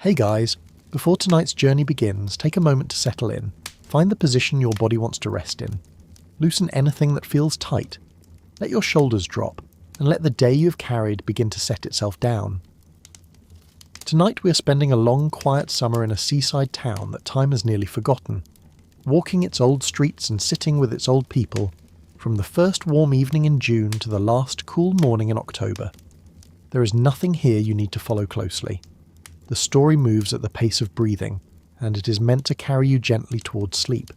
Hey guys, before tonight's journey begins, take a moment to settle in. Find the position your body wants to rest in. Loosen anything that feels tight. Let your shoulders drop, and let the day you've carried begin to set itself down. Tonight we are spending a long, quiet summer in a seaside town that time has nearly forgotten. Walking its old streets and sitting with its old people, from the first warm evening in June to the last cool morning in October. There is nothing here you need to follow closely. The story moves at the pace of breathing, and it is meant to carry you gently towards sleep.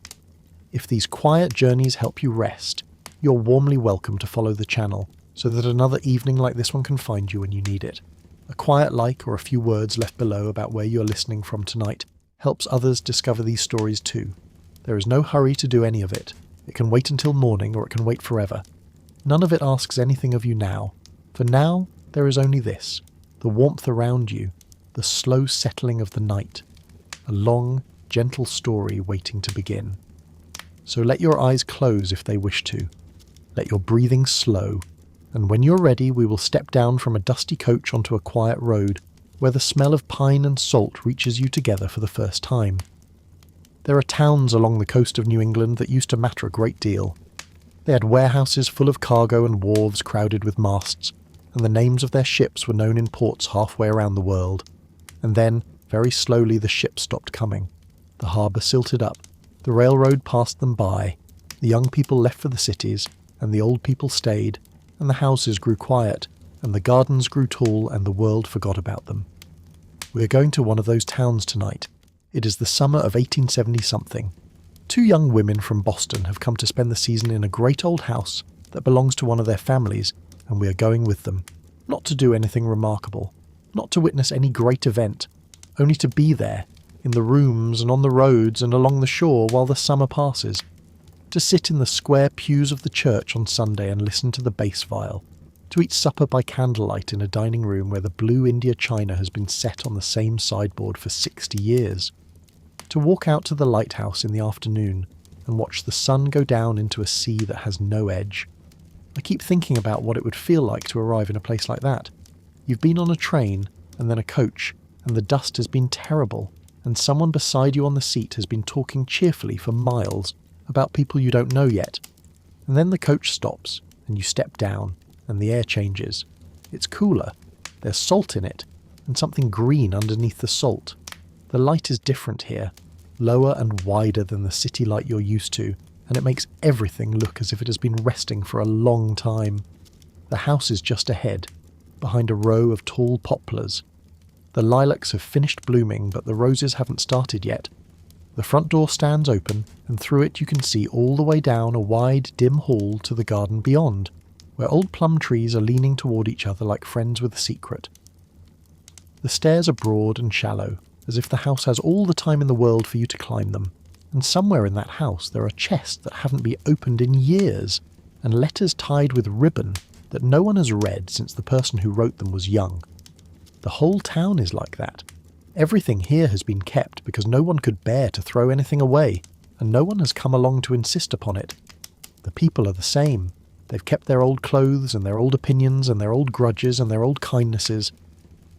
If these quiet journeys help you rest, you're warmly welcome to follow the channel, so that another evening like this one can find you when you need it. A quiet like or a few words left below about where you're listening from tonight helps others discover these stories too. There is no hurry to do any of it. It can wait until morning or it can wait forever. None of it asks anything of you now. For now, there is only this, the warmth around you, the slow settling of the night, a long, gentle story waiting to begin. So let your eyes close if they wish to. Let your breathing slow, and when you're ready we will step down from a dusty coach onto a quiet road, where the smell of pine and salt reaches you together for the first time. There are towns along the coast of New England that used to matter a great deal. They had warehouses full of cargo and wharves crowded with masts, and the names of their ships were known in ports halfway around the world. And then, very slowly, the ships stopped coming. The harbour silted up, the railroad passed them by, the young people left for the cities, and the old people stayed, and the houses grew quiet, and the gardens grew tall, and the world forgot about them. We are going to one of those towns tonight. It is the summer of 1870-something. Two young women from Boston have come to spend the season in a great old house that belongs to one of their families, and we are going with them. Not to do anything remarkable. Not to witness any great event, only to be there, in the rooms and on the roads and along the shore while the summer passes. To sit in the square pews of the church on Sunday and listen to the bass viol. To eat supper by candlelight in a dining room where the blue India china has been set on the same sideboard for 60 years. To walk out to the lighthouse in the afternoon and watch the sun go down into a sea that has no edge. I keep thinking about what it would feel like to arrive in a place like that. You've been on a train, and then a coach, and the dust has been terrible, and someone beside you on the seat has been talking cheerfully for miles about people you don't know yet. And then the coach stops, and you step down, and the air changes. It's cooler. There's salt in it, and something green underneath the salt. The light is different here, lower and wider than the city light you're used to, and it makes everything look as if it has been resting for a long time. The house is just ahead, behind a row of tall poplars. The lilacs have finished blooming, but the roses haven't started yet. The front door stands open, and through it you can see all the way down a wide, dim hall to the garden beyond, where old plum trees are leaning toward each other like friends with a secret. The stairs are broad and shallow, as if the house has all the time in the world for you to climb them, and somewhere in that house there are chests that haven't been opened in years, and letters tied with ribbon that no one has read since the person who wrote them was young. The whole town is like that. Everything here has been kept because no one could bear to throw anything away, and no one has come along to insist upon it. The people are the same. They've kept their old clothes and their old opinions and their old grudges and their old kindnesses.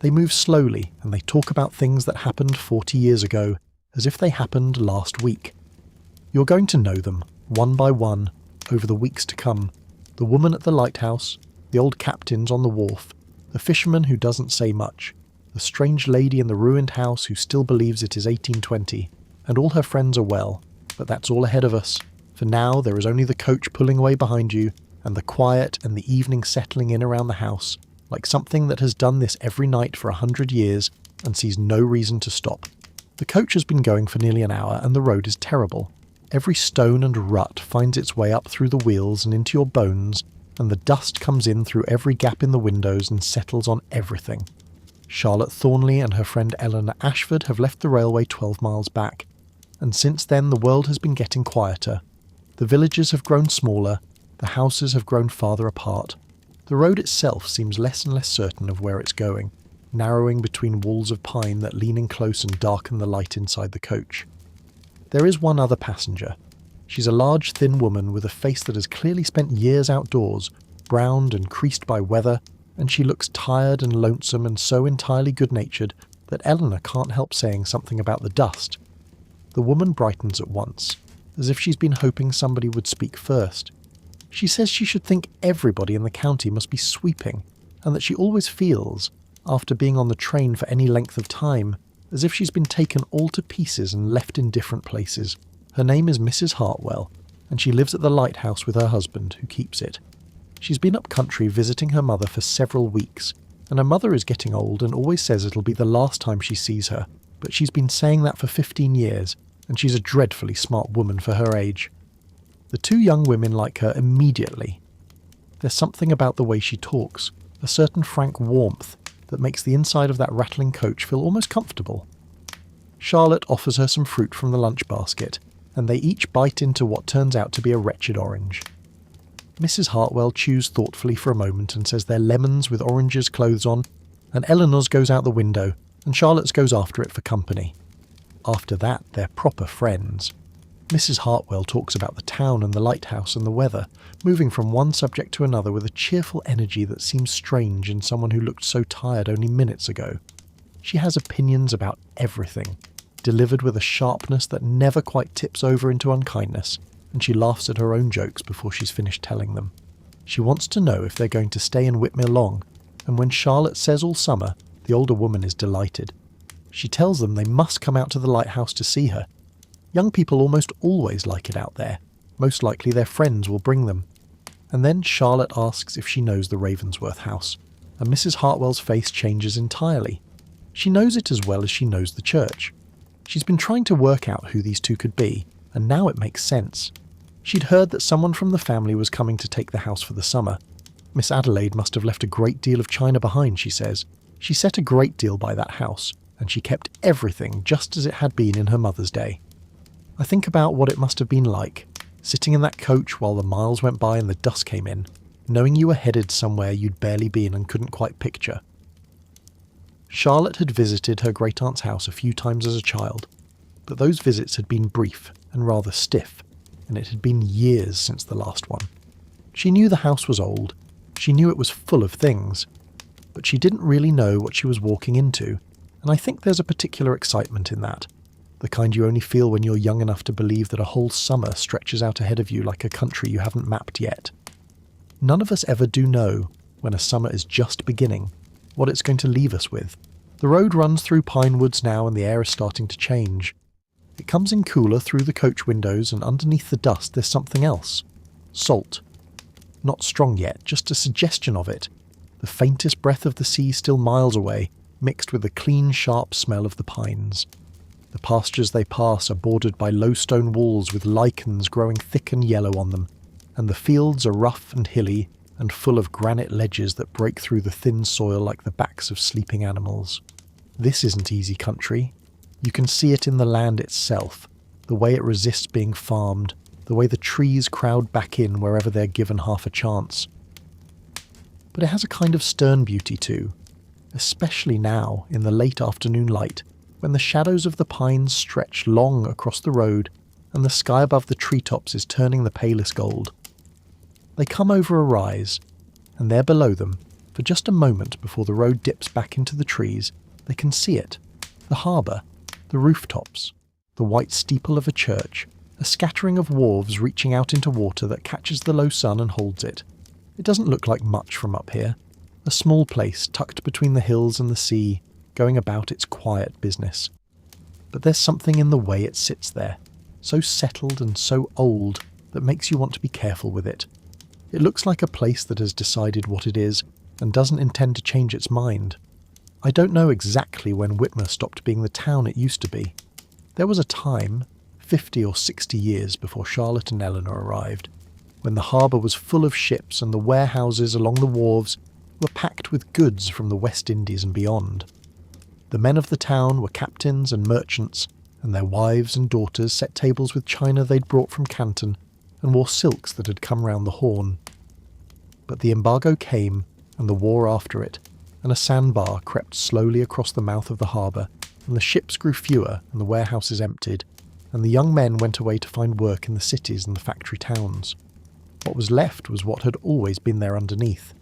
They move slowly, and they talk about things that happened 40 years ago, as if they happened last week. You're going to know them, one by one, over the weeks to come. The woman at the lighthouse, the old captains on the wharf, the fisherman who doesn't say much, the strange lady in the ruined house who still believes it is 1820, and all her friends are well, but that's all ahead of us. For now there is only the coach pulling away behind you, and the quiet and the evening settling in around the house, like something that has done this every night for 100 years and sees no reason to stop. The coach has been going for nearly an hour, and the road is terrible. Every stone and rut finds its way up through the wheels and into your bones, and the dust comes in through every gap in the windows and settles on everything. Charlotte Thornley and her friend Eleanor Ashford have left the railway 12 miles back, and since then the world has been getting quieter. The villages have grown smaller, the houses have grown farther apart. The road itself seems less and less certain of where it's going, narrowing between walls of pine that lean in close and darken the light inside the coach. There is one other passenger. She's a large, thin woman with a face that has clearly spent years outdoors, browned and creased by weather, and she looks tired and lonesome and so entirely good-natured that Eleanor can't help saying something about the dust. The woman brightens at once, as if she's been hoping somebody would speak first. She says she should think everybody in the county must be sweeping, and that she always feels, after being on the train for any length of time, as if she's been taken all to pieces and left in different places. Her name is Mrs. Hartwell, and she lives at the lighthouse with her husband, who keeps it. She's been up country visiting her mother for several weeks, and her mother is getting old and always says it'll be the last time she sees her, but she's been saying that for 15 years, and she's a dreadfully smart woman for her age. The two young women like her immediately. There's something about the way she talks, a certain frank warmth, that makes the inside of that rattling coach feel almost comfortable. Charlotte offers her some fruit from the lunch basket, and they each bite into what turns out to be a wretched orange. Mrs. Hartwell chews thoughtfully for a moment and says they're lemons with oranges clothes on, and Eleanor's goes out the window, and Charlotte's goes after it for company. After that, they're proper friends. Mrs. Hartwell talks about the town and the lighthouse and the weather, moving from one subject to another with a cheerful energy that seems strange in someone who looked so tired only minutes ago. She has opinions about everything, delivered with a sharpness that never quite tips over into unkindness, and she laughs at her own jokes before she's finished telling them. She wants to know if they're going to stay in Whitmere long, and when Charlotte says all summer, the older woman is delighted. She tells them they must come out to the lighthouse to see her. Young people almost always like it out there. Most likely their friends will bring them. And then Charlotte asks if she knows the Ravensworth house, and Mrs. Hartwell's face changes entirely. She knows it as well as she knows the church. She's been trying to work out who these two could be, and now it makes sense. She'd heard that someone from the family was coming to take the house for the summer. Miss Adelaide must have left a great deal of china behind, she says. She set a great deal by that house, and she kept everything just as it had been in her mother's day. I think about what it must have been like, sitting in that coach while the miles went by and the dusk came in, knowing you were headed somewhere you'd barely been and couldn't quite picture. Charlotte had visited her great-aunt's house a few times as a child, but those visits had been brief and rather stiff, and it had been years since the last one. She knew the house was old, she knew it was full of things, but she didn't really know what she was walking into, and I think there's a particular excitement in that, the kind you only feel when you're young enough to believe that a whole summer stretches out ahead of you like a country you haven't mapped yet. None of us ever do know, when a summer is just beginning, what it's going to leave us with. The road runs through pine woods now and the air is starting to change. It comes in cooler through the coach windows, and underneath the dust there's something else. Salt. Not strong yet, just a suggestion of it. The faintest breath of the sea still miles away, mixed with the clean, sharp smell of the pines. The pastures they pass are bordered by low stone walls with lichens growing thick and yellow on them, and the fields are rough and hilly and full of granite ledges that break through the thin soil like the backs of sleeping animals. This isn't easy country. You can see it in the land itself, the way it resists being farmed, the way the trees crowd back in wherever they're given half a chance. But it has a kind of stern beauty too, especially now in the late afternoon light, when the shadows of the pines stretch long across the road and the sky above the treetops is turning the palest gold. They come over a rise, and there below them, for just a moment before the road dips back into the trees, they can see it, the harbour, the rooftops, the white steeple of a church, a scattering of wharves reaching out into water that catches the low sun and holds it. It doesn't look like much from up here, a small place tucked between the hills and the sea, going about its quiet business. But there's something in the way it sits there, so settled and so old, that makes you want to be careful with it. It looks like a place that has decided what it is, and doesn't intend to change its mind. I don't know exactly when Whitmere stopped being the town it used to be. There was a time, 50 or 60 years before Charlotte and Eleanor arrived, when the harbour was full of ships and the warehouses along the wharves were packed with goods from the West Indies and beyond. The men of the town were captains and merchants, and their wives and daughters set tables with china they'd brought from Canton and wore silks that had come round the Horn. But the embargo came, and the war after it, and a sandbar crept slowly across the mouth of the harbour, and the ships grew fewer and the warehouses emptied, and the young men went away to find work in the cities and the factory towns. What was left was what had always been there underneath.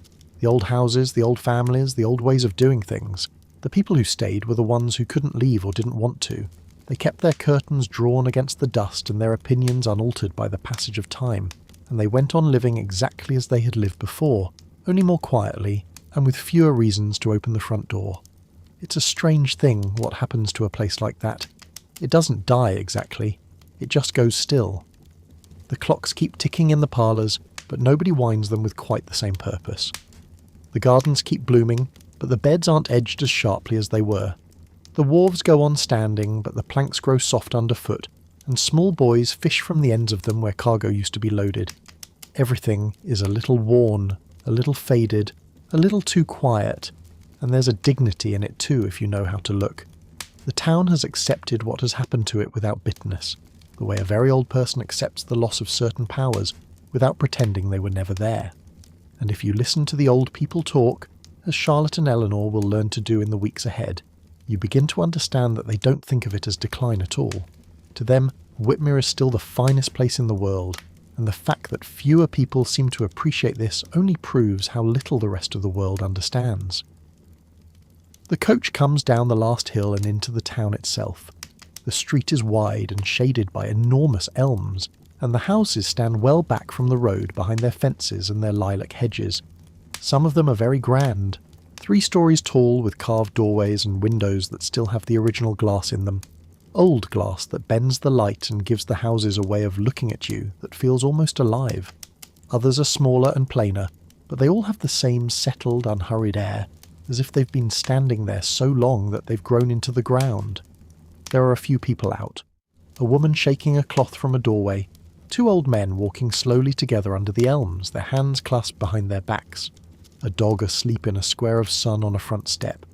The old houses, the old families, the old ways of doing things, The people who stayed were the ones who couldn't leave or didn't want to. They kept their curtains drawn against the dust and their opinions unaltered by the passage of time, and they went on living exactly as they had lived before, only more quietly, and with fewer reasons to open the front door. It's a strange thing what happens to a place like that. It doesn't die exactly, it just goes still. The clocks keep ticking in the parlours, but nobody winds them with quite the same purpose. The gardens keep blooming, but the beds aren't edged as sharply as they were. The wharves go on standing, but the planks grow soft underfoot, and small boys fish from the ends of them where cargo used to be loaded. Everything is a little worn, a little faded, a little too quiet, and there's a dignity in it too if you know how to look. The town has accepted what has happened to it without bitterness, the way a very old person accepts the loss of certain powers without pretending they were never there. And if you listen to the old people talk, as Charlotte and Eleanor will learn to do in the weeks ahead, you begin to understand that they don't think of it as decline at all. To them, Whitmere is still the finest place in the world, and the fact that fewer people seem to appreciate this only proves how little the rest of the world understands. The coach comes down the last hill and into the town itself. The street is wide and shaded by enormous elms, and the houses stand well back from the road behind their fences and their lilac hedges. Some of them are very grand, 3 stories tall with carved doorways and windows that still have the original glass in them. Old glass that bends the light and gives the houses a way of looking at you that feels almost alive. Others are smaller and plainer, but they all have the same settled, unhurried air, as if they've been standing there so long that they've grown into the ground. There are a few people out. A woman shaking a cloth from a doorway, 2 old men walking slowly together under the elms, their hands clasped behind their backs. A dog asleep in a square of sun on a front step.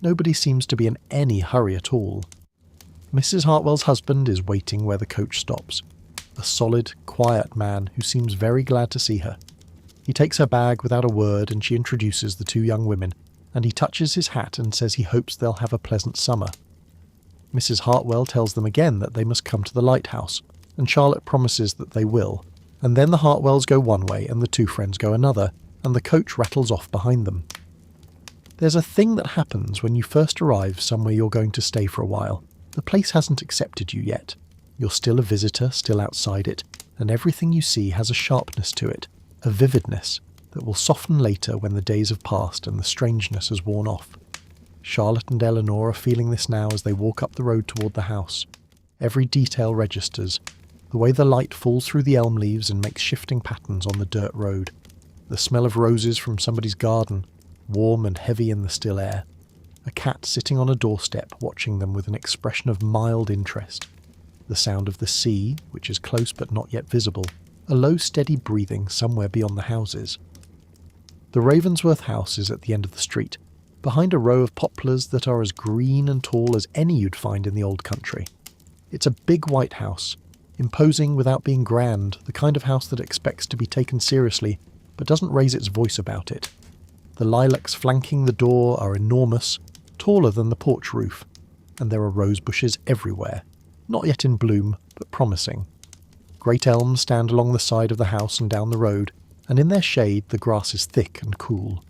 Nobody seems to be in any hurry at all. Mrs. Hartwell's husband is waiting where the coach stops. A solid, quiet man who seems very glad to see her. He takes her bag without a word and she introduces the 2 young women, and he touches his hat and says he hopes they'll have a pleasant summer. Mrs. Hartwell tells them again that they must come to the lighthouse, and Charlotte promises that they will, and then the Hartwells go one way and the 2 friends go another, and the coach rattles off behind them. There's a thing that happens when you first arrive somewhere you're going to stay for a while. The place hasn't accepted you yet. You're still a visitor, still outside it, and everything you see has a sharpness to it, a vividness, that will soften later when the days have passed and the strangeness has worn off. Charlotte and Eleanor are feeling this now as they walk up the road toward the house. Every detail registers. The way the light falls through the elm leaves and makes shifting patterns on the dirt road. The smell of roses from somebody's garden, warm and heavy in the still air. A cat sitting on a doorstep watching them with an expression of mild interest. The sound of the sea, which is close but not yet visible. A low steady breathing somewhere beyond the houses. The Ravensworth house is at the end of the street, behind a row of poplars that are as green and tall as any you'd find in the old country. It's a big white house, imposing without being grand, the kind of house that expects to be taken seriously, but doesn't raise its voice about it. The lilacs flanking the door are enormous, taller than the porch roof, and there are rose bushes everywhere, not yet in bloom, but promising. Great elms stand along the side of the house and down the road, and in their shade the grass is thick and cool.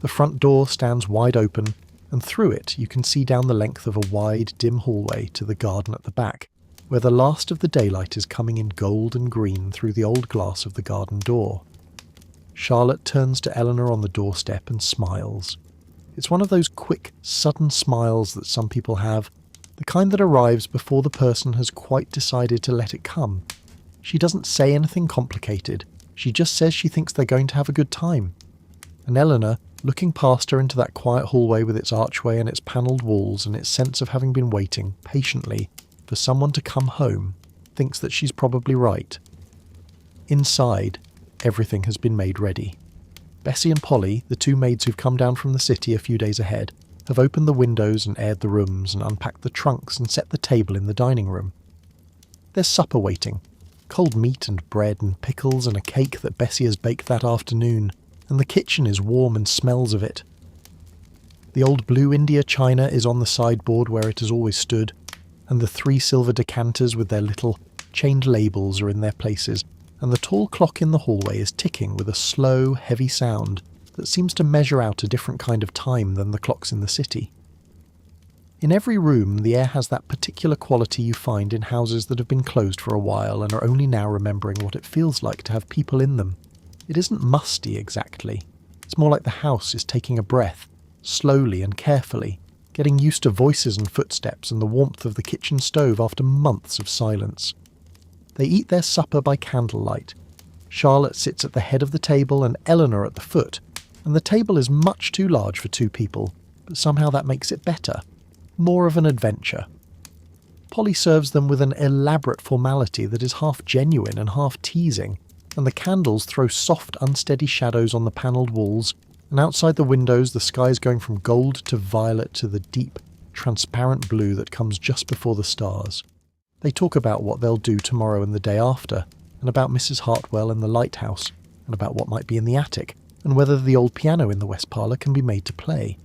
The front door stands wide open, and through it you can see down the length of a wide, dim hallway to the garden at the back, where the last of the daylight is coming in gold and green through the old glass of the garden door. Charlotte turns to Eleanor on the doorstep and smiles. It's one of those quick, sudden smiles that some people have, the kind that arrives before the person has quite decided to let it come. She doesn't say anything complicated, she just says she thinks they're going to have a good time. And Eleanor, looking past her into that quiet hallway with its archway and its panelled walls and its sense of having been waiting, patiently, for someone to come home, thinks that she's probably right. Inside, everything has been made ready. Bessie and Polly, the 2 maids who've come down from the city a few days ahead, have opened the windows and aired the rooms and unpacked the trunks and set the table in the dining room. There's supper waiting. Cold meat and bread and pickles and a cake that Bessie has baked that afternoon, and the kitchen is warm and smells of it. The old blue India china is on the sideboard where it has always stood, and the 3 silver decanters with their little chained labels are in their places, and the tall clock in the hallway is ticking with a slow, heavy sound that seems to measure out a different kind of time than the clocks in the city. In every room, the air has that particular quality you find in houses that have been closed for a while and are only now remembering what it feels like to have people in them. It isn't musty exactly. It's more like the house is taking a breath, slowly and carefully, getting used to voices and footsteps and the warmth of the kitchen stove after months of silence. They eat their supper by candlelight. Charlotte sits at the head of the table and Eleanor at the foot, and the table is much too large for 2 people, but somehow that makes it better. More of an adventure. Polly serves them with an elaborate formality that is half genuine and half teasing, and the candles throw soft, unsteady shadows on the panelled walls, and outside the windows the sky is going from gold to violet to the deep, transparent blue that comes just before the stars. They talk about what they'll do tomorrow and the day after, and about Mrs. Hartwell and the lighthouse, and about what might be in the attic, and whether the old piano in the west parlour can be made to play.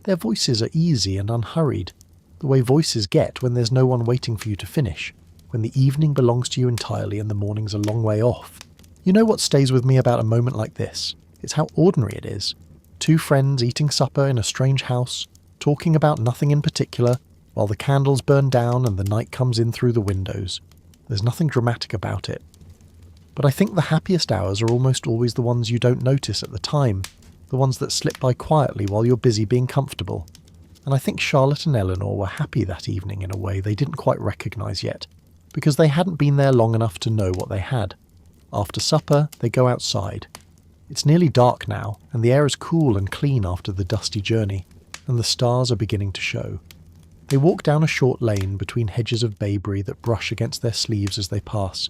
Their voices are easy and unhurried, the way voices get when there's no one waiting for you to finish, when the evening belongs to you entirely and the morning's a long way off. You know what stays with me about a moment like this? It's how ordinary it is. 2 friends eating supper in a strange house, talking about nothing in particular, while the candles burn down and the night comes in through the windows. There's nothing dramatic about it. But I think the happiest hours are almost always the ones you don't notice at the time, the ones that slip by quietly while you're busy being comfortable. And I think Charlotte and Eleanor were happy that evening in a way they didn't quite recognise yet, because they hadn't been there long enough to know what they had. After supper, they go outside. It's nearly dark now, and the air is cool and clean after the dusty journey, and the stars are beginning to show. They walk down a short lane between hedges of bayberry that brush against their sleeves as they pass,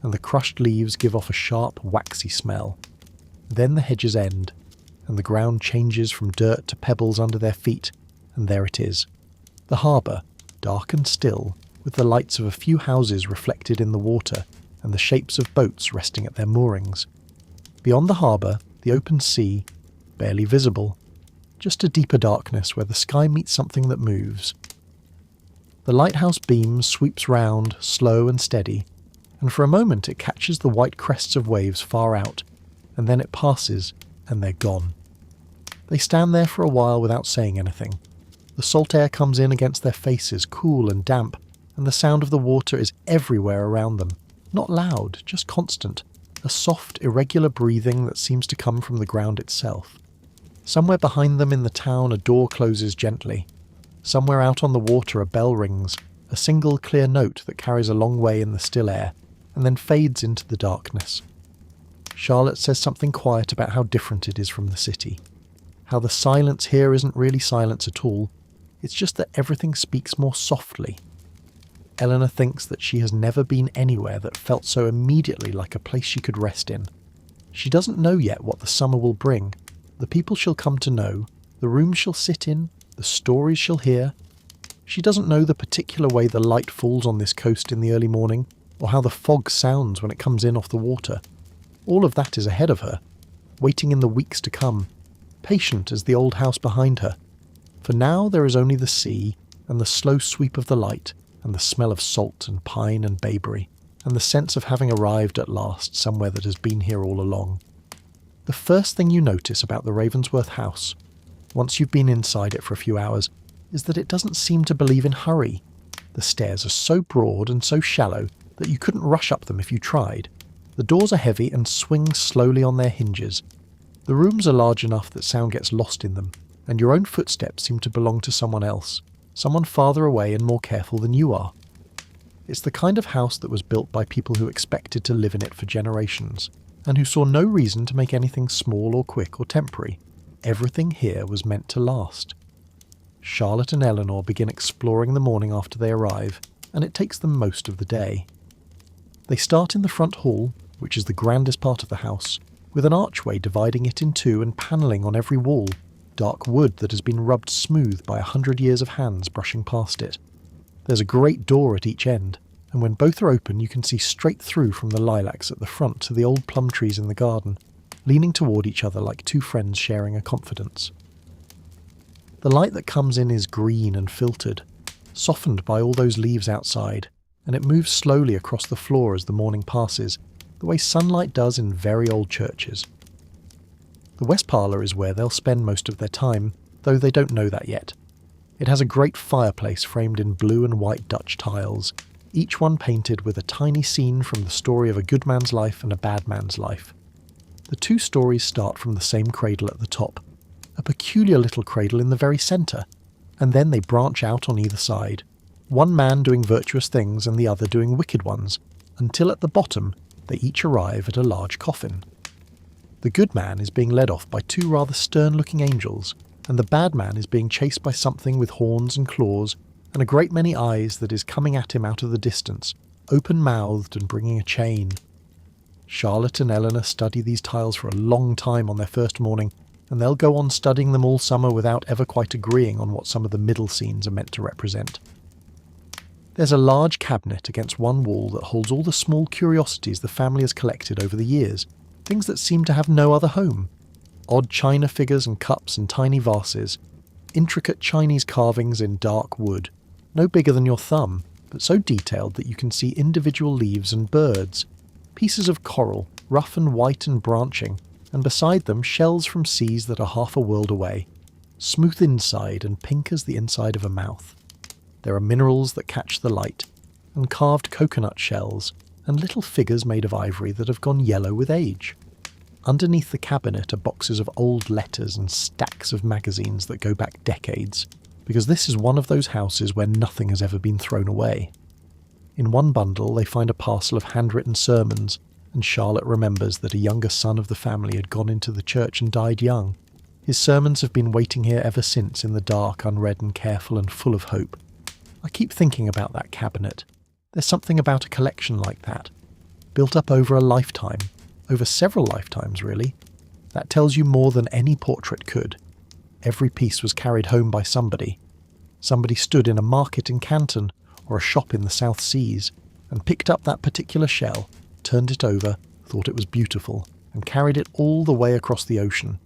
and the crushed leaves give off a sharp, waxy smell. Then the hedges end, and the ground changes from dirt to pebbles under their feet, and there it is. The harbour, dark and still, with the lights of a few houses reflected in the water, and the shapes of boats resting at their moorings. Beyond the harbour, the open sea, barely visible, just a deeper darkness where the sky meets something that moves. The lighthouse beam sweeps round, slow and steady, and for a moment it catches the white crests of waves far out, and then it passes, and they're gone. They stand there for a while without saying anything. The salt air comes in against their faces, cool and damp, and the sound of the water is everywhere around them. Not loud, just constant, a soft, irregular breathing that seems to come from the ground itself. Somewhere behind them in the town a door closes gently. Somewhere out on the water a bell rings, a single clear note that carries a long way in the still air, and then fades into the darkness. Charlotte says something quiet about how different it is from the city. How the silence here isn't really silence at all, it's just that everything speaks more softly. Eleanor thinks that she has never been anywhere that felt so immediately like a place she could rest in. She doesn't know yet what the summer will bring, the people she'll come to know, the rooms she'll sit in, the stories she'll hear. She doesn't know the particular way the light falls on this coast in the early morning, or how the fog sounds when it comes in off the water. All of that is ahead of her, waiting in the weeks to come, patient as the old house behind her. For now there is only the sea, and the slow sweep of the light, and the smell of salt and pine and bayberry, and the sense of having arrived at last somewhere that has been here all along. The first thing you notice about the Ravensworth house, once you've been inside it for a few hours, is that it doesn't seem to believe in hurry. The stairs are so broad and so shallow that you couldn't rush up them if you tried. The doors are heavy and swing slowly on their hinges. The rooms are large enough that sound gets lost in them, and your own footsteps seem to belong to someone else, someone farther away and more careful than you are. It's the kind of house that was built by people who expected to live in it for generations, and who saw no reason to make anything small or quick or temporary. Everything here was meant to last. Charlotte and Eleanor begin exploring the morning after they arrive, and it takes them most of the day. They start in the front hall, which is the grandest part of the house, with an archway dividing it in two and panelling on every wall, dark wood that has been rubbed smooth by 100 years of hands brushing past it. There's a great door at each end, and when both are open you can see straight through from the lilacs at the front to the old plum trees in the garden, leaning toward each other like 2 friends sharing a confidence. The light that comes in is green and filtered, softened by all those leaves outside, and it moves slowly across the floor as the morning passes, the way sunlight does in very old churches. The west parlour is where they'll spend most of their time, though they don't know that yet. It has a great fireplace framed in blue and white Dutch tiles, each one painted with a tiny scene from the story of a good man's life and a bad man's life. The two stories start from the same cradle at the top, a peculiar little cradle in the very centre, and then they branch out on either side, one man doing virtuous things and the other doing wicked ones, until at the bottom they each arrive at a large coffin. The good man is being led off by two rather stern-looking angels, and the bad man is being chased by something with horns and claws and a great many eyes that is coming at him out of the distance, open-mouthed and bringing a chain. Charlotte and Eleanor study these tiles for a long time on their first morning, and they'll go on studying them all summer without ever quite agreeing on what some of the middle scenes are meant to represent. There's a large cabinet against one wall that holds all the small curiosities the family has collected over the years, things that seem to have no other home. Odd china figures and cups and tiny vases, intricate Chinese carvings in dark wood, no bigger than your thumb, but so detailed that you can see individual leaves and birds, pieces of coral, rough and white and branching, and beside them shells from seas that are half a world away, smooth inside and pink as the inside of a mouth. There are minerals that catch the light, and carved coconut shells, and little figures made of ivory that have gone yellow with age. Underneath the cabinet are boxes of old letters and stacks of magazines that go back decades, because this is one of those houses where nothing has ever been thrown away. In one bundle they find a parcel of handwritten sermons, and Charlotte remembers that a younger son of the family had gone into the church and died young. His sermons have been waiting here ever since, in the dark, unread and careful and full of hope. I keep thinking about that cabinet. There's something about a collection like that, built up over a lifetime, over several lifetimes really, that tells you more than any portrait could. Every piece was carried home by somebody. Somebody stood in a market in Canton or a shop in the South Seas and picked up that particular shell, turned it over, thought it was beautiful, and carried it all the way across the ocean.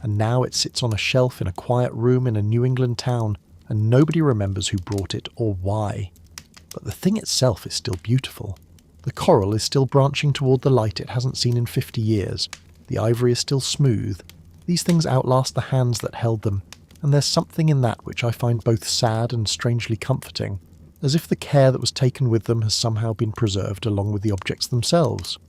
And now it sits on a shelf in a quiet room in a New England town, and nobody remembers who brought it or why. But the thing itself is still beautiful. The coral is still branching toward the light it hasn't seen in 50 years. The ivory is still smooth. These things outlast the hands that held them, and there's something in that which I find both sad and strangely comforting, as if the care that was taken with them has somehow been preserved along with the objects themselves.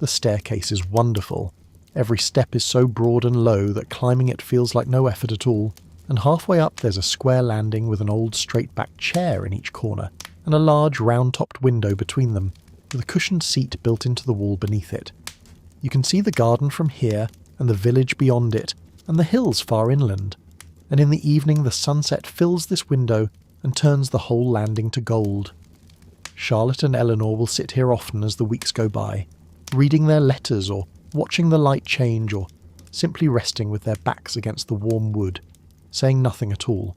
The staircase is wonderful. Every step is so broad and low that climbing it feels like no effort at all, and halfway up there's a square landing with an old straight-backed chair in each corner, and a large round-topped window between them, with a cushioned seat built into the wall beneath it. You can see the garden from here, and the village beyond it, and the hills far inland, and in the evening the sunset fills this window and turns the whole landing to gold. Charlotte and Eleanor will sit here often as the weeks go by, reading their letters or watching the light change or simply resting with their backs against the warm wood, saying nothing at all.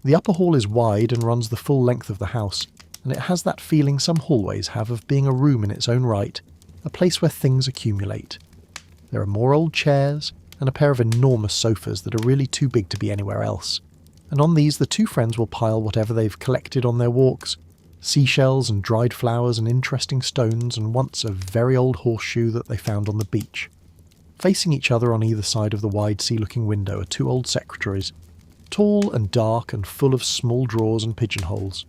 The upper hall is wide and runs the full length of the house, and it has that feeling some hallways have of being a room in its own right, a place where things accumulate. There are more old chairs, and a pair of enormous sofas that are really too big to be anywhere else, and on these the two friends will pile whatever they've collected on their walks, seashells and dried flowers and interesting stones, and once a very old horseshoe that they found on the beach. Facing each other on either side of the wide sea-looking window are two old secretaries, tall and dark and full of small drawers and pigeonholes.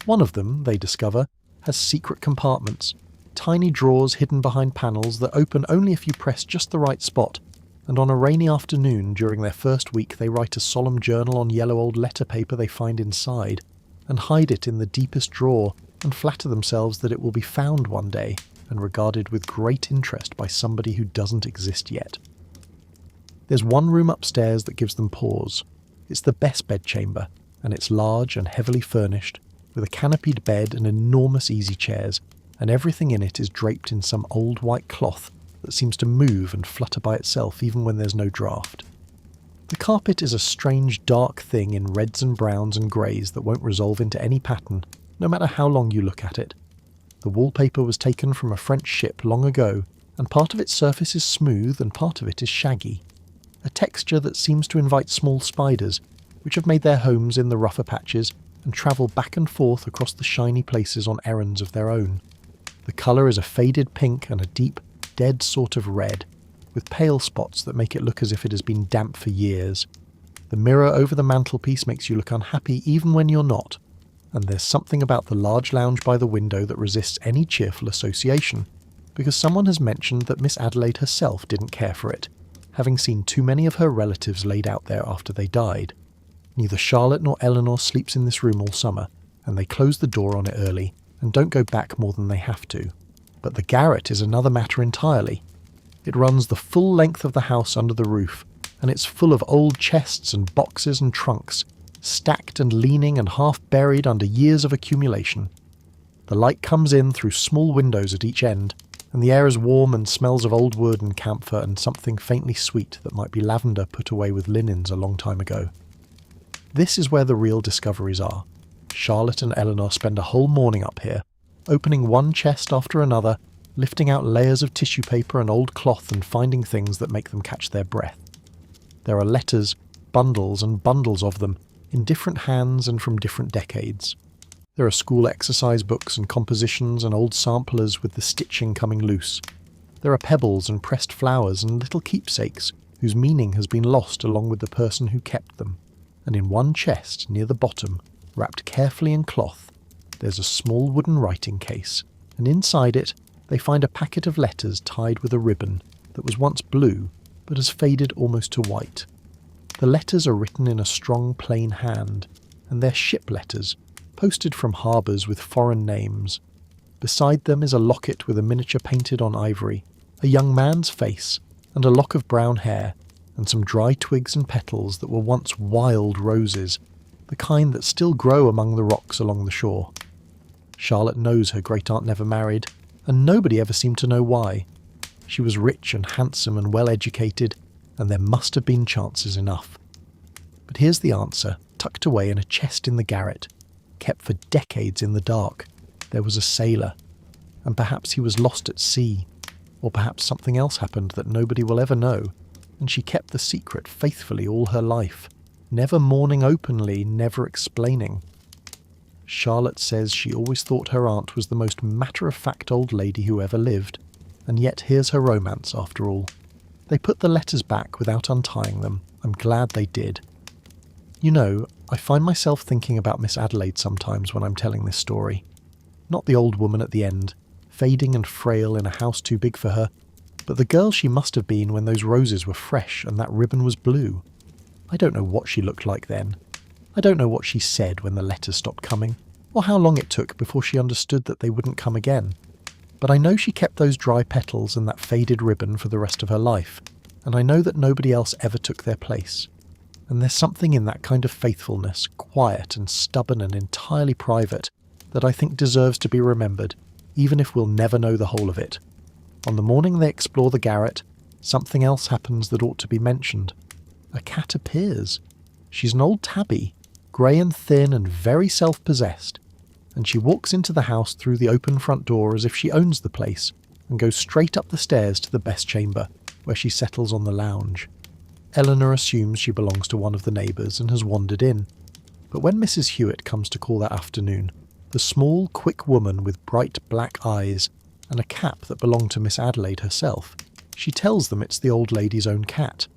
One of them, they discover, has secret compartments, tiny drawers hidden behind panels that open only if you press just the right spot, and on a rainy afternoon during their first week they write a solemn journal on yellow old letter paper they find inside, and hide it in the deepest drawer, and flatter themselves that it will be found one day, and regarded with great interest by somebody who doesn't exist yet. There's one room upstairs that gives them pause. It's the best bedchamber, and it's large and heavily furnished, with a canopied bed and enormous easy chairs, and everything in it is draped in some old white cloth that seems to move and flutter by itself even when there's no draught. The carpet is a strange dark thing in reds and browns and greys that won't resolve into any pattern, no matter how long you look at it. The wallpaper was taken from a French ship long ago, and part of its surface is smooth and part of it is shaggy, a texture that seems to invite small spiders, which have made their homes in the rougher patches and travel back and forth across the shiny places on errands of their own. The colour is a faded pink and a deep, dead sort of red, with pale spots that make it look as if it has been damp for years. The mirror over the mantelpiece makes you look unhappy even when you're not, and there's something about the large lounge by the window that resists any cheerful association, because someone has mentioned that Miss Adelaide herself didn't care for it, having seen too many of her relatives laid out there after they died. Neither Charlotte nor Eleanor sleeps in this room all summer, and they close the door on it early and don't go back more than they have to. But the garret is another matter entirely. It runs the full length of the house under the roof, and it's full of old chests and boxes and trunks, stacked and leaning and half buried under years of accumulation. The light comes in through small windows at each end, and the air is warm and smells of old wood and camphor and something faintly sweet that might be lavender put away with linens a long time ago. This is where the real discoveries are. Charlotte and Eleanor spend a whole morning up here, opening one chest after another, lifting out layers of tissue paper and old cloth and finding things that make them catch their breath. There are letters, bundles and bundles of them, in different hands and from different decades. There are school exercise books and compositions and old samplers with the stitching coming loose. There are pebbles and pressed flowers and little keepsakes whose meaning has been lost along with the person who kept them. And in one chest near the bottom, wrapped carefully in cloth, there's a small wooden writing case, and inside it they find a packet of letters tied with a ribbon that was once blue but has faded almost to white. The letters are written in a strong plain hand, and they're ship letters, posted from harbours with foreign names. Beside them is a locket with a miniature painted on ivory, a young man's face, and a lock of brown hair, and some dry twigs and petals that were once wild roses, the kind that still grow among the rocks along the shore. Charlotte knows her great-aunt never married, and nobody ever seemed to know why. She was rich and handsome and well-educated, and there must have been chances enough. But here's the answer, tucked away in a chest in the garret, kept for decades in the dark. There was a sailor, and perhaps he was lost at sea, or perhaps something else happened that nobody will ever know, and she kept the secret faithfully all her life, never mourning openly, never explaining. Charlotte says she always thought her aunt was the most matter-of-fact old lady who ever lived, and yet here's her romance after all. They put the letters back without untying them. I'm glad they did. You know, I find myself thinking about Miss Adelaide sometimes when I'm telling this story. Not the old woman at the end, fading and frail in a house too big for her, but the girl she must have been when those roses were fresh and that ribbon was blue. I don't know what she looked like then. I don't know what she said when the letters stopped coming, or how long it took before she understood that they wouldn't come again. But I know she kept those dry petals and that faded ribbon for the rest of her life, and I know that nobody else ever took their place. And there's something in that kind of faithfulness, quiet and stubborn and entirely private, that I think deserves to be remembered, even if we'll never know the whole of it. On the morning they explore the garret, something else happens that ought to be mentioned. A cat appears. She's an old tabby, grey and thin and very self-possessed, and she walks into the house through the open front door as if she owns the place, and goes straight up the stairs to the best chamber, where she settles on the lounge. Eleanor assumes she belongs to one of the neighbours and has wandered in, but when Mrs. Hewitt comes to call that afternoon, the small, quick woman with bright black eyes and a cap that belonged to Miss Adelaide herself, she tells them it's the old lady's own cat.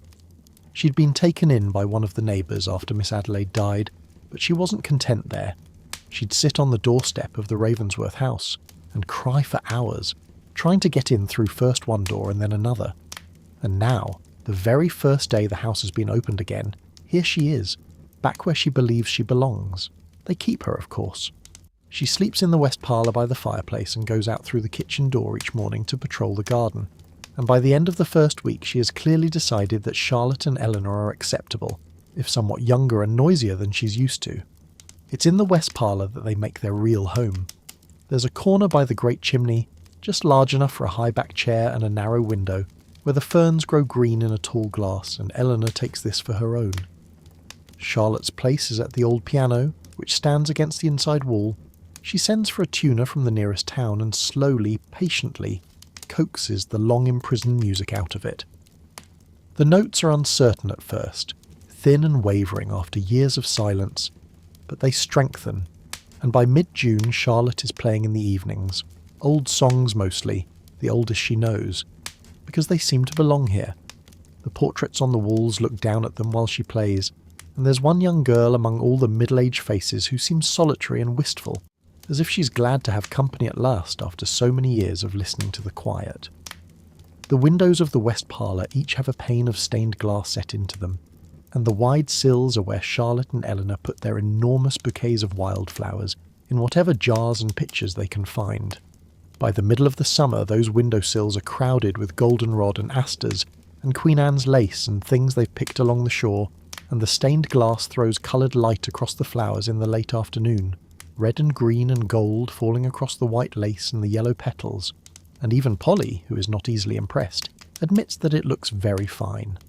She'd been taken in by one of the neighbours after Miss Adelaide died, but she wasn't content there. She'd sit on the doorstep of the Ravensworth house and cry for hours, trying to get in through first one door and then another. And now, the very first day the house has been opened again, here she is, back where she believes she belongs. They keep her, of course. She sleeps in the west parlour by the fireplace and goes out through the kitchen door each morning to patrol the garden. And by the end of the first week she has clearly decided that Charlotte and Eleanor are acceptable, if somewhat younger and noisier than she's used to. It's in the west parlour that they make their real home. There's a corner by the great chimney, just large enough for a high-back chair and a narrow window, where the ferns grow green in a tall glass, and Eleanor takes this for her own. Charlotte's place is at the old piano, which stands against the inside wall. She sends for a tuner from the nearest town and slowly, patiently, coaxes the long-imprisoned music out of it. The notes are uncertain at first, thin and wavering after years of silence, but they strengthen, and by mid-June Charlotte is playing in the evenings, old songs mostly, the oldest she knows. because they seem to belong here. The portraits on the walls look down at them while she plays, and there's one young girl among all the middle-aged faces who seems solitary and wistful, as if she's glad to have company at last after so many years of listening to the quiet. The windows of the west parlour each have a pane of stained glass set into them, and the wide sills are where Charlotte and Eleanor put their enormous bouquets of wildflowers in whatever jars and pitchers they can find. By the middle of the summer, those window sills are crowded with goldenrod and asters, and Queen Anne's lace and things they've picked along the shore, and the stained glass throws coloured light across the flowers in the late afternoon, red and green and gold falling across the white lace and the yellow petals, and even Polly, who is not easily impressed, admits that it looks very fine.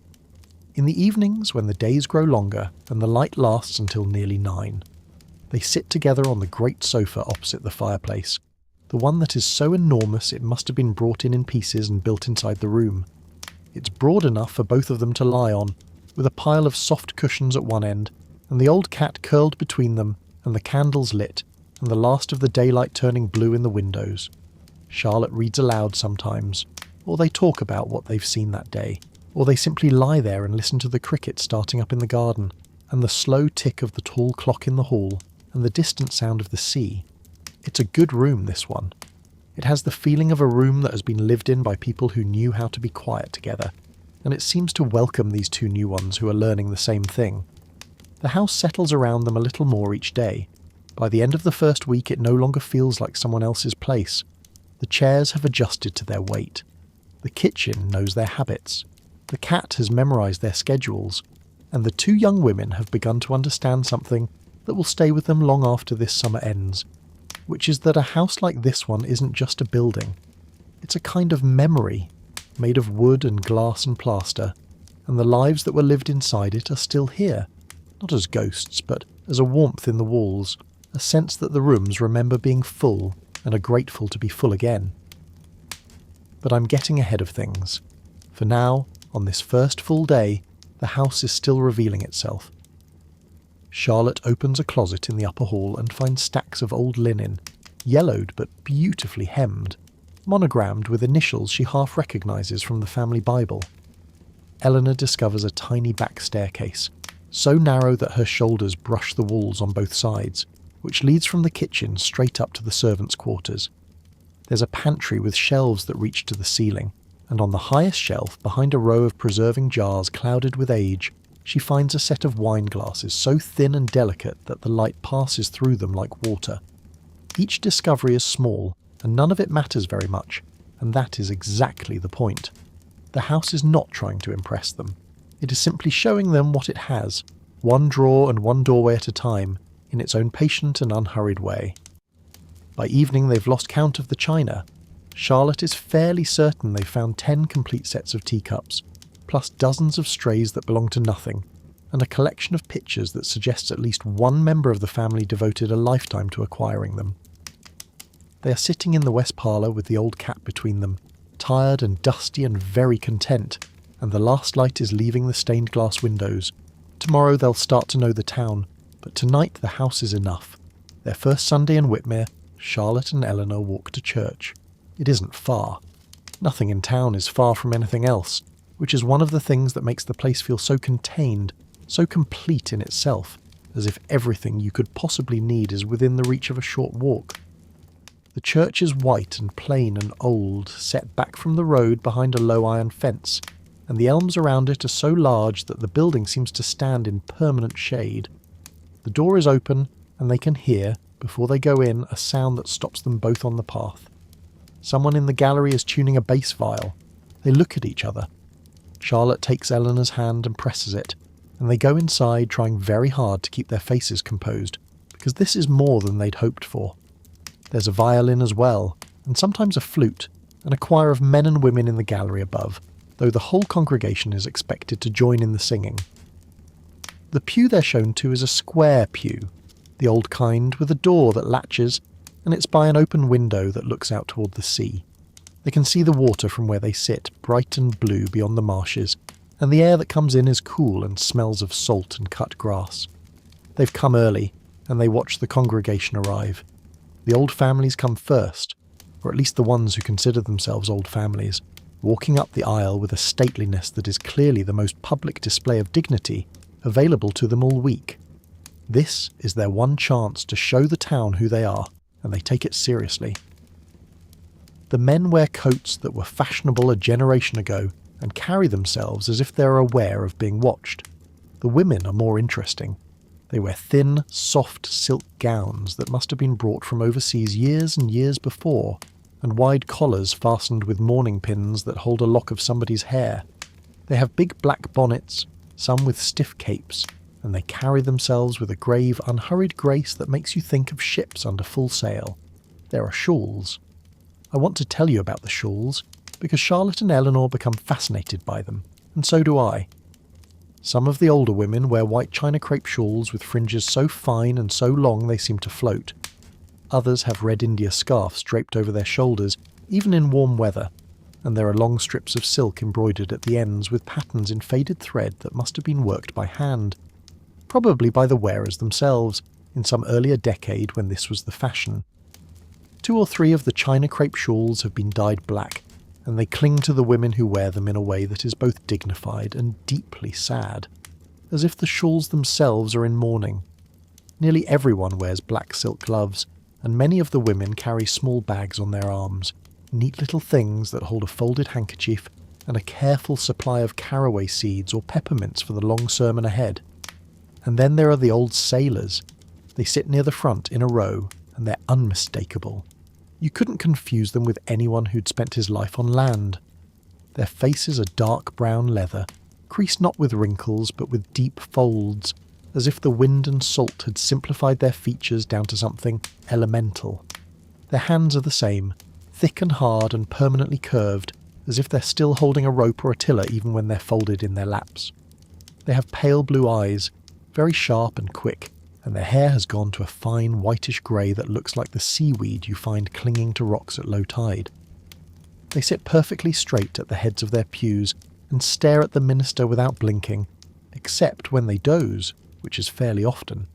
In the evenings, when the days grow longer and the light lasts until nearly 9, they sit together on the great sofa opposite the fireplace, the one that is so enormous it must have been brought in pieces and built inside the room. It's broad enough for both of them to lie on, with a pile of soft cushions at one end, and the old cat curled between them, and the candles lit, and the last of the daylight turning blue in the windows. Charlotte reads aloud sometimes, or they talk about what they've seen that day, or they simply lie there and listen to the cricket starting up in the garden, and the slow tick of the tall clock in the hall, and the distant sound of the sea. It's a good room, this one. It has the feeling of a room that has been lived in by people who knew how to be quiet together, and it seems to welcome these two new ones who are learning the same thing. The house settles around them a little more each day. By the end of the first week, it no longer feels like someone else's place. The chairs have adjusted to their weight. The kitchen knows their habits. The cat has memorised their schedules. And the two young women have begun to understand something that will stay with them long after this summer ends, which is that a house like this one isn't just a building. It's a kind of memory, made of wood and glass and plaster, and the lives that were lived inside it are still here, not as ghosts, but as a warmth in the walls, a sense that the rooms remember being full and are grateful to be full again. But I'm getting ahead of things. For now, on this first full day, the house is still revealing itself. Charlotte opens a closet in the upper hall and finds stacks of old linen, yellowed but beautifully hemmed, monogrammed with initials she half recognises from the family Bible. Eleanor discovers a tiny back staircase, so narrow that her shoulders brush the walls on both sides, which leads from the kitchen straight up to the servants' quarters. There's a pantry with shelves that reach to the ceiling, and on the highest shelf, behind a row of preserving jars clouded with age, she finds a set of wine glasses so thin and delicate that the light passes through them like water. Each discovery is small, and none of it matters very much, and that is exactly the point. The house is not trying to impress them. It is simply showing them what it has, one drawer and one doorway at a time, in its own patient and unhurried way. By evening they've lost count of the china. Charlotte is fairly certain they've found 10 complete sets of teacups, plus dozens of strays that belong to nothing, and a collection of pictures that suggests at least one member of the family devoted a lifetime to acquiring them. They are sitting in the west parlour with the old cat between them, tired and dusty and very content, and the last light is leaving the stained glass windows. Tomorrow they'll start to know the town, but tonight the house is enough. Their first Sunday in Whitmere, Charlotte and Eleanor walk to church. It isn't far. Nothing in town is far from anything else, which is one of the things that makes the place feel so contained, so complete in itself, as if everything you could possibly need is within the reach of a short walk. The church is white and plain and old, set back from the road behind a low iron fence, and the elms around it are so large that the building seems to stand in permanent shade. The door is open, and they can hear, before they go in, a sound that stops them both on the path. Someone in the gallery is tuning a bass viol. They look at each other. Charlotte takes Eleanor's hand and presses it, and they go inside trying very hard to keep their faces composed, because this is more than they'd hoped for. There's a violin as well, and sometimes a flute, and a choir of men and women in the gallery above, though the whole congregation is expected to join in the singing. The pew they're shown to is a square pew, the old kind with a door that latches, and it's by an open window that looks out toward the sea. They can see the water from where they sit, bright and blue beyond the marshes, and the air that comes in is cool and smells of salt and cut grass. They've come early, and they watch the congregation arrive. The old families come first, or at least the ones who consider themselves old families, walking up the aisle with a stateliness that is clearly the most public display of dignity available to them all week. This is their one chance to show the town who they are, and they take it seriously. The men wear coats that were fashionable a generation ago and carry themselves as if they're aware of being watched. The women are more interesting. They wear thin, soft silk gowns that must have been brought from overseas years and years before, and wide collars fastened with mourning pins that hold a lock of somebody's hair. They have big black bonnets, some with stiff capes, and they carry themselves with a grave, unhurried grace that makes you think of ships under full sail. There are shawls. I want to tell you about the shawls, because Charlotte and Eleanor become fascinated by them, and so do I. Some of the older women wear white china crepe shawls with fringes so fine and so long they seem to float. Others have red India scarves draped over their shoulders, even in warm weather, and there are long strips of silk embroidered at the ends with patterns in faded thread that must have been worked by hand, probably by the wearers themselves, in some earlier decade when this was the fashion. 2 or 3 of the china crepe shawls have been dyed black, and they cling to the women who wear them in a way that is both dignified and deeply sad, as if the shawls themselves are in mourning. Nearly everyone wears black silk gloves, and many of the women carry small bags on their arms, neat little things that hold a folded handkerchief and a careful supply of caraway seeds or peppermints for the long sermon ahead. And then there are the old sailors. They sit near the front in a row, and they're unmistakable. You couldn't confuse them with anyone who'd spent his life on land. Their faces are dark brown leather, creased not with wrinkles but with deep folds, as if the wind and salt had simplified their features down to something elemental. Their hands are the same, thick and hard and permanently curved, as if they're still holding a rope or a tiller even when they're folded in their laps. They have pale blue eyes, very sharp and quick, and their hair has gone to a fine whitish grey that looks like the seaweed you find clinging to rocks at low tide. They sit perfectly straight at the heads of their pews and stare at the minister without blinking, except when they doze, which is fairly often.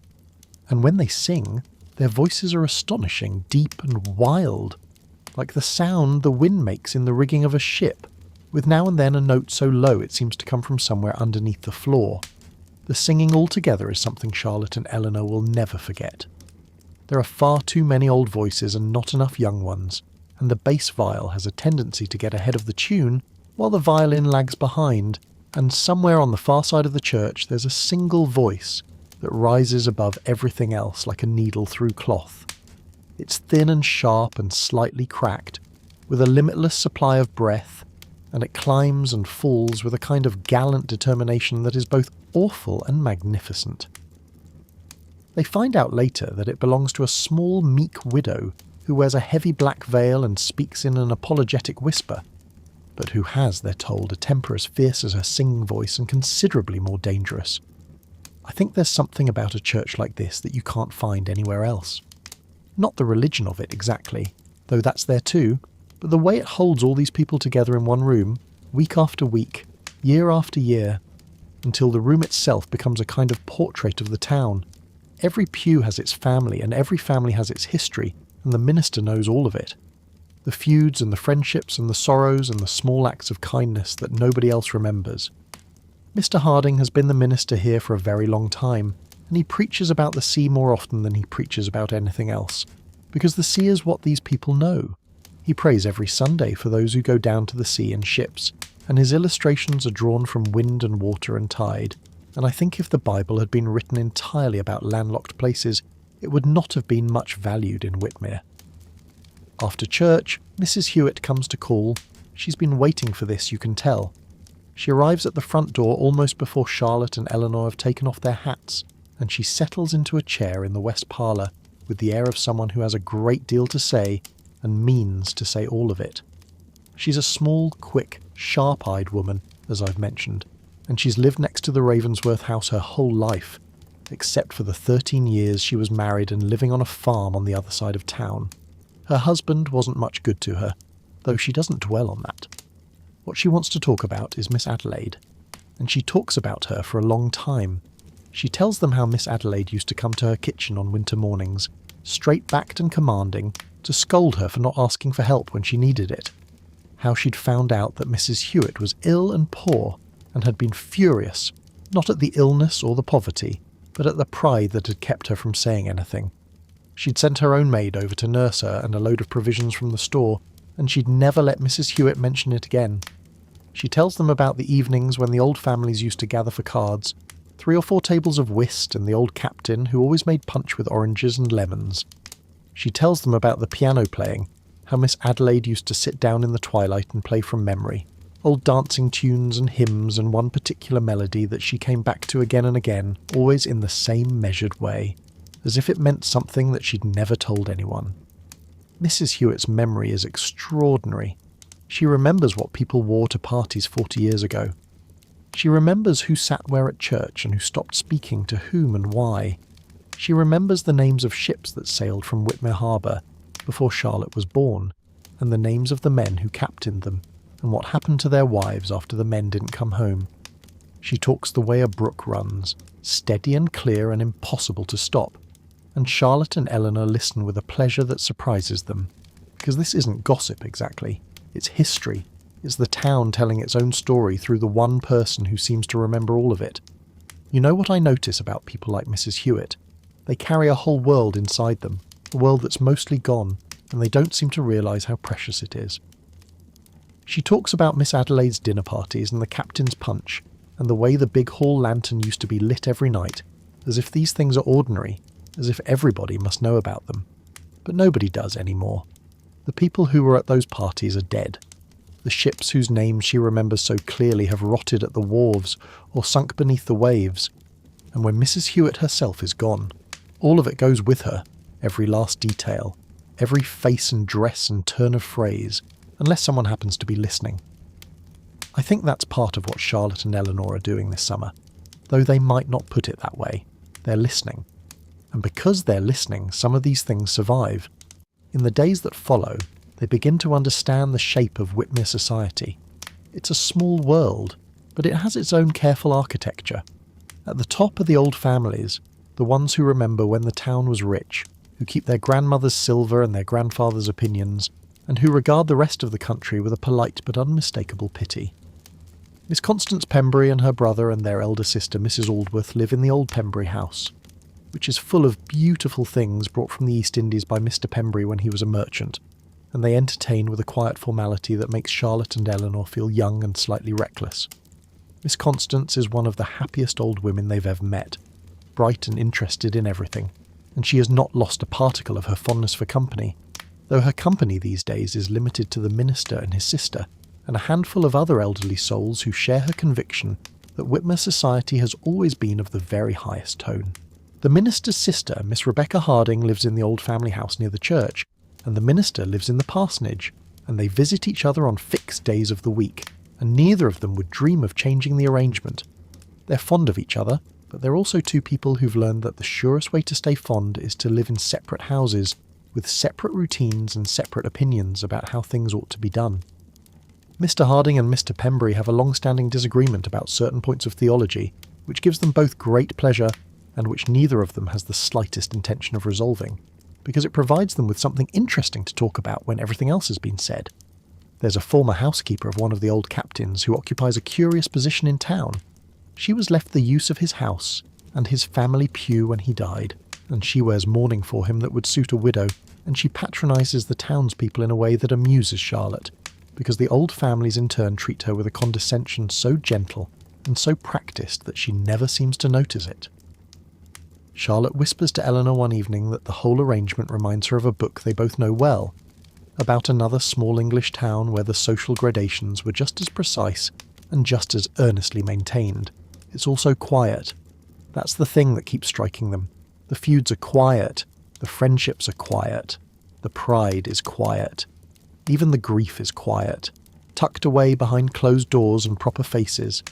And when they sing, their voices are astonishing, deep and wild, like the sound the wind makes in the rigging of a ship, with now and then a note so low it seems to come from somewhere underneath the floor. The singing altogether is something Charlotte and Eleanor will never forget. There are far too many old voices and not enough young ones, and the bass viol has a tendency to get ahead of the tune, while the violin lags behind, and somewhere on the far side of the church there's a single voice that rises above everything else like a needle through cloth. It's thin and sharp and slightly cracked, with a limitless supply of breath, and it climbs and falls with a kind of gallant determination that is both awful and magnificent. They find out later that it belongs to a small meek widow who wears a heavy black veil and speaks in an apologetic whisper, but who has, they're told, a temper as fierce as her singing voice and considerably more dangerous. I think there's something about a church like this that you can't find anywhere else. Not the religion of it exactly, though that's there too, but the way it holds all these people together in one room, week after week, year after year, until the room itself becomes a kind of portrait of the town. Every pew has its family, and every family has its history, and the minister knows all of it. The feuds and the friendships and the sorrows and the small acts of kindness that nobody else remembers. Mr. Harding has been the minister here for a very long time, and he preaches about the sea more often than he preaches about anything else, because the sea is what these people know. He prays every Sunday for those who go down to the sea in ships, and his illustrations are drawn from wind and water and tide, and I think if the Bible had been written entirely about landlocked places, it would not have been much valued in Whitmere. After church, Mrs. Hewitt comes to call. She's been waiting for this, you can tell. She arrives at the front door almost before Charlotte and Eleanor have taken off their hats, and she settles into a chair in the west parlour with the air of someone who has a great deal to say and means to say all of it. She's a small, quick, sharp-eyed woman, as I've mentioned, and she's lived next to the Ravensworth house her whole life, except for the 13 years she was married and living on a farm on the other side of town. Her husband wasn't much good to her, though she doesn't dwell on that. What she wants to talk about is Miss Adelaide, and she talks about her for a long time. She tells them how Miss Adelaide used to come to her kitchen on winter mornings, straight-backed and commanding, to scold her for not asking for help when she needed it. how she'd found out that Mrs. Hewitt was ill and poor and had been furious, not at the illness or the poverty, but at the pride that had kept her from saying anything. She'd sent her own maid over to nurse her and a load of provisions from the store, and she'd never let Mrs. Hewitt mention it again. She tells them about the evenings when the old families used to gather for cards, 3 or 4 tables of whist and the old captain who always made punch with oranges and lemons. She tells them about the piano playing, how Miss Adelaide used to sit down in the twilight and play from memory, old dancing tunes and hymns and one particular melody that she came back to again and again, always in the same measured way, as if it meant something that she'd never told anyone. Mrs. Hewitt's memory is extraordinary. She remembers what people wore to parties 40 years ago. She remembers who sat where at church and who stopped speaking to whom and why. She remembers the names of ships that sailed from Whitmere Harbour before Charlotte was born, and the names of the men who captained them, and what happened to their wives after the men didn't come home. She talks the way a brook runs, steady and clear and impossible to stop, and Charlotte and Eleanor listen with a pleasure that surprises them, because this isn't gossip exactly, it's history. It's the town telling its own story through the one person who seems to remember all of it. You know what I notice about people like Mrs. Hewitt? They carry a whole world inside them, a world that's mostly gone, and they don't seem to realise how precious it is. She talks about Miss Adelaide's dinner parties and the captain's punch, and the way the big hall lantern used to be lit every night, as if these things are ordinary, as if everybody must know about them. But nobody does anymore. The people who were at those parties are dead. The ships whose names she remembers so clearly have rotted at the wharves or sunk beneath the waves. And when Mrs. Hewitt herself is gone, all of it goes with her, every last detail, every face and dress and turn of phrase, unless someone happens to be listening. I think that's part of what Charlotte and Eleanor are doing this summer, though they might not put it that way. They're listening. And because they're listening, some of these things survive. In the days that follow, they begin to understand the shape of Whitmere society. It's a small world, but it has its own careful architecture. At the top are the old families, the ones who remember when the town was rich, who keep their grandmother's silver and their grandfather's opinions, and who regard the rest of the country with a polite but unmistakable pity. Miss Constance Pembury and her brother and their elder sister Mrs. Aldworth live in the old Pembury house, which is full of beautiful things brought from the East Indies by Mr. Pembury when he was a merchant, and they entertain with a quiet formality that makes Charlotte and Eleanor feel young and slightly reckless. Miss Constance is one of the happiest old women they've ever met, bright and interested in everything, and she has not lost a particle of her fondness for company, though her company these days is limited to the minister and his sister, and a handful of other elderly souls who share her conviction that Whitmere society has always been of the very highest tone. The minister's sister, Miss Rebecca Harding, lives in the old family house near the church, and the minister lives in the parsonage, and they visit each other on fixed days of the week, and neither of them would dream of changing the arrangement. They're fond of each other, but they're also two people who've learned that the surest way to stay fond is to live in separate houses, with separate routines and separate opinions about how things ought to be done. Mr. Harding and Mr. Pembury have a long-standing disagreement about certain points of theology, which gives them both great pleasure and which neither of them has the slightest intention of resolving, because it provides them with something interesting to talk about when everything else has been said. There's a former housekeeper of one of the old captains who occupies a curious position in town. She was left the use of his house and his family pew when he died, and she wears mourning for him that would suit a widow, and she patronises the townspeople in a way that amuses Charlotte, because the old families in turn treat her with a condescension so gentle and so practised that she never seems to notice it. Charlotte whispers to Eleanor one evening that the whole arrangement reminds her of a book they both know well, about another small English town where the social gradations were just as precise and just as earnestly maintained. It's also quiet. That's the thing that keeps striking them. The feuds are quiet, the friendships are quiet, the pride is quiet. Even the grief is quiet, tucked away behind closed doors and proper faces.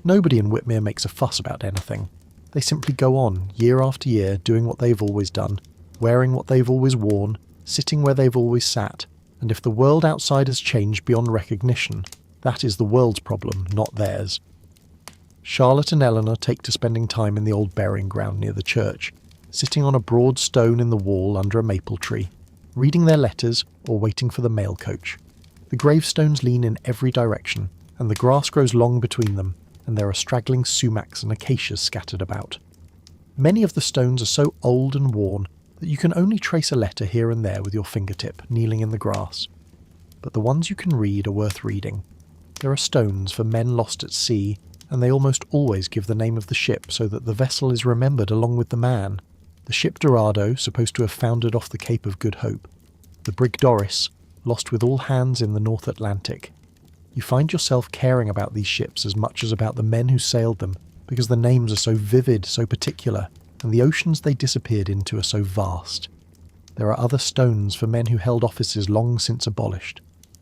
Nobody in Whitmere makes a fuss about anything. They simply go on, year after year, doing what they've always done, wearing what they've always worn, sitting where they've always sat, and if the world outside has changed beyond recognition, that is the world's problem, not theirs. Charlotte and Eleanor take to spending time in the old burying ground near the church, sitting on a broad stone in the wall under a maple tree, reading their letters or waiting for the mail coach. The gravestones lean in every direction, and the grass grows long between them, and there are straggling sumacs and acacias scattered about. Many of the stones are so old and worn that you can only trace a letter here and there with your fingertip, kneeling in the grass. But the ones you can read are worth reading. There are stones for men lost at sea, and they almost always give the name of the ship so that the vessel is remembered along with the man. The ship Dorado, supposed to have foundered off the Cape of Good Hope. The brig Doris, lost with all hands in the North Atlantic. You find yourself caring about these ships as much as about the men who sailed them, because the names are so vivid, so particular, and the oceans they disappeared into are so vast. There are other stones for men who held offices long since abolished,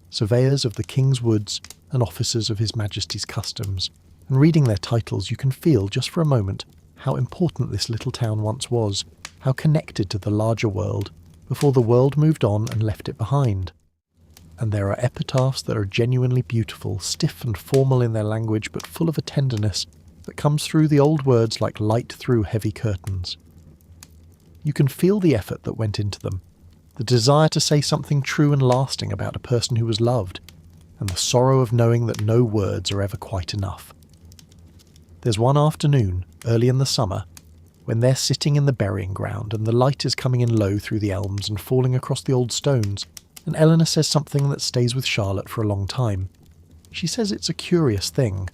surveyors of the King's Woods and officers of His Majesty's Customs, and reading their titles you can feel, just for a moment, how important this little town once was, how connected to the larger world, before the world moved on and left it behind. And there are epitaphs that are genuinely beautiful, stiff and formal in their language, but full of a tenderness that comes through the old words like light through heavy curtains. You can feel the effort that went into them, the desire to say something true and lasting about a person who was loved, and the sorrow of knowing that no words are ever quite enough. There's one afternoon, early in the summer, when they're sitting in the burying ground and the light is coming in low through the elms and falling across the old stones, and Eleanor says something that stays with Charlotte for a long time. She says it's a curious thing.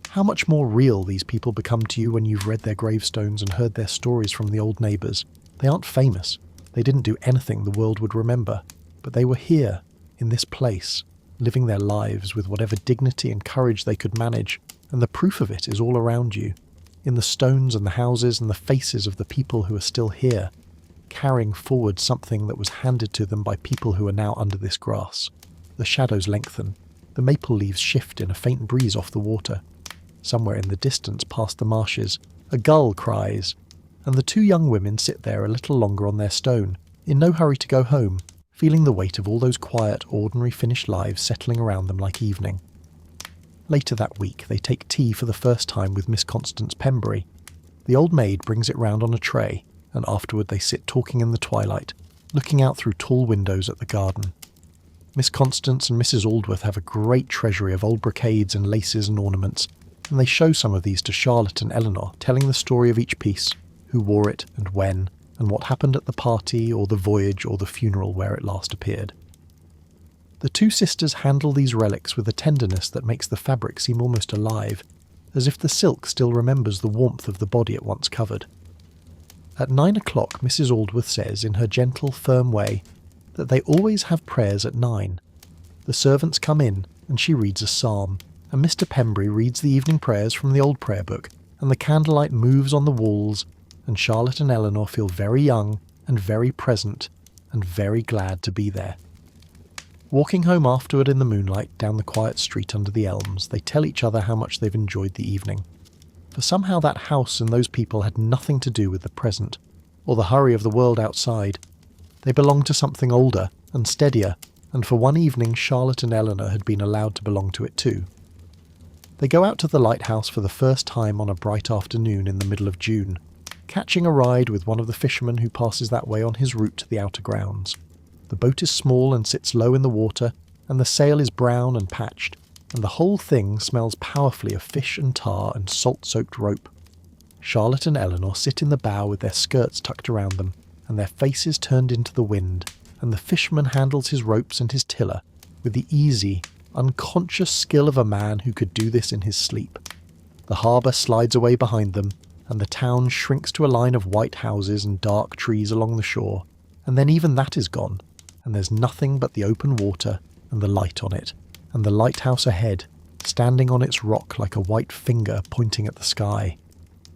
How much more real these people become to you when you've read their gravestones and heard their stories from the old neighbours. They aren't famous. They didn't do anything the world would remember. But they were here, in this place, living their lives with whatever dignity and courage they could manage, and the proof of it is all around you, in the stones and the houses and the faces of the people who are still here, carrying forward something that was handed to them by people who are now under this grass. The shadows lengthen. The maple leaves shift in a faint breeze off the water. Somewhere in the distance past the marshes, a gull cries, and the two young women sit there a little longer on their stone, in no hurry to go home, feeling the weight of all those quiet, ordinary finished lives settling around them like evening. Later that week they take tea for the first time with Miss Constance Pembury. The old maid brings it round on a tray, and afterward they sit talking in the twilight, looking out through tall windows at the garden. Miss Constance and Mrs. Aldworth have a great treasury of old brocades and laces and ornaments, and they show some of these to Charlotte and Eleanor, telling the story of each piece, who wore it and when, and what happened at the party or the voyage or the funeral where it last appeared. The two sisters handle these relics with a tenderness that makes the fabric seem almost alive, as if the silk still remembers the warmth of the body it once covered. At 9 o'clock, Mrs. Aldworth says, in her gentle, firm way, that they always have prayers at 9. The servants come in, and she reads a psalm, and Mr. Pembury reads the evening prayers from the old prayer book, and the candlelight moves on the walls, and Charlotte and Eleanor feel very young, and very present, and very glad to be there. Walking home afterward in the moonlight down the quiet street under the elms, they tell each other how much they've enjoyed the evening. For somehow that house and those people had nothing to do with the present, or the hurry of the world outside. They belonged to something older and steadier, and for one evening Charlotte and Eleanor had been allowed to belong to it too. They go out to the lighthouse for the first time on a bright afternoon in the middle of June, catching a ride with one of the fishermen who passes that way on his route to the outer grounds. The boat is small and sits low in the water, and the sail is brown and patched, and the whole thing smells powerfully of fish and tar and salt-soaked rope. Charlotte and Eleanor sit in the bow with their skirts tucked around them, and their faces turned into the wind, and the fisherman handles his ropes and his tiller with the easy, unconscious skill of a man who could do this in his sleep. The harbour slides away behind them, and the town shrinks to a line of white houses and dark trees along the shore, and then even that is gone, and there's nothing but the open water and the light on it, and the lighthouse ahead, standing on its rock like a white finger pointing at the sky.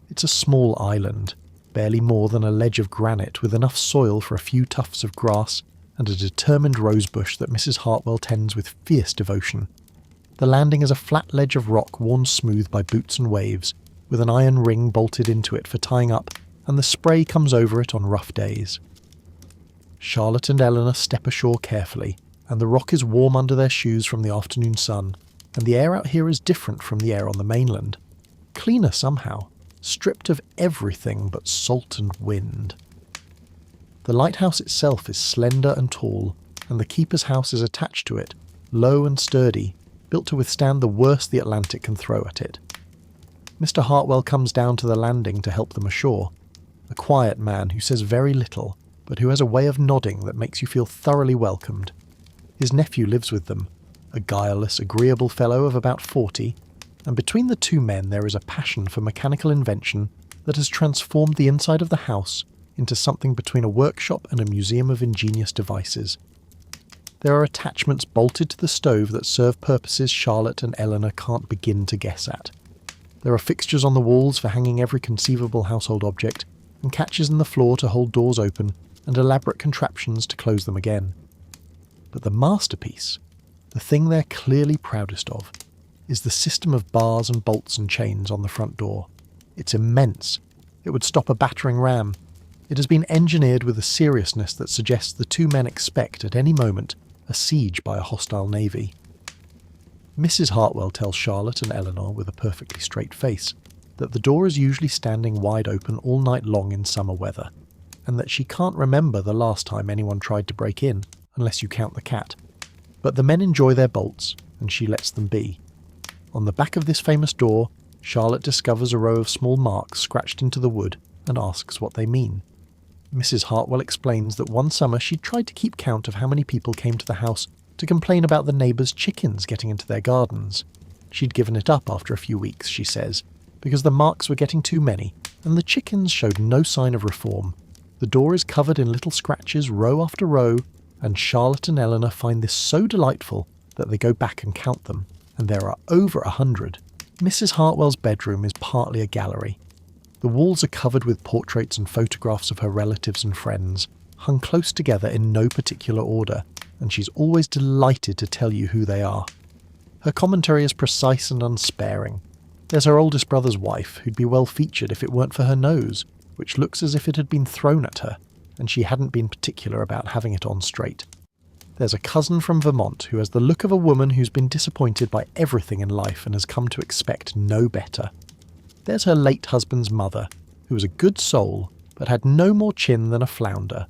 It's a small island, barely more than a ledge of granite with enough soil for a few tufts of grass and a determined rosebush that Mrs. Hartwell tends with fierce devotion. The landing is a flat ledge of rock worn smooth by boots and waves, with an iron ring bolted into it for tying up, and the spray comes over it on rough days. Charlotte and Eleanor step ashore carefully, and the rock is warm under their shoes from the afternoon sun, and the air out here is different from the air on the mainland. Cleaner somehow, stripped of everything but salt and wind. The lighthouse itself is slender and tall, and the keeper's house is attached to it, low and sturdy, built to withstand the worst the Atlantic can throw at it. Mr. Hartwell comes down to the landing to help them ashore, a quiet man who says very little, but who has a way of nodding that makes you feel thoroughly welcomed. His nephew lives with them, a guileless, agreeable fellow of about 40, and between the two men there is a passion for mechanical invention that has transformed the inside of the house into something between a workshop and a museum of ingenious devices. There are attachments bolted to the stove that serve purposes Charlotte and Eleanor can't begin to guess at. There are fixtures on the walls for hanging every conceivable household object, and catches in the floor to hold doors open, and elaborate contraptions to close them again. But the masterpiece, the thing they're clearly proudest of, is the system of bars and bolts and chains on the front door. It's immense. It would stop a battering ram. It has been engineered with a seriousness that suggests the two men expect at any moment a siege by a hostile navy. Mrs. Hartwell tells Charlotte and Eleanor with a perfectly straight face that the door is usually standing wide open all night long in summer weather, and that she can't remember the last time anyone tried to break in, unless you count the cat. But the men enjoy their bolts, and she lets them be. On the back of this famous door, Charlotte discovers a row of small marks scratched into the wood and asks what they mean. Mrs. Hartwell explains that one summer she tried to keep count of how many people came to the house to complain about the neighbours' chickens getting into their gardens. She'd given it up after a few weeks, she says, because the marks were getting too many, and the chickens showed no sign of reform. The door is covered in little scratches row after row, and Charlotte and Eleanor find this so delightful that they go back and count them, and there are over 100. Mrs. Hartwell's bedroom is partly a gallery. The walls are covered with portraits and photographs of her relatives and friends, hung close together in no particular order, and she's always delighted to tell you who they are. Her commentary is precise and unsparing. There's her oldest brother's wife, who'd be well featured if it weren't for her nose, which looks as if it had been thrown at her, and she hadn't been particular about having it on straight. There's a cousin from Vermont who has the look of a woman who's been disappointed by everything in life and has come to expect no better. There's her late husband's mother, who was a good soul, but had no more chin than a flounder.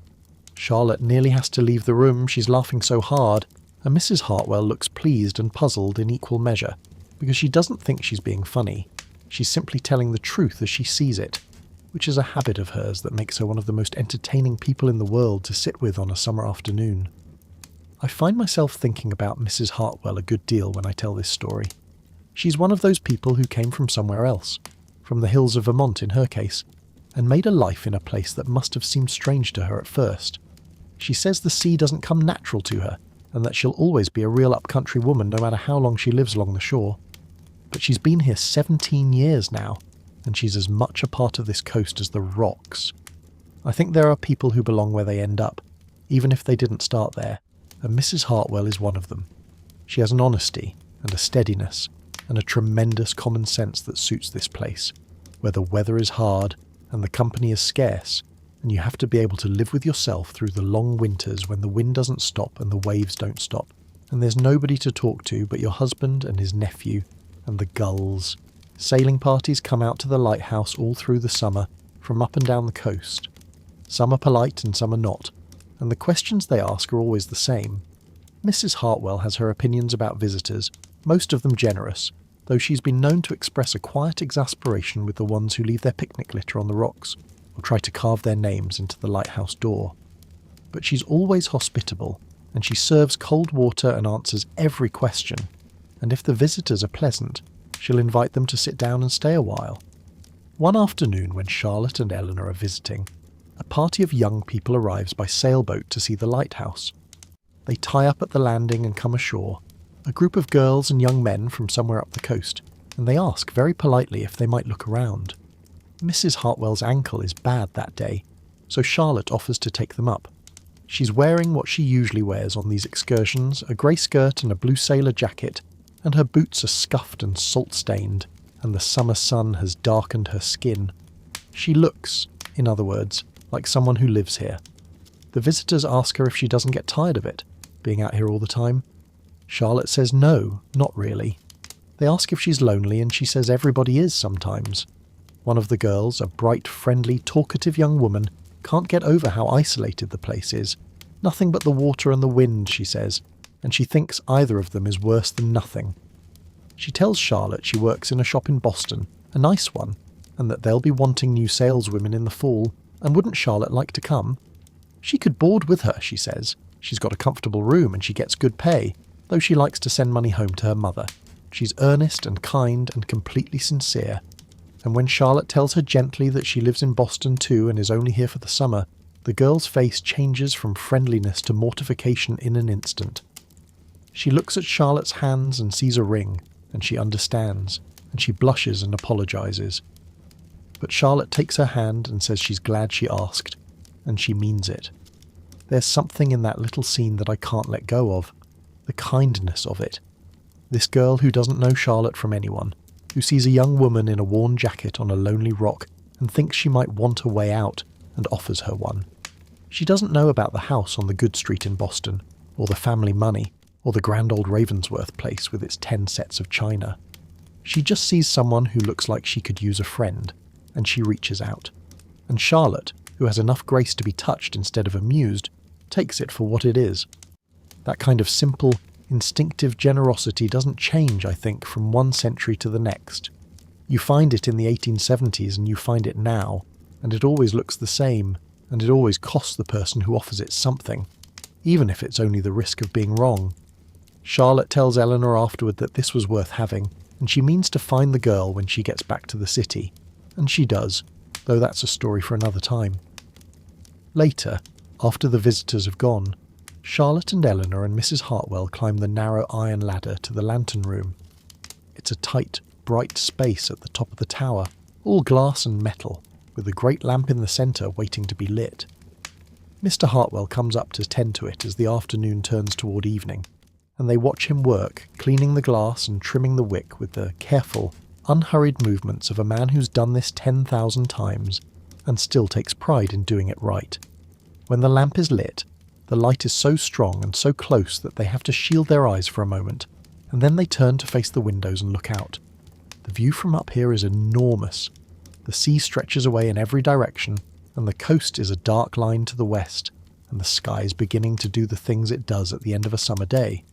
Charlotte nearly has to leave the room, she's laughing so hard, and Mrs. Hartwell looks pleased and puzzled in equal measure, because she doesn't think she's being funny. She's simply telling the truth as she sees it, which is a habit of hers that makes her one of the most entertaining people in the world to sit with on a summer afternoon. I find myself thinking about Mrs. Hartwell a good deal when I tell this story. She's one of those people who came from somewhere else, from the hills of Vermont in her case, and made a life in a place that must have seemed strange to her at first. She says the sea doesn't come natural to her, and that she'll always be a real up-country woman no matter how long she lives along the shore. But she's been here 17 years now, and she's as much a part of this coast as the rocks. I think there are people who belong where they end up, even if they didn't start there, and Mrs. Hartwell is one of them. She has an honesty and a steadiness and a tremendous common sense that suits this place, where the weather is hard and the company is scarce, and you have to be able to live with yourself through the long winters when the wind doesn't stop and the waves don't stop, and there's nobody to talk to but your husband and his nephew and the gulls. Sailing parties come out to the lighthouse all through the summer from up and down the coast. Some are polite and some are not, and the questions they ask are always the same. Mrs. Hartwell has her opinions about visitors, most of them generous, though she's been known to express a quiet exasperation with the ones who leave their picnic litter on the rocks or try to carve their names into the lighthouse door. But she's always hospitable, and she serves cold water and answers every question, and if the visitors are pleasant, she'll invite them to sit down and stay a while. One afternoon when Charlotte and Eleanor are visiting, a party of young people arrives by sailboat to see the lighthouse. They tie up at the landing and come ashore, a group of girls and young men from somewhere up the coast, and they ask very politely if they might look around. Mrs. Hartwell's ankle is bad that day, so Charlotte offers to take them up. She's wearing what she usually wears on these excursions, a grey skirt and a blue sailor jacket, and her boots are scuffed and salt-stained, and the summer sun has darkened her skin. She looks, in other words, like someone who lives here. The visitors ask her if she doesn't get tired of it, being out here all the time. Charlotte says no, not really. They ask if she's lonely, and she says everybody is sometimes. One of the girls, a bright, friendly, talkative young woman, can't get over how isolated the place is. Nothing but the water and the wind, she says, and she thinks either of them is worse than nothing. She tells Charlotte she works in a shop in Boston, a nice one, and that they'll be wanting new saleswomen in the fall, and wouldn't Charlotte like to come? She could board with her, she says. She's got a comfortable room and she gets good pay, though she likes to send money home to her mother. She's earnest and kind and completely sincere. And when Charlotte tells her gently that she lives in Boston too and is only here for the summer, the girl's face changes from friendliness to mortification in an instant. She looks at Charlotte's hands and sees a ring, and she understands, and she blushes and apologizes. But Charlotte takes her hand and says she's glad she asked, and she means it. There's something in that little scene that I can't let go of, the kindness of it. This girl who doesn't know Charlotte from anyone, who sees a young woman in a worn jacket on a lonely rock and thinks she might want a way out and offers her one. She doesn't know about the house on the good street in Boston, or the family money, or the grand old Ravensworth place with its 10 sets of china. She just sees someone who looks like she could use a friend, and she reaches out. And Charlotte, who has enough grace to be touched instead of amused, takes it for what it is. That kind of simple, instinctive generosity doesn't change, I think, from one century to the next. You find it in the 1870s and you find it now, and it always looks the same, and it always costs the person who offers it something, even if it's only the risk of being wrong. Charlotte tells Eleanor afterward that this was worth having, and she means to find the girl when she gets back to the city. And she does, though that's a story for another time. Later, after the visitors have gone, Charlotte and Eleanor and Mrs. Hartwell climb the narrow iron ladder to the lantern room. It's a tight, bright space at the top of the tower, all glass and metal, with a great lamp in the centre waiting to be lit. Mr. Hartwell comes up to tend to it as the afternoon turns toward evening, and they watch him work, cleaning the glass and trimming the wick with the careful, unhurried movements of a man who's done this 10,000 times and still takes pride in doing it right. When the lamp is lit, the light is so strong and so close that they have to shield their eyes for a moment, and then they turn to face the windows and look out. The view from up here is enormous. The sea stretches away in every direction, and the coast is a dark line to the west, and the sky is beginning to do the things it does at the end of a summer day.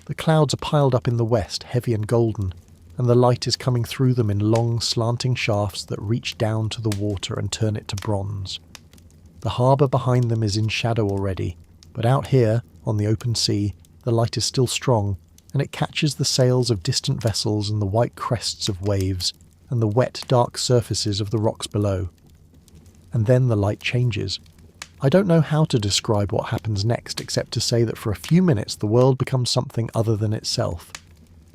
The clouds are piled up in the west, heavy and golden, and the light is coming through them in long, slanting shafts that reach down to the water and turn it to bronze. The harbour behind them is in shadow already, but out here, on the open sea, the light is still strong, and it catches the sails of distant vessels and the white crests of waves, and the wet, dark surfaces of the rocks below. And then the light changes. I don't know how to describe what happens next, except to say that for a few minutes the world becomes something other than itself.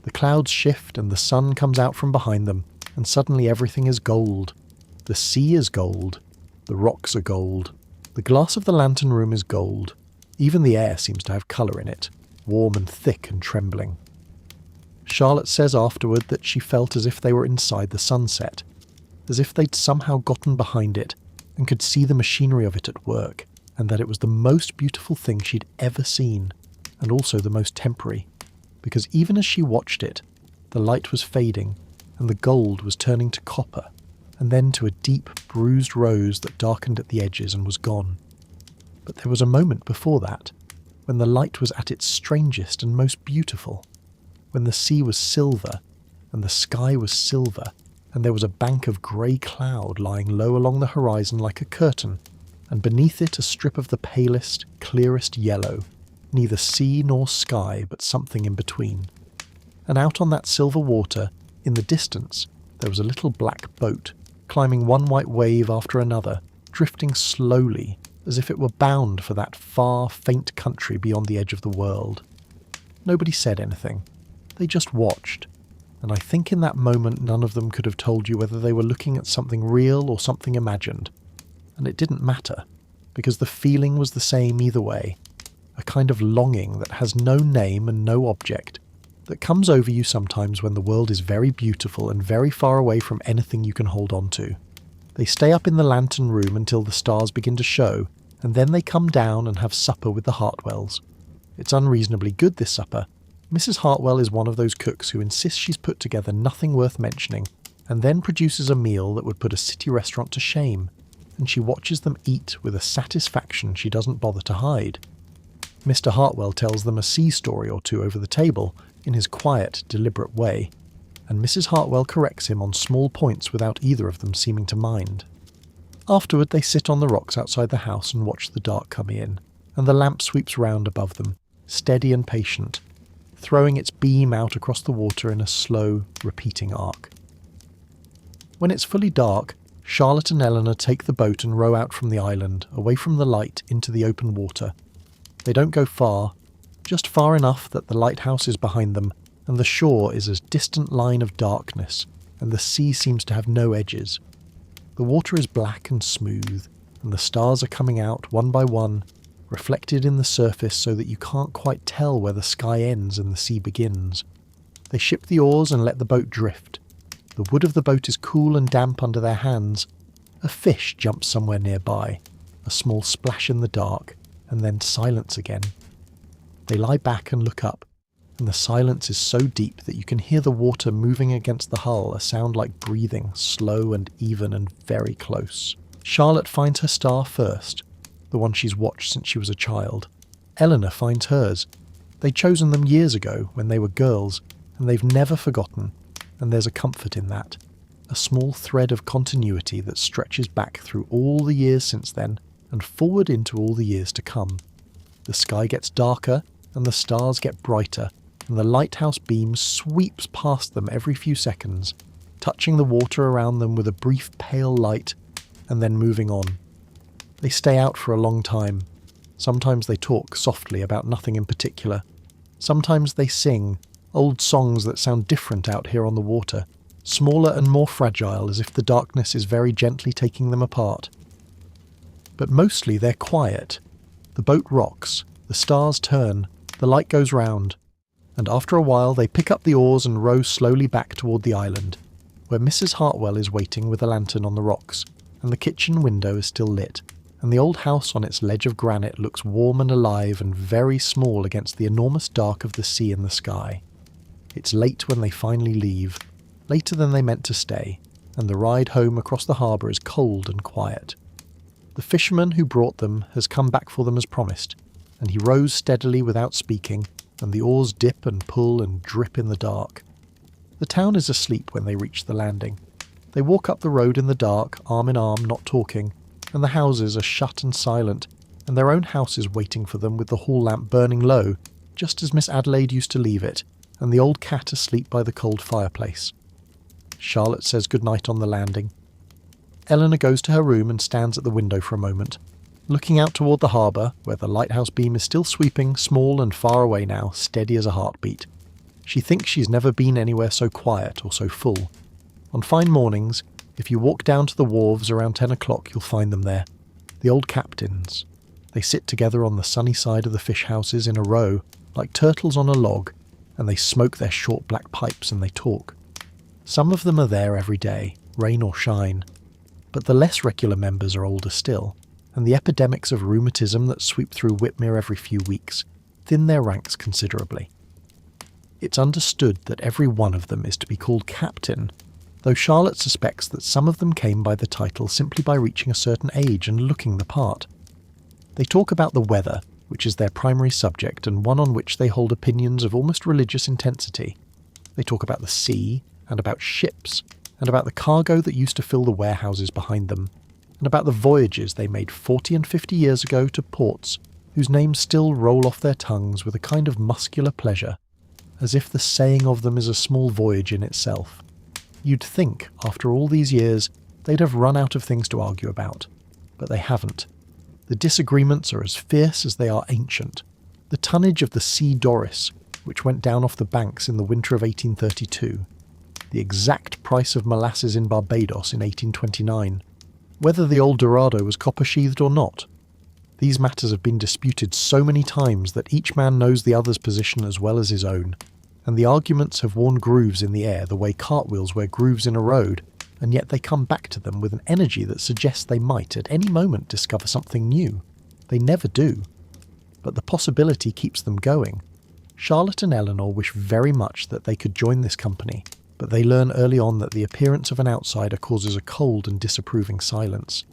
The clouds shift and the sun comes out from behind them, and suddenly everything is gold. The sea is gold. The rocks are gold. The glass of the lantern room is gold. Even the air seems to have colour in it, warm and thick and trembling. Charlotte says afterward that she felt as if they were inside the sunset, as if they'd somehow gotten behind it and could see the machinery of it at work, and that it was the most beautiful thing she'd ever seen, and also the most temporary, because even as she watched it, the light was fading, and the gold was turning to copper, and then to a deep, bruised rose that darkened at the edges and was gone. But there was a moment before that, when the light was at its strangest and most beautiful, when the sea was silver, and the sky was silver, and there was a bank of grey cloud lying low along the horizon like a curtain, and beneath it a strip of the palest, clearest yellow, neither sea nor sky, but something in between. And out on that silver water, in the distance, there was a little black boat, climbing one white wave after another, drifting slowly, as if it were bound for that far, faint country beyond the edge of the world. Nobody said anything. They just watched. And I think in that moment none of them could have told you whether they were looking at something real or something imagined. And it didn't matter, because the feeling was the same either way. A kind of longing that has no name and no object, that comes over you sometimes when the world is very beautiful and very far away from anything you can hold on to. They stay up in the lantern room until the stars begin to show, and then they come down and have supper with the Hartwells. It's unreasonably good, this supper. Mrs. Hartwell is one of those cooks who insists she's put together nothing worth mentioning, and then produces a meal that would put a city restaurant to shame, and she watches them eat with a satisfaction she doesn't bother to hide. Mr. Hartwell tells them a sea story or two over the table in his quiet, deliberate way, and Mrs. Hartwell corrects him on small points without either of them seeming to mind. Afterward they sit on the rocks outside the house and watch the dark come in, and the lamp sweeps round above them, steady and patient, throwing its beam out across the water in a slow, repeating arc. When it's fully dark, Charlotte and Eleanor take the boat and row out from the island, away from the light, into the open water. They don't go far, just far enough that the lighthouse is behind them, and the shore is a distant line of darkness, and the sea seems to have no edges. The water is black and smooth, and the stars are coming out one by one, reflected in the surface so that you can't quite tell where the sky ends and the sea begins. They ship the oars and let the boat drift. The wood of the boat is cool and damp under their hands. A fish jumps somewhere nearby, a small splash in the dark, and then silence again. They lie back and look up, and the silence is so deep that you can hear the water moving against the hull, a sound like breathing, slow and even and very close. Charlotte finds her star first, the one she's watched since she was a child. Eleanor finds hers. They'd chosen them years ago when they were girls, and they've never forgotten, and there's a comfort in that, a small thread of continuity that stretches back through all the years since then and forward into all the years to come. The sky gets darker and the stars get brighter, and the lighthouse beam sweeps past them every few seconds, touching the water around them with a brief pale light and then moving on. They stay out for a long time. Sometimes they talk softly about nothing in particular. Sometimes they sing old songs that sound different out here on the water, smaller and more fragile, as if the darkness is very gently taking them apart. But mostly they're quiet. The boat rocks, the stars turn, the light goes round, and after a while they pick up the oars and row slowly back toward the island, where Mrs. Hartwell is waiting with a lantern on the rocks, and the kitchen window is still lit, and the old house on its ledge of granite looks warm and alive and very small against the enormous dark of the sea and the sky. It's late when they finally leave, later than they meant to stay, and the ride home across the harbour is cold and quiet. The fisherman who brought them has come back for them as promised, and he rows steadily without speaking, and the oars dip and pull and drip in the dark. The town is asleep when they reach the landing. They walk up the road in the dark, arm in arm, not talking, and the houses are shut and silent, and their own house is waiting for them with the hall lamp burning low, just as Miss Adelaide used to leave it, and the old cat asleep by the cold fireplace. Charlotte says good night on the landing. Eleanor goes to her room and stands at the window for a moment, looking out toward the harbour, where the lighthouse beam is still sweeping, small and far away now, steady as a heartbeat. She thinks she's never been anywhere so quiet or so full. On fine mornings, if you walk down to the wharves around 10 o'clock, you'll find them there. The old captains. They sit together on the sunny side of the fish houses in a row, like turtles on a log, and they smoke their short black pipes and they talk. Some of them are there every day, rain or shine, but the less regular members are older still, and the epidemics of rheumatism that sweep through Whitmere every few weeks thin their ranks considerably. It's understood that every one of them is to be called captain, though Charlotte suspects that some of them came by the title simply by reaching a certain age and looking the part. They talk about the weather, which is their primary subject and one on which they hold opinions of almost religious intensity. They talk about the sea, and about ships, and about the cargo that used to fill the warehouses behind them, and about the voyages they made 40 and 50 years ago to ports whose names still roll off their tongues with a kind of muscular pleasure, as if the saying of them is a small voyage in itself. You'd think, after all these years, they'd have run out of things to argue about, but they haven't. The disagreements are as fierce as they are ancient. The tonnage of the Sea Doris, which went down off the banks in the winter of 1832, the exact price of molasses in Barbados in 1829, whether the old Dorado was copper-sheathed or not. These matters have been disputed so many times that each man knows the other's position as well as his own, and the arguments have worn grooves in the air the way cartwheels wear grooves in a road, and yet they come back to them with an energy that suggests they might at any moment discover something new. They never do. But the possibility keeps them going. Charlotte and Eleanor wish very much that they could join this company, but they learn early on that the appearance of an outsider causes a cold and disapproving silence.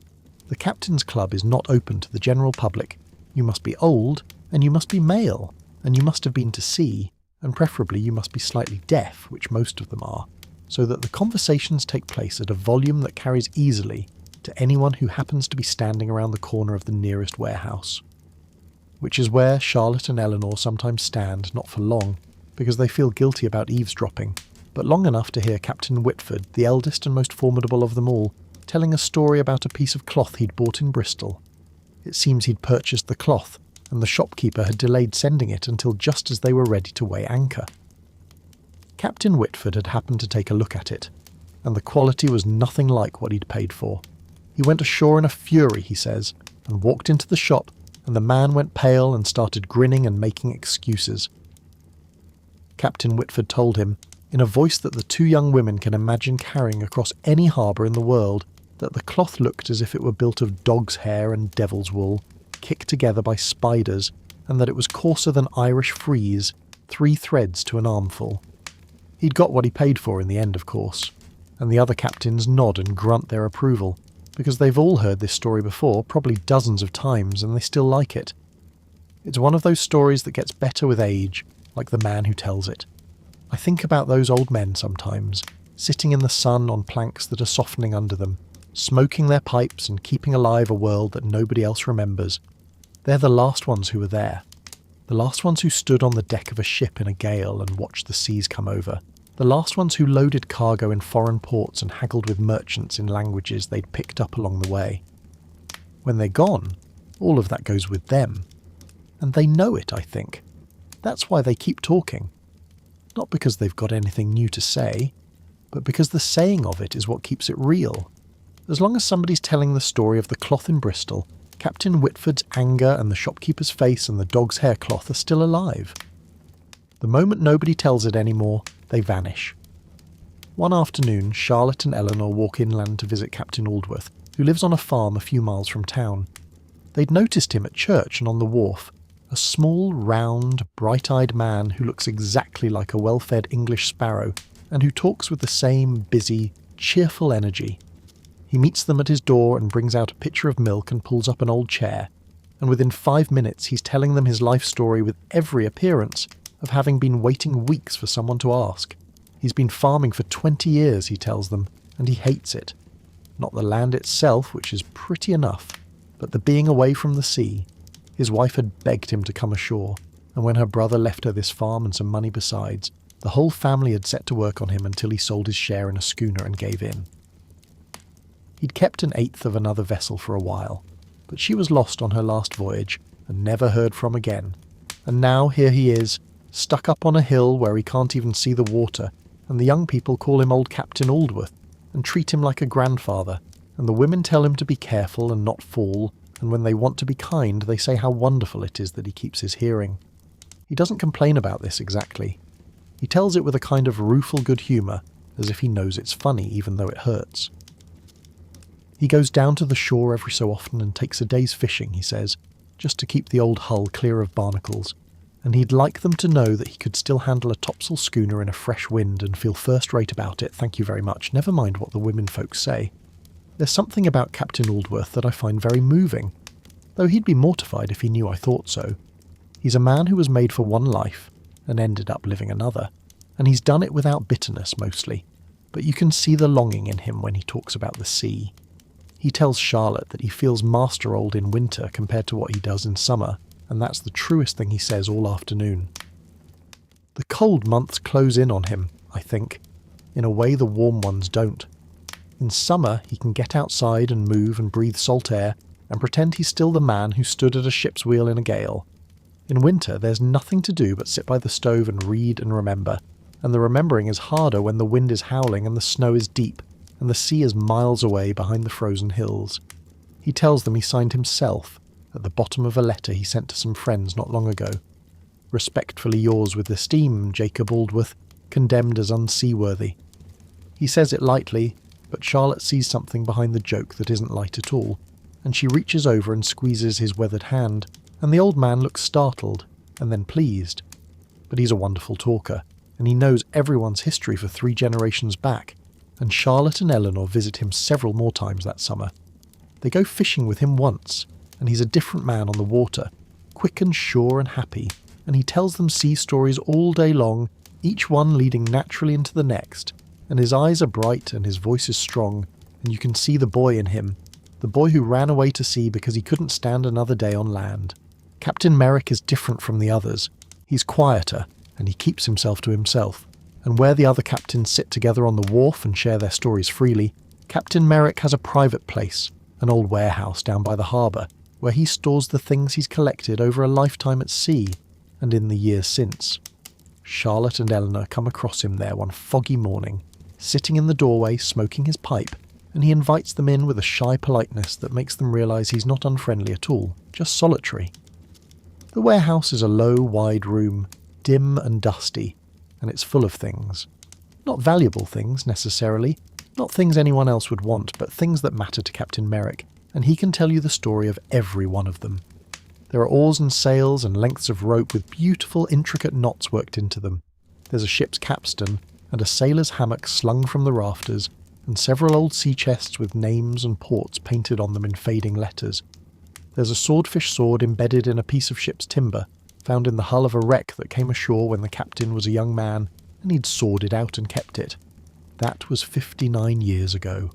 The Captain's Club is not open to the general public, You must be old, and you must be male, and you must have been to sea, and preferably you must be slightly deaf, which most of them are, so that the conversations take place at a volume that carries easily to anyone who happens to be standing around the corner of the nearest warehouse. Which is where Charlotte and Eleanor sometimes stand, not for long, because they feel guilty about eavesdropping, but long enough to hear Captain Whitford, the eldest and most formidable of them all, telling a story about a piece of cloth he'd bought in Bristol. It seems he'd purchased the cloth, and the shopkeeper had delayed sending it until just as they were ready to weigh anchor. Captain Whitford had happened to take a look at it, and the quality was nothing like what he'd paid for. He went ashore in a fury, he says, and walked into the shop, and the man went pale and started grinning and making excuses. Captain Whitford told him, in a voice that the two young women can imagine carrying across any harbour in the world, that the cloth looked as if it were built of dog's hair and devil's wool, kicked together by spiders, and that it was coarser than Irish frieze, 3 threads to an armful. He'd got what he paid for in the end, of course, and the other captains nod and grunt their approval, because they've all heard this story before, probably dozens of times, and they still like it. It's one of those stories that gets better with age, like the man who tells it. I think about those old men sometimes, sitting in the sun on planks that are softening under them, smoking their pipes and keeping alive a world that nobody else remembers. They're the last ones who were there. The last ones who stood on the deck of a ship in a gale and watched the seas come over. The last ones who loaded cargo in foreign ports and haggled with merchants in languages they'd picked up along the way. When they're gone, all of that goes with them. And they know it, I think. That's why they keep talking. Not because they've got anything new to say, but because the saying of it is what keeps it real. As long as somebody's telling the story of the cloth in Bristol, Captain Whitford's anger and the shopkeeper's face and the dog's hair cloth are still alive. The moment nobody tells it anymore, they vanish. One afternoon, Charlotte and Eleanor walk inland to visit Captain Aldworth, who lives on a farm a few miles from town. They'd noticed him at church and on the wharf, a small, round, bright-eyed man who looks exactly like a well-fed English sparrow and who talks with the same busy, cheerful energy. He meets them at his door and brings out a pitcher of milk and pulls up an old chair, and within 5 minutes he's telling them his life story with every appearance of having been waiting weeks for someone to ask. He's been farming for 20 years, he tells them, and he hates it. Not the land itself, which is pretty enough, but the being away from the sea. His wife had begged him to come ashore, and when her brother left her this farm and some money besides, the whole family had set to work on him until he sold his share in a schooner and gave in. He'd kept an eighth of another vessel for a while, but she was lost on her last voyage and never heard from again. And now here he is, stuck up on a hill where he can't even see the water, and the young people call him old Captain Aldworth and treat him like a grandfather, and the women tell him to be careful and not fall, and when they want to be kind, they say how wonderful it is that he keeps his hearing. He doesn't complain about this exactly. He tells it with a kind of rueful good humour, as if he knows it's funny even though it hurts. He goes down to the shore every so often and takes a day's fishing, he says, just to keep the old hull clear of barnacles, and he'd like them to know that he could still handle a topsail schooner in a fresh wind and feel first-rate about it, thank you very much, never mind what the women folks say. There's something about Captain Aldworth that I find very moving, though he'd be mortified if he knew I thought so. He's a man who was made for one life, and ended up living another, and he's done it without bitterness mostly, but you can see the longing in him when he talks about the sea. He tells Charlotte that he feels master-old in winter compared to what he does in summer, and that's the truest thing he says all afternoon. The cold months close in on him, I think, in a way the warm ones don't. In summer, he can get outside and move and breathe salt air and pretend he's still the man who stood at a ship's wheel in a gale. In winter, there's nothing to do but sit by the stove and read and remember, and the remembering is harder when the wind is howling and the snow is deep, and the sea is miles away behind the frozen hills. He tells them he signed himself at the bottom of a letter he sent to some friends not long ago. Respectfully yours with esteem, Jacob Aldworth, condemned as unseaworthy. He says it lightly, but Charlotte sees something behind the joke that isn't light at all, and she reaches over and squeezes his weathered hand, and the old man looks startled, and then pleased. But he's a wonderful talker, and he knows everyone's history for 3 generations back, and Charlotte and Eleanor visit him several more times that summer. They go fishing with him once, and he's a different man on the water, quick and sure and happy, and he tells them sea stories all day long, each one leading naturally into the next, and his eyes are bright and his voice is strong, and you can see the boy in him, the boy who ran away to sea because he couldn't stand another day on land. Captain Merrick is different from the others. He's quieter, and he keeps himself to himself, and where the other captains sit together on the wharf and share their stories freely, Captain Merrick has a private place, an old warehouse down by the harbour, where he stores the things he's collected over a lifetime at sea and in the years since. Charlotte and Eleanor come across him there one foggy morning, sitting in the doorway smoking his pipe, and he invites them in with a shy politeness that makes them realise he's not unfriendly at all, just solitary. The warehouse is a low, wide room, dim and dusty, and it's full of things. Not valuable things, necessarily, not things anyone else would want, but things that matter to Captain Merrick, and he can tell you the story of every one of them. There are oars and sails and lengths of rope with beautiful, intricate knots worked into them. There's a ship's capstan and a sailor's hammock slung from the rafters, and several old sea chests with names and ports painted on them in fading letters. There's a swordfish sword embedded in a piece of ship's timber, found in the hull of a wreck that came ashore when the captain was a young man, and he'd sawed it out and kept it. That was 59 years ago.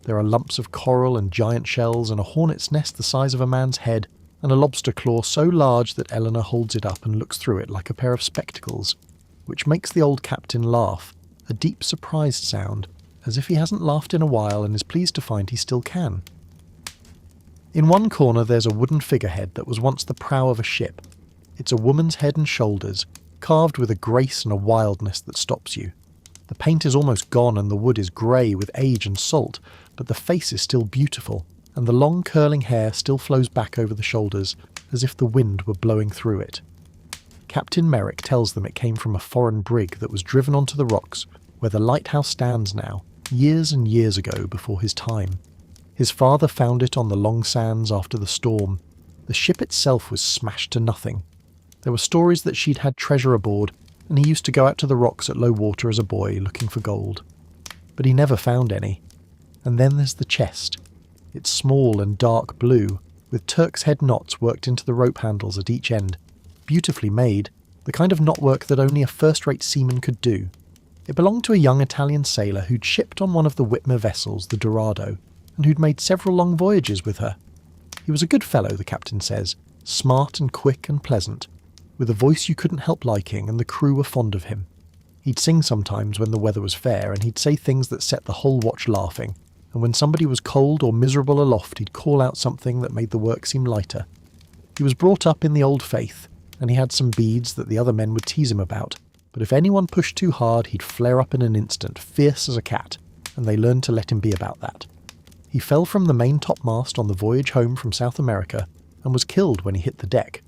There are lumps of coral and giant shells and a hornet's nest the size of a man's head, and a lobster claw so large that Eleanor holds it up and looks through it like a pair of spectacles, which makes the old captain laugh, a deep surprised sound, as if he hasn't laughed in a while and is pleased to find he still can. In one corner there's a wooden figurehead that was once the prow of a ship. It's a woman's head and shoulders, carved with a grace and a wildness that stops you. The paint is almost gone and the wood is grey with age and salt, but the face is still beautiful, and the long curling hair still flows back over the shoulders, as if the wind were blowing through it. Captain Merrick tells them it came from a foreign brig that was driven onto the rocks, where the lighthouse stands now, years and years ago before his time. His father found it on the long sands after the storm. The ship itself was smashed to nothing. There were stories that she'd had treasure aboard, and he used to go out to the rocks at low water as a boy looking for gold. But he never found any. And then there's the chest. It's small and dark blue, with Turk's head knots worked into the rope handles at each end. Beautifully made, the kind of knotwork that only a first-rate seaman could do. It belonged to a young Italian sailor who'd shipped on one of the Whitmer vessels, the Dorado, and who'd made several long voyages with her. He was a good fellow, the captain says, smart and quick and pleasant, with a voice you couldn't help liking, and the crew were fond of him. He'd sing sometimes when the weather was fair, and he'd say things that set the whole watch laughing, and when somebody was cold or miserable aloft he'd call out something that made the work seem lighter. He was brought up in the old faith, and he had some beads that the other men would tease him about, but if anyone pushed too hard he'd flare up in an instant, fierce as a cat, and they learned to let him be about that. He fell from the main topmast on the voyage home from South America, and was killed when he hit the deck.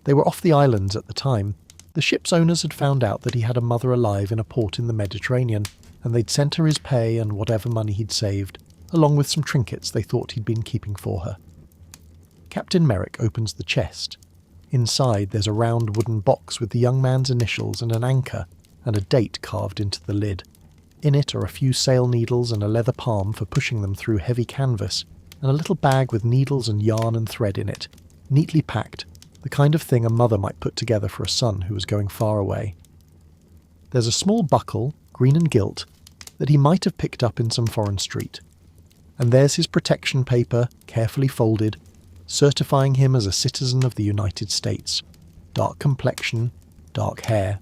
They were off the islands at the time. The ship's owners had found out that he had a mother alive in a port in the Mediterranean, and they'd sent her his pay and whatever money he'd saved, along with some trinkets they thought he'd been keeping for her. Captain Merrick opens the chest. Inside there's a round wooden box with the young man's initials and an anchor, and a date carved into the lid. In it are a few sail needles and a leather palm for pushing them through heavy canvas, and a little bag with needles and yarn and thread in it, neatly packed, the kind of thing a mother might put together for a son who was going far away. There's a small buckle, green and gilt, that he might have picked up in some foreign street. And there's his protection paper, carefully folded, certifying him as a citizen of the United States. Dark complexion, dark hair.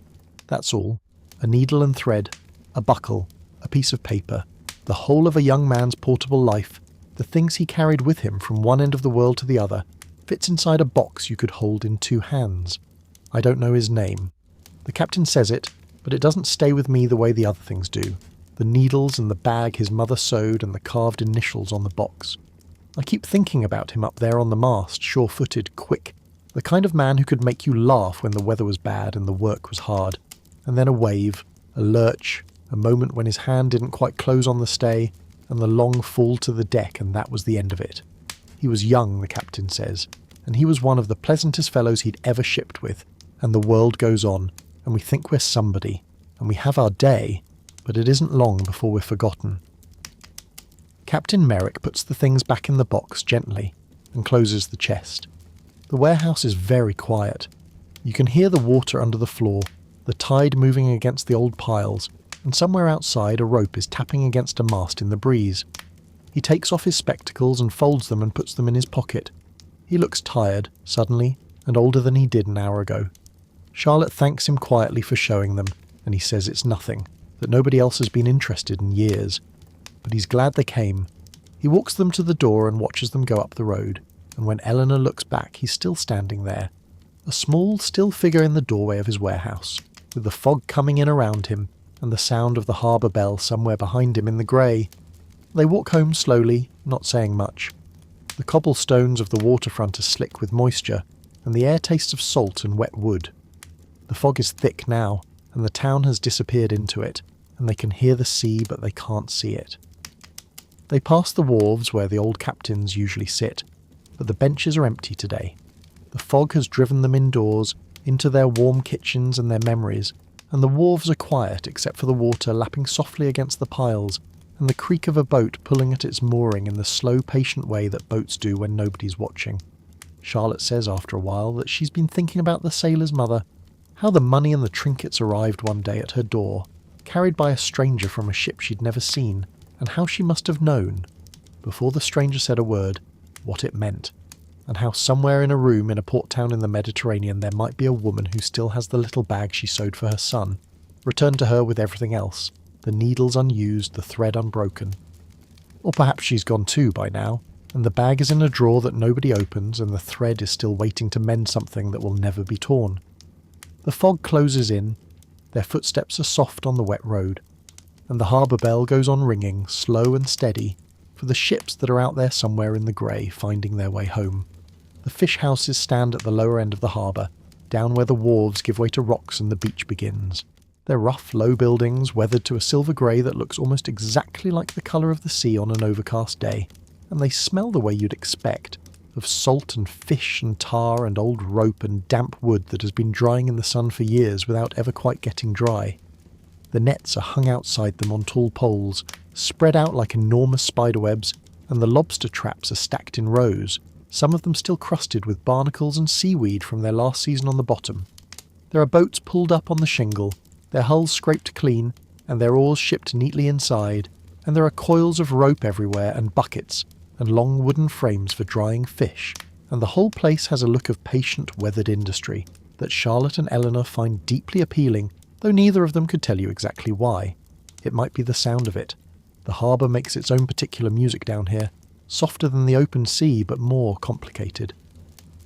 That's all. A needle and thread, a buckle, a piece of paper, the whole of a young man's portable life, the things he carried with him from one end of the world to the other, fits inside a box you could hold in 2 hands. I don't know his name. The captain says it, but it doesn't stay with me the way the other things do. The needles and the bag his mother sewed and the carved initials on the box. I keep thinking about him up there on the mast, sure-footed, quick, the kind of man who could make you laugh when the weather was bad and the work was hard. And then a wave, a lurch, a moment when his hand didn't quite close on the stay, and the long fall to the deck, and that was the end of it. He was young, the captain says, and he was one of the pleasantest fellows he'd ever shipped with, and the world goes on, and we think we're somebody, and we have our day, but it isn't long before we're forgotten. Captain Merrick puts the things back in the box gently, and closes the chest. The warehouse is very quiet. You can hear the water under the floor, the tide moving against the old piles, and somewhere outside a rope is tapping against a mast in the breeze. He takes off his spectacles and folds them and puts them in his pocket. He looks tired, suddenly, and older than he did an hour ago. Charlotte thanks him quietly for showing them, and he says it's nothing, that nobody else has been interested in years. But he's glad they came. He walks them to the door and watches them go up the road, and when Eleanor looks back, he's still standing there, a small, still figure in the doorway of his warehouse, with the fog coming in around him and the sound of the harbour bell somewhere behind him in the grey. They walk home slowly, not saying much. The cobblestones of the waterfront are slick with moisture, and the air tastes of salt and wet wood. The fog is thick now, and the town has disappeared into it, and they can hear the sea but they can't see it. They pass the wharves where the old captains usually sit, but the benches are empty today. The fog has driven them indoors, into their warm kitchens and their memories, and the wharves are quiet except for the water lapping softly against the piles and the creak of a boat pulling at its mooring in the slow, patient way that boats do when nobody's watching. Charlotte says after a while that she's been thinking about the sailor's mother, how the money and the trinkets arrived one day at her door, carried by a stranger from a ship she'd never seen, and how she must have known, before the stranger said a word, what it meant, and how somewhere in a room in a port town in the Mediterranean there might be a woman who still has the little bag she sewed for her son, returned to her with everything else, the needles unused, the thread unbroken. Or perhaps she's gone too by now, and the bag is in a drawer that nobody opens and the thread is still waiting to mend something that will never be torn. The fog closes in, their footsteps are soft on the wet road, and the harbour bell goes on ringing, slow and steady, for the ships that are out there somewhere in the grey finding their way home. The fish houses stand at the lower end of the harbour, down where the wharves give way to rocks and the beach begins. They're rough, low buildings, weathered to a silver grey that looks almost exactly like the colour of the sea on an overcast day, and they smell the way you'd expect, of salt and fish and tar and old rope and damp wood that has been drying in the sun for years without ever quite getting dry. The nets are hung outside them on tall poles, spread out like enormous spiderwebs, and the lobster traps are stacked in rows, some of them still crusted with barnacles and seaweed from their last season on the bottom. There are boats pulled up on the shingle, their hulls scraped clean, and their oars shipped neatly inside, and there are coils of rope everywhere and buckets, and long wooden frames for drying fish, and the whole place has a look of patient, weathered industry that Charlotte and Eleanor find deeply appealing, though neither of them could tell you exactly why. It might be the sound of it. The harbour makes its own particular music down here, softer than the open sea but more complicated.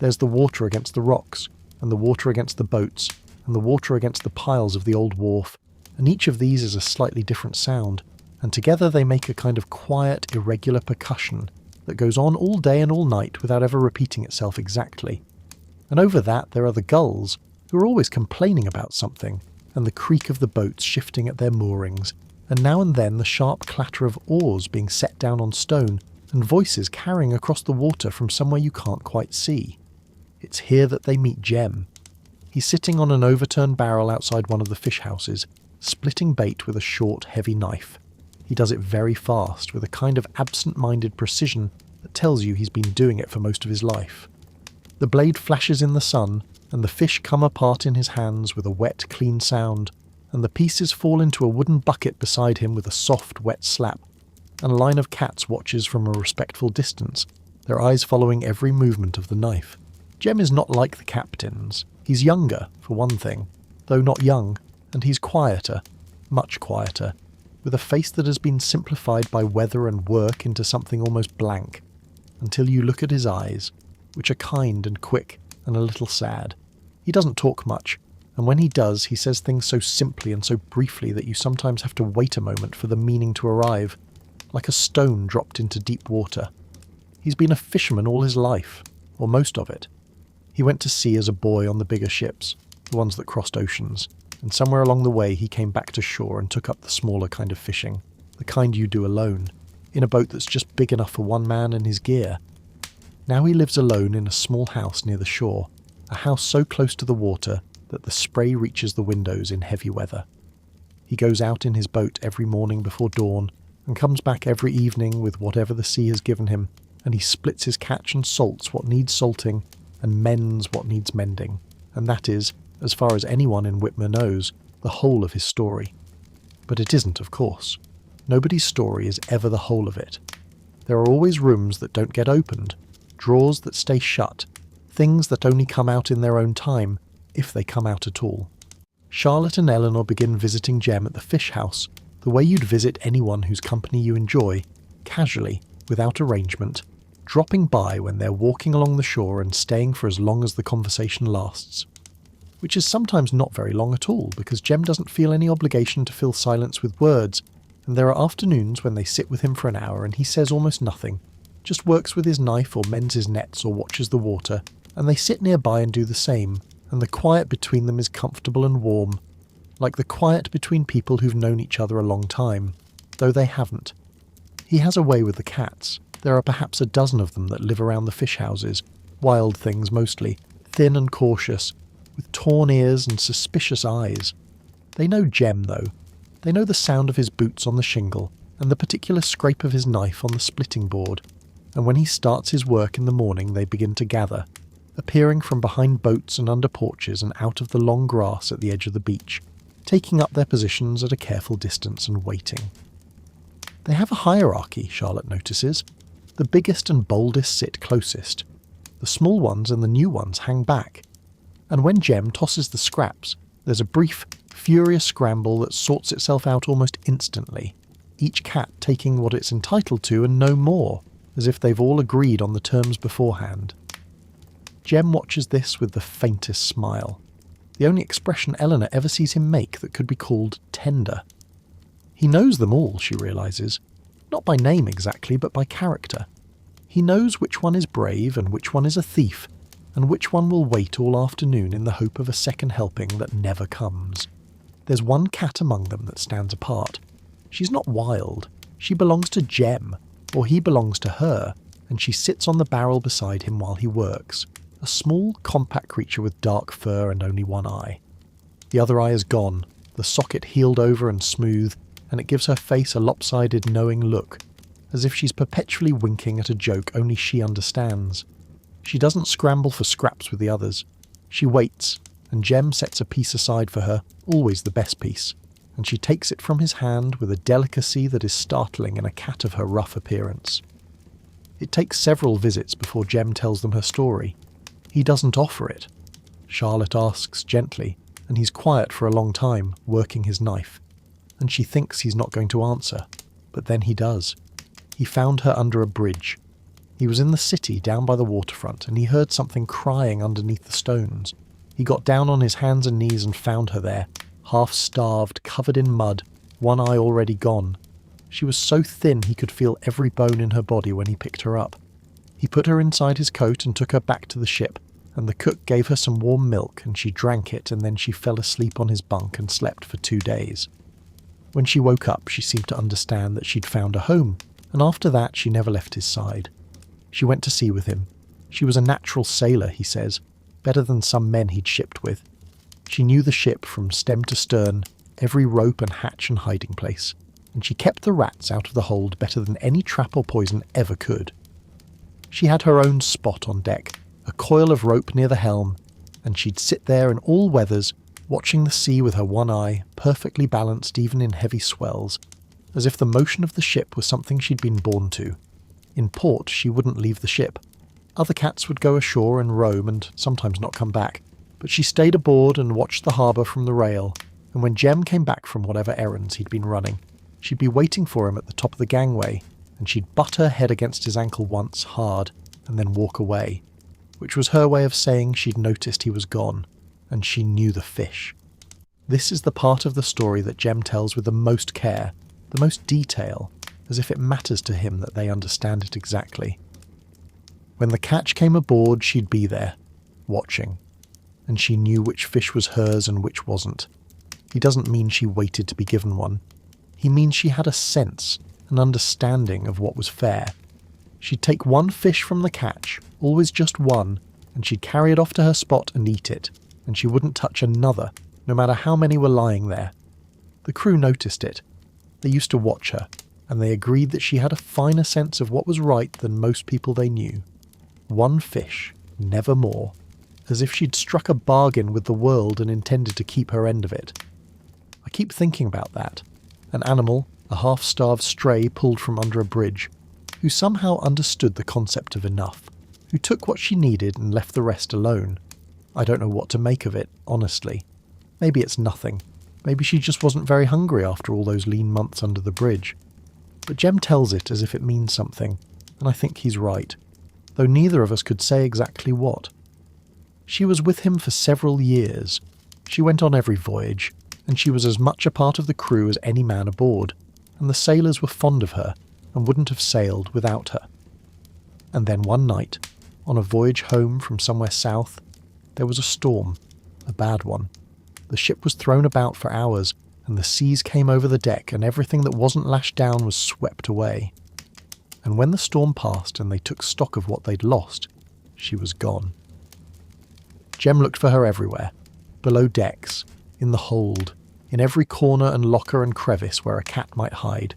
There's the water against the rocks, and the water against the boats, and the water against the piles of the old wharf, and each of these is a slightly different sound, and together they make a kind of quiet, irregular percussion that goes on all day and all night without ever repeating itself exactly. And over that there are the gulls, who are always complaining about something, and the creak of the boats shifting at their moorings, and now and then the sharp clatter of oars being set down on stone, and voices carrying across the water from somewhere you can't quite see. It's here that they meet Jem. He's sitting on an overturned barrel outside one of the fish houses, splitting bait with a short, heavy knife. He does it very fast, with a kind of absent-minded precision that tells you he's been doing it for most of his life. The blade flashes in the sun, and the fish come apart in his hands with a wet, clean sound, and the pieces fall into a wooden bucket beside him with a soft, wet slap, and a line of cats watches from a respectful distance, their eyes following every movement of the knife. Jem is not like the captains. He's younger, for one thing, though not young, and he's quieter, much quieter, with a face that has been simplified by weather and work into something almost blank, until you look at his eyes, which are kind and quick and a little sad. He doesn't talk much, and when he does, he says things so simply and so briefly that you sometimes have to wait a moment for the meaning to arrive, like a stone dropped into deep water. He's been a fisherman all his life, or most of it. He went to sea as a boy on the bigger ships, the ones that crossed oceans, and somewhere along the way he came back to shore and took up the smaller kind of fishing, the kind you do alone, in a boat that's just big enough for one man and his gear. Now he lives alone in a small house near the shore, a house so close to the water that the spray reaches the windows in heavy weather. He goes out in his boat every morning before dawn, and comes back every evening with whatever the sea has given him, and he splits his catch and salts what needs salting, and mends what needs mending, and that is, as far as anyone in Whitmer knows, the whole of his story. But it isn't, of course. Nobody's story is ever the whole of it. There are always rooms that don't get opened, drawers that stay shut, things that only come out in their own time, if they come out at all. Charlotte and Eleanor begin visiting Jem at the fish house, the way you'd visit anyone whose company you enjoy, casually, without arrangement, dropping by when they're walking along the shore and staying for as long as the conversation lasts. Which is sometimes not very long at all, because Jem doesn't feel any obligation to fill silence with words, and there are afternoons when they sit with him for an hour and he says almost nothing, just works with his knife or mends his nets or watches the water, and they sit nearby and do the same, and the quiet between them is comfortable and warm, like the quiet between people who've known each other a long time, though they haven't. He has a way with the cats. There are perhaps a dozen of them that live around the fish houses, wild things mostly, thin and cautious, with torn ears and suspicious eyes. They know Jem, though. They know the sound of his boots on the shingle, and the particular scrape of his knife on the splitting board, and when he starts his work in the morning they begin to gather, appearing from behind boats and under porches and out of the long grass at the edge of the beach, taking up their positions at a careful distance and waiting. They have a hierarchy, Charlotte notices. The biggest and boldest sit closest. The small ones and the new ones hang back. And when Jem tosses the scraps, there's a brief, furious scramble that sorts itself out almost instantly, each cat taking what it's entitled to and no more, as if they've all agreed on the terms beforehand. Jem watches this with the faintest smile, the only expression Eleanor ever sees him make that could be called tender. He knows them all, she realises, not by name exactly, but by character. He knows which one is brave and which one is a thief, and which one will wait all afternoon in the hope of a second helping that never comes. There's one cat among them that stands apart. She's not wild. She belongs to Jem, or he belongs to her, and she sits on the barrel beside him while he works, a small, compact creature with dark fur and only one eye. The other eye is gone, the socket healed over and smooth, and it gives her face a lopsided, knowing look, as if she's perpetually winking at a joke only she understands. She doesn't scramble for scraps with the others. She waits, and Jem sets a piece aside for her, always the best piece, and she takes it from his hand with a delicacy that is startling in a cat of her rough appearance. It takes several visits before Jem tells them her story. He doesn't offer it. Charlotte asks gently, and he's quiet for a long time, working his knife, and she thinks he's not going to answer, but then he does. He found her under a bridge. He was in the city down by the waterfront, and he heard something crying underneath the stones. He got down on his hands and knees and found her there, half-starved, covered in mud, one eye already gone. She was so thin he could feel every bone in her body when he picked her up. He put her inside his coat and took her back to the ship, and the cook gave her some warm milk, and she drank it, and then she fell asleep on his bunk and slept for 2 days. When she woke up, she seemed to understand that she'd found a home, and after that she never left his side. She went to sea with him. She was a natural sailor, he says, better than some men he'd shipped with. She knew the ship from stem to stern, every rope and hatch and hiding place, and she kept the rats out of the hold better than any trap or poison ever could. She had her own spot on deck, a coil of rope near the helm, and she'd sit there in all weathers, watching the sea with her one eye, perfectly balanced even in heavy swells, as if the motion of the ship was something she'd been born to. In port, she wouldn't leave the ship. Other cats would go ashore and roam and sometimes not come back, but she stayed aboard and watched the harbour from the rail, and when Jem came back from whatever errands he'd been running, she'd be waiting for him at the top of the gangway, and she'd butt her head against his ankle once, hard, and then walk away, which was her way of saying she'd noticed he was gone, and she knew the fish. This is the part of the story that Jem tells with the most care, the most detail, as if it matters to him that they understand it exactly. When the catch came aboard, she'd be there, watching, and she knew which fish was hers and which wasn't. He doesn't mean she waited to be given one. He means she had a sense, an understanding of what was fair. She'd take one fish from the catch, always just one, and she'd carry it off to her spot and eat it, and she wouldn't touch another, no matter how many were lying there. The crew noticed it. They used to watch her, and they agreed that she had a finer sense of what was right than most people they knew. One fish, never more, as if she'd struck a bargain with the world and intended to keep her end of it. I keep thinking about that. An animal, a half-starved stray pulled from under a bridge, who somehow understood the concept of enough, who took what she needed and left the rest alone. I don't know what to make of it, honestly. Maybe it's nothing. Maybe she just wasn't very hungry after all those lean months under the bridge. But Jem tells it as if it means something, and I think he's right, though neither of us could say exactly what. She was with him for several years. She went on every voyage, and she was as much a part of the crew as any man aboard, and the sailors were fond of her and wouldn't have sailed without her. And then one night, on a voyage home from somewhere south, there was a storm, a bad one. The ship was thrown about for hours, and the seas came over the deck, and everything that wasn't lashed down was swept away. And when the storm passed and they took stock of what they'd lost, she was gone. Jem looked for her everywhere, below decks, in the hold, in every corner and locker and crevice where a cat might hide.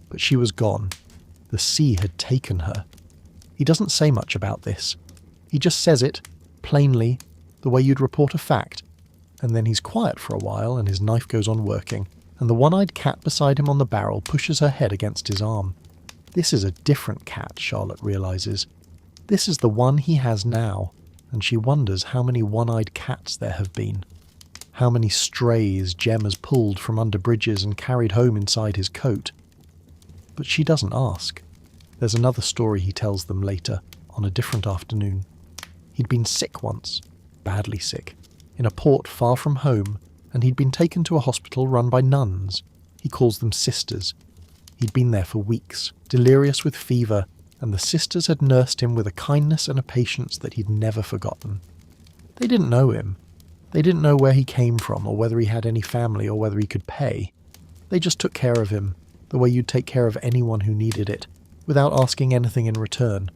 But she was gone. The sea had taken her. He doesn't say much about this. He just says it, plainly, the way you'd report a fact, and then he's quiet for a while and his knife goes on working, and the one-eyed cat beside him on the barrel pushes her head against his arm. This is a different cat, Charlotte realises. This is the one he has now, and she wonders how many one-eyed cats there have been. How many strays Jem has pulled from under bridges and carried home inside his coat. But she doesn't ask. There's another story he tells them later, on a different afternoon. He'd been sick once, badly sick, in a port far from home, and he'd been taken to a hospital run by nuns. He calls them sisters. He'd been there for weeks, delirious with fever, and the sisters had nursed him with a kindness and a patience that he'd never forgotten. They didn't know him. They didn't know where he came from, or whether he had any family, or whether he could pay. They just took care of him, the way you'd take care of anyone who needed it, without asking anything in return.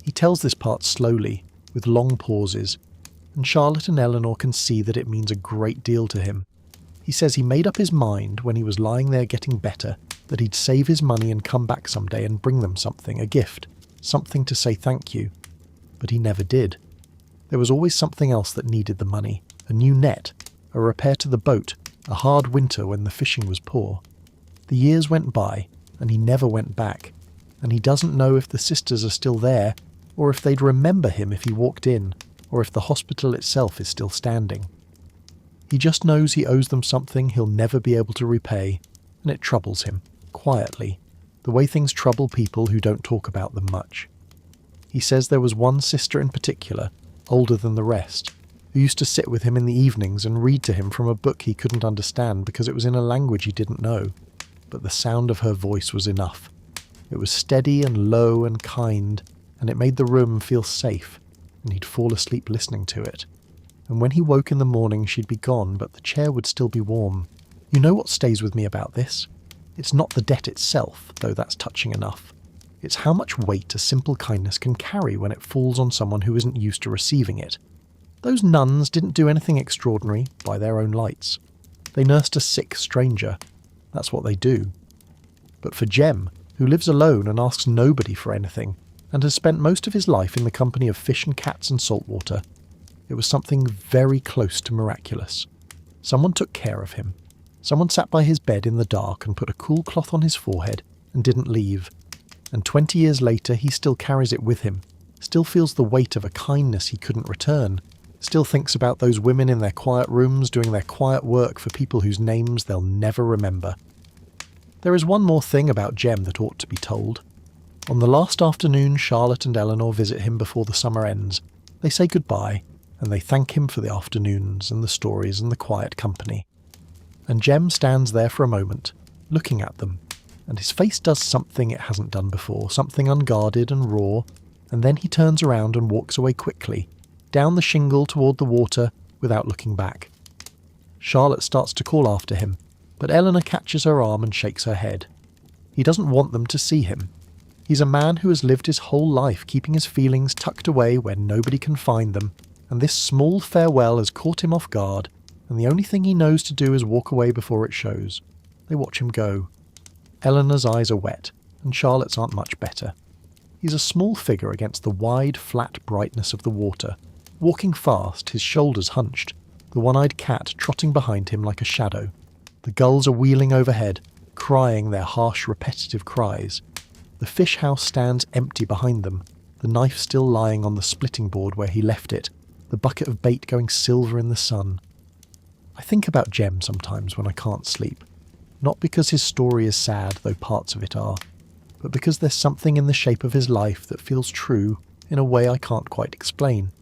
He tells this part slowly, with long pauses, and Charlotte and Eleanor can see that it means a great deal to him. He says he made up his mind when he was lying there getting better that he'd save his money and come back someday and bring them something, a gift, something to say thank you. But he never did. There was always something else that needed the money, a new net, a repair to the boat, a hard winter when the fishing was poor. The years went by, and he never went back, and he doesn't know if the sisters are still there, or if they'd remember him if he walked in, or if the hospital itself is still standing. He just knows he owes them something he'll never be able to repay, and it troubles him, quietly, the way things trouble people who don't talk about them much. He says there was one sister in particular, older than the rest, who used to sit with him in the evenings and read to him from a book he couldn't understand because it was in a language he didn't know, but the sound of her voice was enough. It was steady and low and kind, and it made the room feel safe, and he'd fall asleep listening to it. And when he woke in the morning she'd be gone, but the chair would still be warm. You know what stays with me about this? It's not the debt itself, though that's touching enough. It's how much weight a simple kindness can carry when it falls on someone who isn't used to receiving it. Those nuns didn't do anything extraordinary by their own lights. They nursed a sick stranger. That's what they do. But for Jem, who lives alone and asks nobody for anything, and has spent most of his life in the company of fish and cats and saltwater, it was something very close to miraculous. Someone took care of him. Someone sat by his bed in the dark and put a cool cloth on his forehead and didn't leave. And 20 years later he still carries it with him, still feels the weight of a kindness he couldn't return, still thinks about those women in their quiet rooms doing their quiet work for people whose names they'll never remember. There is one more thing about Jem that ought to be told. On the last afternoon Charlotte and Eleanor visit him before the summer ends. They say goodbye, and they thank him for the afternoons and the stories and the quiet company. And Jem stands there for a moment, looking at them, and his face does something it hasn't done before, something unguarded and raw, and then he turns around and walks away quickly, down the shingle toward the water, without looking back. Charlotte starts to call after him, but Eleanor catches her arm and shakes her head. He doesn't want them to see him. He's a man who has lived his whole life keeping his feelings tucked away where nobody can find them, and this small farewell has caught him off guard, and the only thing he knows to do is walk away before it shows. They watch him go. Eleanor's eyes are wet, and Charlotte's aren't much better. He's a small figure against the wide, flat brightness of the water, walking fast, his shoulders hunched, the one-eyed cat trotting behind him like a shadow. The gulls are wheeling overhead, crying their harsh, repetitive cries. The fish house stands empty behind them, the knife still lying on the splitting board where he left it, the bucket of bait going silver in the sun. I think about Jem sometimes when I can't sleep, not because his story is sad, though parts of it are, but because there's something in the shape of his life that feels true in a way I can't quite explain.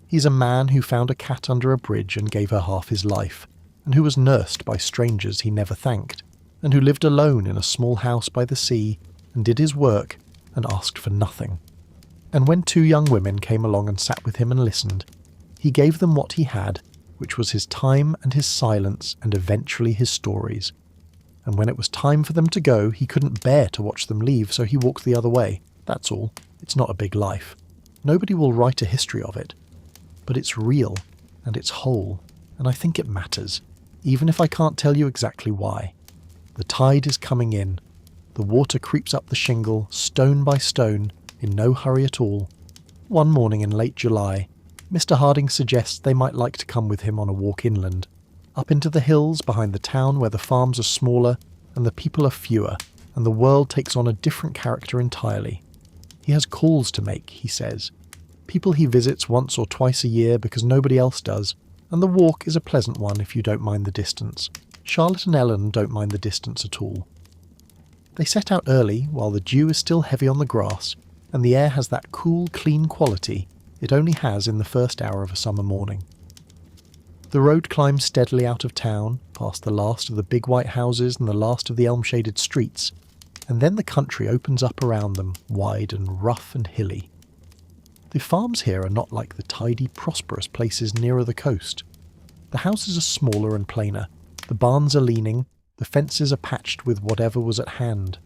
He's a man who found a cat under a bridge and gave her half his life, and who was nursed by strangers he never thanked, and who lived alone in a small house by the sea and did his work and asked for nothing. And when two young women came along and sat with him and listened, he gave them what he had, which was his time and his silence and eventually his stories. And when it was time for them to go, he couldn't bear to watch them leave, so he walked the other way. That's all. It's not a big life. Nobody will write a history of it. But it's real, and it's whole, and I think it matters, even if I can't tell you exactly why. The tide is coming in. The water creeps up the shingle, stone by stone, in no hurry at all. One morning in late July, Mr. Harding suggests they might like to come with him on a walk inland, up into the hills behind the town where the farms are smaller and the people are fewer, and the world takes on a different character entirely. He has calls to make, he says. People he visits once or twice a year because nobody else does, and the walk is a pleasant one if you don't mind the distance. Charlotte and Ellen don't mind the distance at all. They set out early while the dew is still heavy on the grass, and the air has that cool, clean quality it only has in the first hour of a summer morning. The road climbs steadily out of town, past the last of the big white houses and the last of the elm-shaded streets, and then the country opens up around them, wide and rough and hilly. The farms here are not like the tidy, prosperous places nearer the coast. The houses are smaller and plainer, the barns are leaning, the fences are patched with whatever was at hand.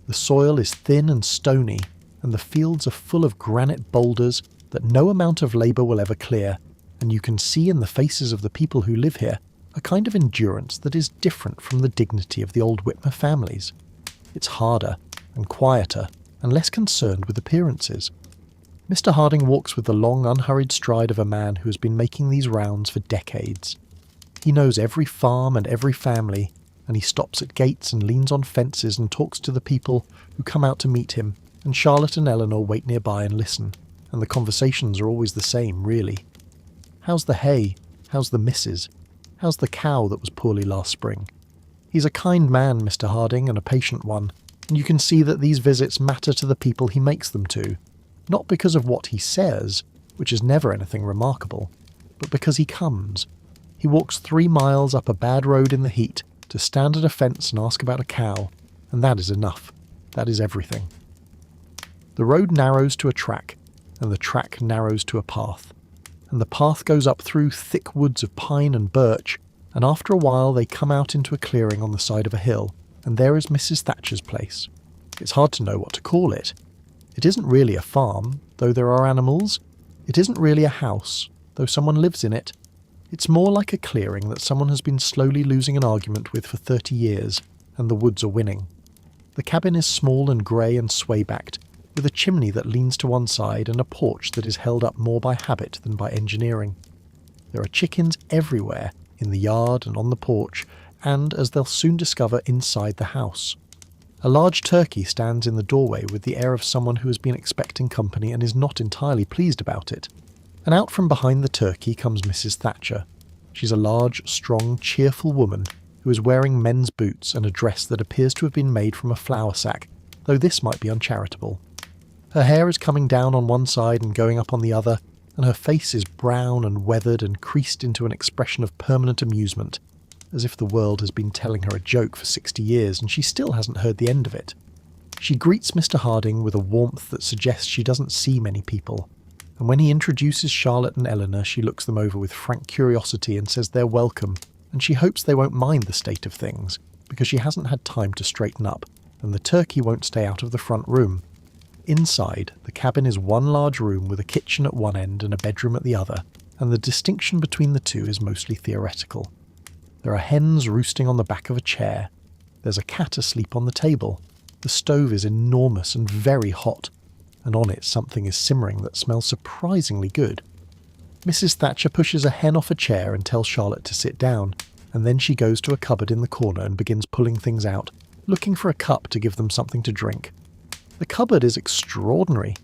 The soil is thin and stony, and the fields are full of granite boulders that no amount of labour will ever clear, and you can see in the faces of the people who live here a kind of endurance that is different from the dignity of the old Whitmer families. It's harder and quieter and less concerned with appearances. Mr. Harding walks with the long, unhurried stride of a man who has been making these rounds for decades. He knows every farm and every family, and he stops at gates and leans on fences and talks to the people who come out to meet him, and Charlotte and Eleanor wait nearby and listen, and the conversations are always the same, really. How's the hay? How's the missus? How's the cow that was poorly last spring? He's a kind man, Mr. Harding, and a patient one, and you can see that these visits matter to the people he makes them to, not because of what he says, which is never anything remarkable, but because he comes. He walks 3 miles up a bad road in the heat to stand at a fence and ask about a cow, and that is enough. That is everything. The road narrows to a track, and the track narrows to a path, and the path goes up through thick woods of pine and birch, and after a while they come out into a clearing on the side of a hill, and there is Mrs. Thatcher's place. It's hard to know what to call it. It isn't really a farm, though there are animals. It isn't really a house, though someone lives in it. It's more like a clearing that someone has been slowly losing an argument with for 30 years, and the woods are winning. The cabin is small and grey and sway-backed, with a chimney that leans to one side and a porch that is held up more by habit than by engineering. There are chickens everywhere, in the yard and on the porch, and, as they'll soon discover, inside the house. A large turkey stands in the doorway with the air of someone who has been expecting company and is not entirely pleased about it. And out from behind the turkey comes Mrs. Thatcher. She's a large, strong, cheerful woman who is wearing men's boots and a dress that appears to have been made from a flour sack, though this might be uncharitable. Her hair is coming down on one side and going up on the other, and her face is brown and weathered and creased into an expression of permanent amusement, as if the world has been telling her a joke for 60 years and she still hasn't heard the end of it. She greets Mr. Harding with a warmth that suggests she doesn't see many people, and when he introduces Charlotte and Eleanor she looks them over with frank curiosity and says they're welcome, and she hopes they won't mind the state of things, because she hasn't had time to straighten up, and the turkey won't stay out of the front room. Inside, the cabin is one large room with a kitchen at one end and a bedroom at the other, and the distinction between the two is mostly theoretical. There are hens roosting on the back of a chair. There's a cat asleep on the table. The stove is enormous and very hot, and on it something is simmering that smells surprisingly good. Mrs. Thatcher pushes a hen off a chair and tells Charlotte to sit down, and then she goes to a cupboard in the corner and begins pulling things out, looking for a cup to give them something to drink. The cupboard is extraordinary.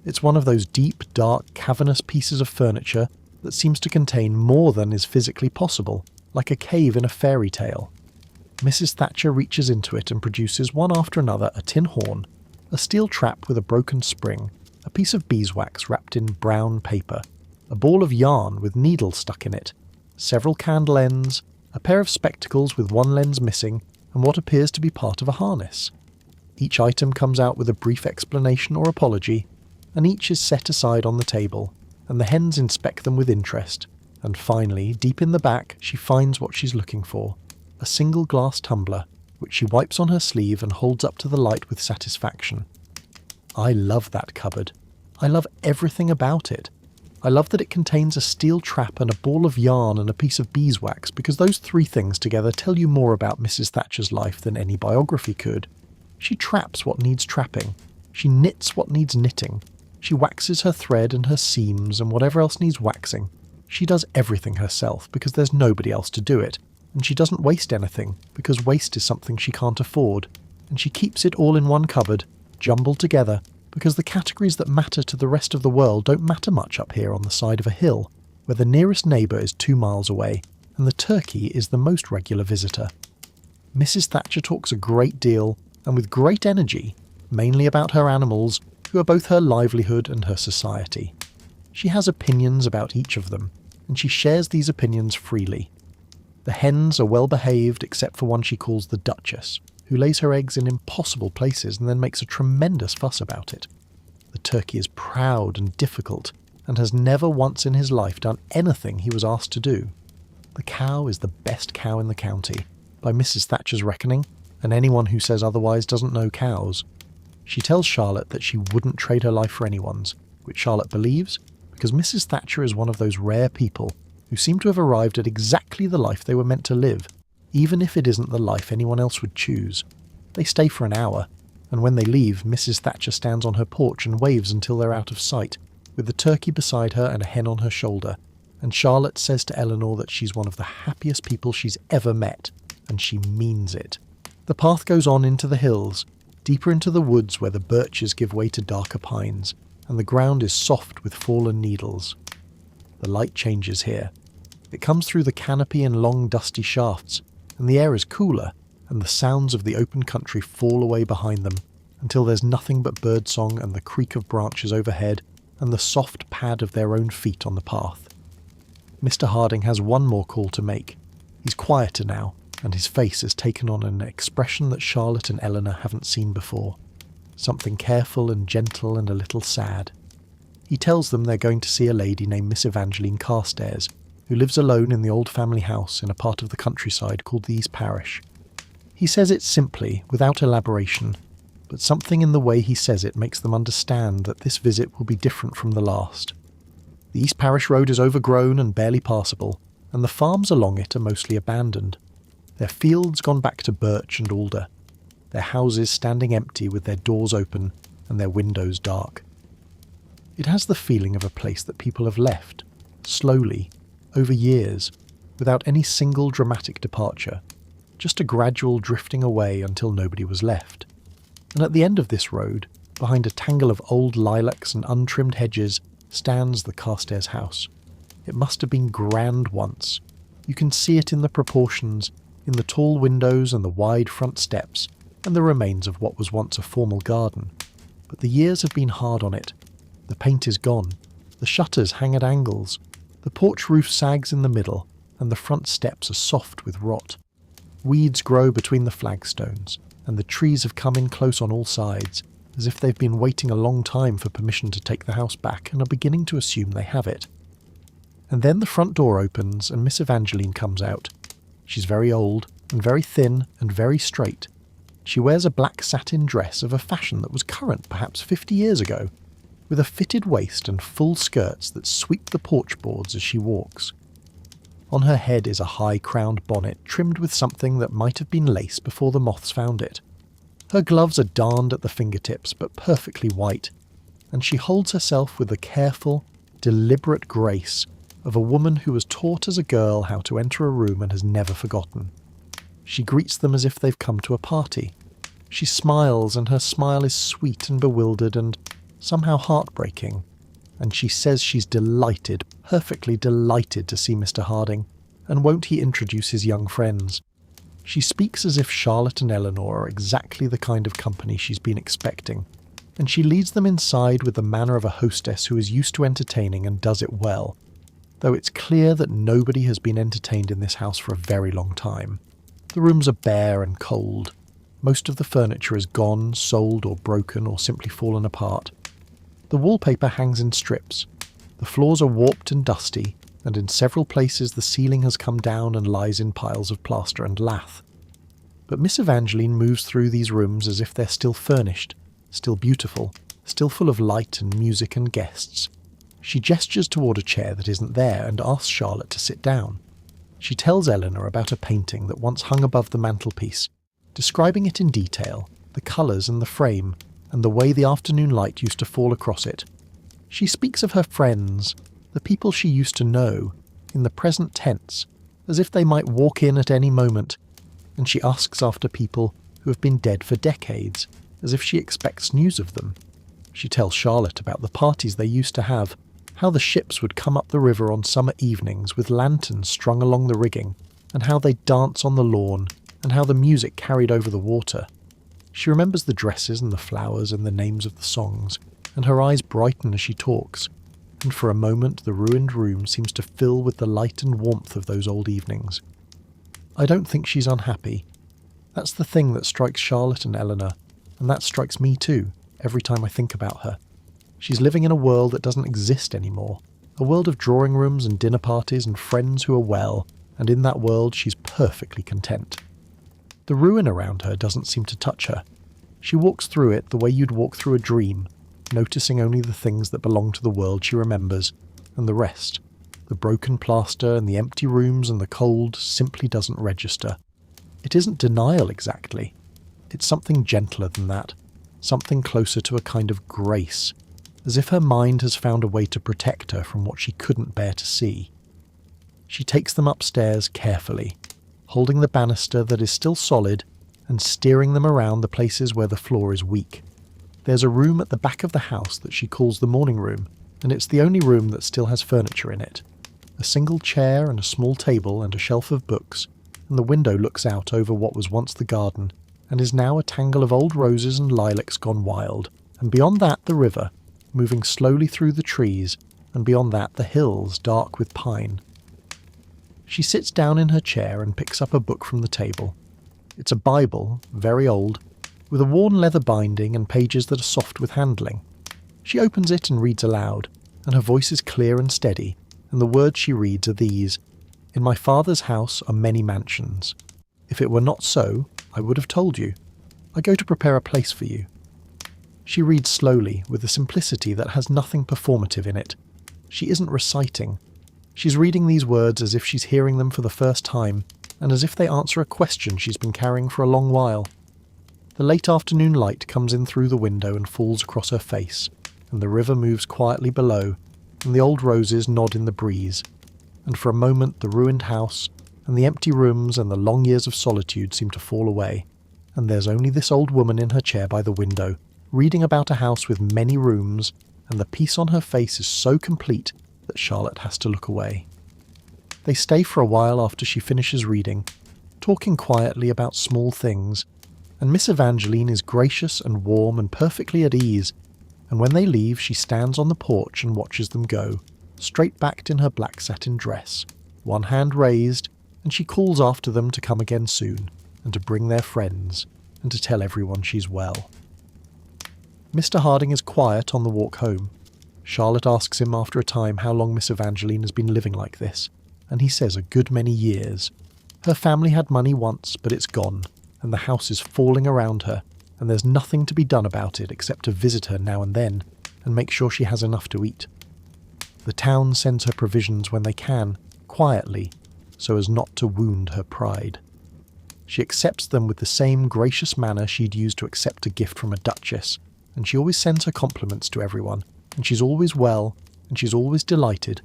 It's one of those deep, dark, cavernous pieces of furniture that seems to contain more than is physically possible, like a cave in a fairy tale. Mrs. Thatcher reaches into it and produces one after another a tin horn, a steel trap with a broken spring, a piece of beeswax wrapped in brown paper, a ball of yarn with needles stuck in it, several candle ends, a pair of spectacles with one lens missing, and what appears to be part of a harness. Each item comes out with a brief explanation or apology, and each is set aside on the table, and the hens inspect them with interest, and finally, deep in the back, she finds what she's looking for, a single glass tumbler, which she wipes on her sleeve and holds up to the light with satisfaction. I love that cupboard. I love everything about it. I love that it contains a steel trap and a ball of yarn and a piece of beeswax, because those three things together tell you more about Mrs. Thatcher's life than any biography could. She traps what needs trapping. She knits what needs knitting. She waxes her thread and her seams and whatever else needs waxing. She does everything herself because there's nobody else to do it, and she doesn't waste anything because waste is something she can't afford, and she keeps it all in one cupboard, jumbled together, because the categories that matter to the rest of the world don't matter much up here on the side of a hill, where the nearest neighbour is 2 miles away, and the turkey is the most regular visitor. Mrs. Thatcher talks a great deal, and with great energy, mainly about her animals, who are both her livelihood and her society. She has opinions about each of them, and she shares these opinions freely. The hens are well behaved except for one she calls the Duchess, who lays her eggs in impossible places and then makes a tremendous fuss about it. The turkey is proud and difficult, and has never once in his life done anything he was asked to do. The cow is the best cow in the county, by Mrs. Thatcher's reckoning, and anyone who says otherwise doesn't know cows. She tells Charlotte that she wouldn't trade her life for anyone's, which Charlotte believes, because Mrs. Thatcher is one of those rare people who seem to have arrived at exactly the life they were meant to live, even if it isn't the life anyone else would choose. They stay for an hour, and when they leave, Mrs. Thatcher stands on her porch and waves until they're out of sight, with the turkey beside her and a hen on her shoulder, and Charlotte says to Eleanor that she's one of the happiest people she's ever met, and she means it. The path goes on into the hills, deeper into the woods where the birches give way to darker pines, and the ground is soft with fallen needles. The light changes here. It comes through the canopy in long dusty shafts, and the air is cooler, and the sounds of the open country fall away behind them, until there's nothing but birdsong and the creak of branches overhead, and the soft pad of their own feet on the path. Mr. Harding has one more call to make. He's quieter now, and his face has taken on an expression that Charlotte and Eleanor haven't seen before. Something careful and gentle and a little sad. He tells them they're going to see a lady named Miss Evangeline Carstairs, who lives alone in the old family house in a part of the countryside called the East Parish. He says it simply, without elaboration, but something in the way he says it makes them understand that this visit will be different from the last. The East Parish road is overgrown and barely passable, and the farms along it are mostly abandoned. Their fields gone back to birch and alder, their houses standing empty with their doors open and their windows dark. It has the feeling of a place that people have left, slowly, over years, without any single dramatic departure, just a gradual drifting away until nobody was left. And at the end of this road, behind a tangle of old lilacs and untrimmed hedges, stands the Carstairs house. It must have been grand once. You can see it in the proportions, in the tall windows and the wide front steps, and the remains of what was once a formal garden. But the years have been hard on it. The paint is gone. The shutters hang at angles. The porch roof sags in the middle, and the front steps are soft with rot. Weeds grow between the flagstones, and the trees have come in close on all sides, as if they've been waiting a long time for permission to take the house back and are beginning to assume they have it. And then the front door opens and Miss Evangeline comes out. She's very old, and very thin, and very straight. She wears a black satin dress of a fashion that was current perhaps 50 years ago, with a fitted waist and full skirts that sweep the porch boards as she walks. On her head is a high-crowned bonnet trimmed with something that might have been lace before the moths found it. Her gloves are darned at the fingertips but perfectly white, and she holds herself with the careful, deliberate grace of a woman who was taught as a girl how to enter a room and has never forgotten. She greets them as if they've come to a party. She smiles, and her smile is sweet and bewildered and somehow heartbreaking. And she says she's delighted, perfectly delighted to see Mr. Harding, and won't he introduce his young friends. She speaks as if Charlotte and Eleanor are exactly the kind of company she's been expecting, and she leads them inside with the manner of a hostess who is used to entertaining and does it well, though it's clear that nobody has been entertained in this house for a very long time. The rooms are bare and cold. Most of the furniture is gone, sold or broken or simply fallen apart. The wallpaper hangs in strips. The floors are warped and dusty, and in several places the ceiling has come down and lies in piles of plaster and lath. But Miss Evangeline moves through these rooms as if they're still furnished, still beautiful, still full of light and music and guests. She gestures toward a chair that isn't there and asks Charlotte to sit down. She tells Eleanor about a painting that once hung above the mantelpiece, describing it in detail, the colours and the frame, and the way the afternoon light used to fall across it. She speaks of her friends, the people she used to know, in the present tense, as if they might walk in at any moment, and she asks after people who have been dead for decades, as if she expects news of them. She tells Charlotte about the parties they used to have, how the ships would come up the river on summer evenings with lanterns strung along the rigging, and how they'd dance on the lawn, and how the music carried over the water. She remembers the dresses and the flowers and the names of the songs, and her eyes brighten as she talks, and for a moment the ruined room seems to fill with the light and warmth of those old evenings. I don't think she's unhappy. That's the thing that strikes Charlotte and Eleanor, and that strikes me too, every time I think about her. She's living in a world that doesn't exist anymore, a world of drawing rooms and dinner parties and friends who are well, and in that world she's perfectly content. The ruin around her doesn't seem to touch her. She walks through it the way you'd walk through a dream, noticing only the things that belong to the world she remembers, and the rest, the broken plaster and the empty rooms and the cold, simply doesn't register. It isn't denial exactly. It's something gentler than that, something closer to a kind of grace, as if her mind has found a way to protect her from what she couldn't bear to see. She takes them upstairs carefully, holding the banister that is still solid and steering them around the places where the floor is weak. There's a room at the back of the house that she calls the morning room, and it's the only room that still has furniture in it. A single chair and a small table and a shelf of books, and the window looks out over what was once the garden, and is now a tangle of old roses and lilacs gone wild, and beyond that the river, moving slowly through the trees, and beyond that the hills dark with pine. She sits down in her chair and picks up a book from the table. It's a Bible, very old, with a worn leather binding and pages that are soft with handling. She opens it and reads aloud, and her voice is clear and steady, and the words she reads are these: "In my Father's house are many mansions. If it were not so, I would have told you. I go to prepare a place for you." She reads slowly, with a simplicity that has nothing performative in it. She isn't reciting. She's reading these words as if she's hearing them for the first time, and as if they answer a question she's been carrying for a long while. The late afternoon light comes in through the window and falls across her face, and the river moves quietly below, and the old roses nod in the breeze, and for a moment the ruined house, and the empty rooms and the long years of solitude seem to fall away, and there's only this old woman in her chair by the window, reading about a house with many rooms, and the peace on her face is so complete that Charlotte has to look away. They stay for a while after she finishes reading, talking quietly about small things, and Miss Evangeline is gracious and warm and perfectly at ease, and when they leave she stands on the porch and watches them go, straight-backed in her black satin dress, one hand raised, and she calls after them to come again soon, and to bring their friends, and to tell everyone she's well. Mr. Harding is quiet on the walk home. Charlotte asks him after a time how long Miss Evangeline has been living like this, and he says a good many years. Her family had money once, but it's gone, and the house is falling around her, and there's nothing to be done about it except to visit her now and then, and make sure she has enough to eat. The town sends her provisions when they can, quietly, so as not to wound her pride. She accepts them with the same gracious manner she'd use to accept a gift from a duchess, and she always sends her compliments to everyone, and she's always well, and she's always delighted.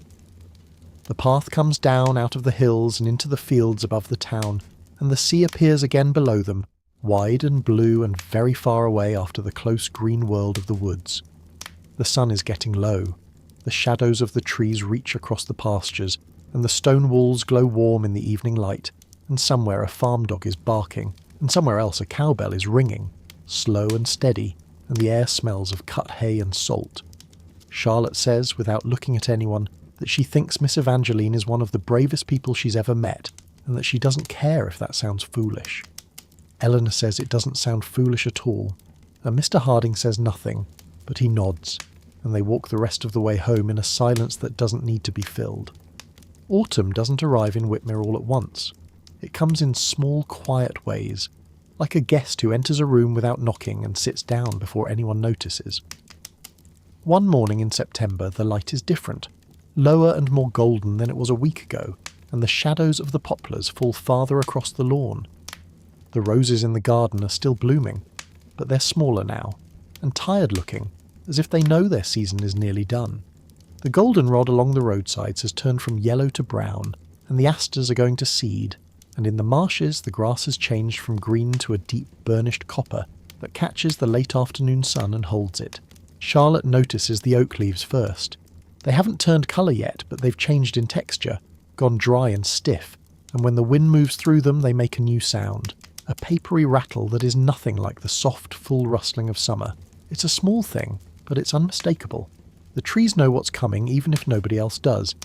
The path comes down out of the hills and into the fields above the town, and the sea appears again below them, wide and blue and very far away after the close green world of the woods. The sun is getting low. The shadows of the trees reach across the pastures, and the stone walls glow warm in the evening light, and somewhere a farm dog is barking, and somewhere else a cowbell is ringing, slow and steady, and the air smells of cut hay and salt. Charlotte says, without looking at anyone, that she thinks Miss Evangeline is one of the bravest people she's ever met, and that she doesn't care if that sounds foolish. Eleanor says it doesn't sound foolish at all, and Mr. Harding says nothing, but he nods, and they walk the rest of the way home in a silence that doesn't need to be filled. Autumn doesn't arrive in Whitmere all at once. It comes in small, quiet ways, like a guest who enters a room without knocking and sits down before anyone notices. One morning in September the light is different, lower and more golden than it was a week ago, and the shadows of the poplars fall farther across the lawn. The roses in the garden are still blooming, but they're smaller now, and tired-looking, as if they know their season is nearly done. The goldenrod along the roadsides has turned from yellow to brown, and the asters are going to seed, and in the marshes the grass has changed from green to a deep burnished copper that catches the late afternoon sun and holds it. Charlotte notices the oak leaves first. They haven't turned colour yet, but they've changed in texture, gone dry and stiff, and when the wind moves through them they make a new sound, a papery rattle that is nothing like the soft, full rustling of summer. It's a small thing, but it's unmistakable. The trees know what's coming even if nobody else does,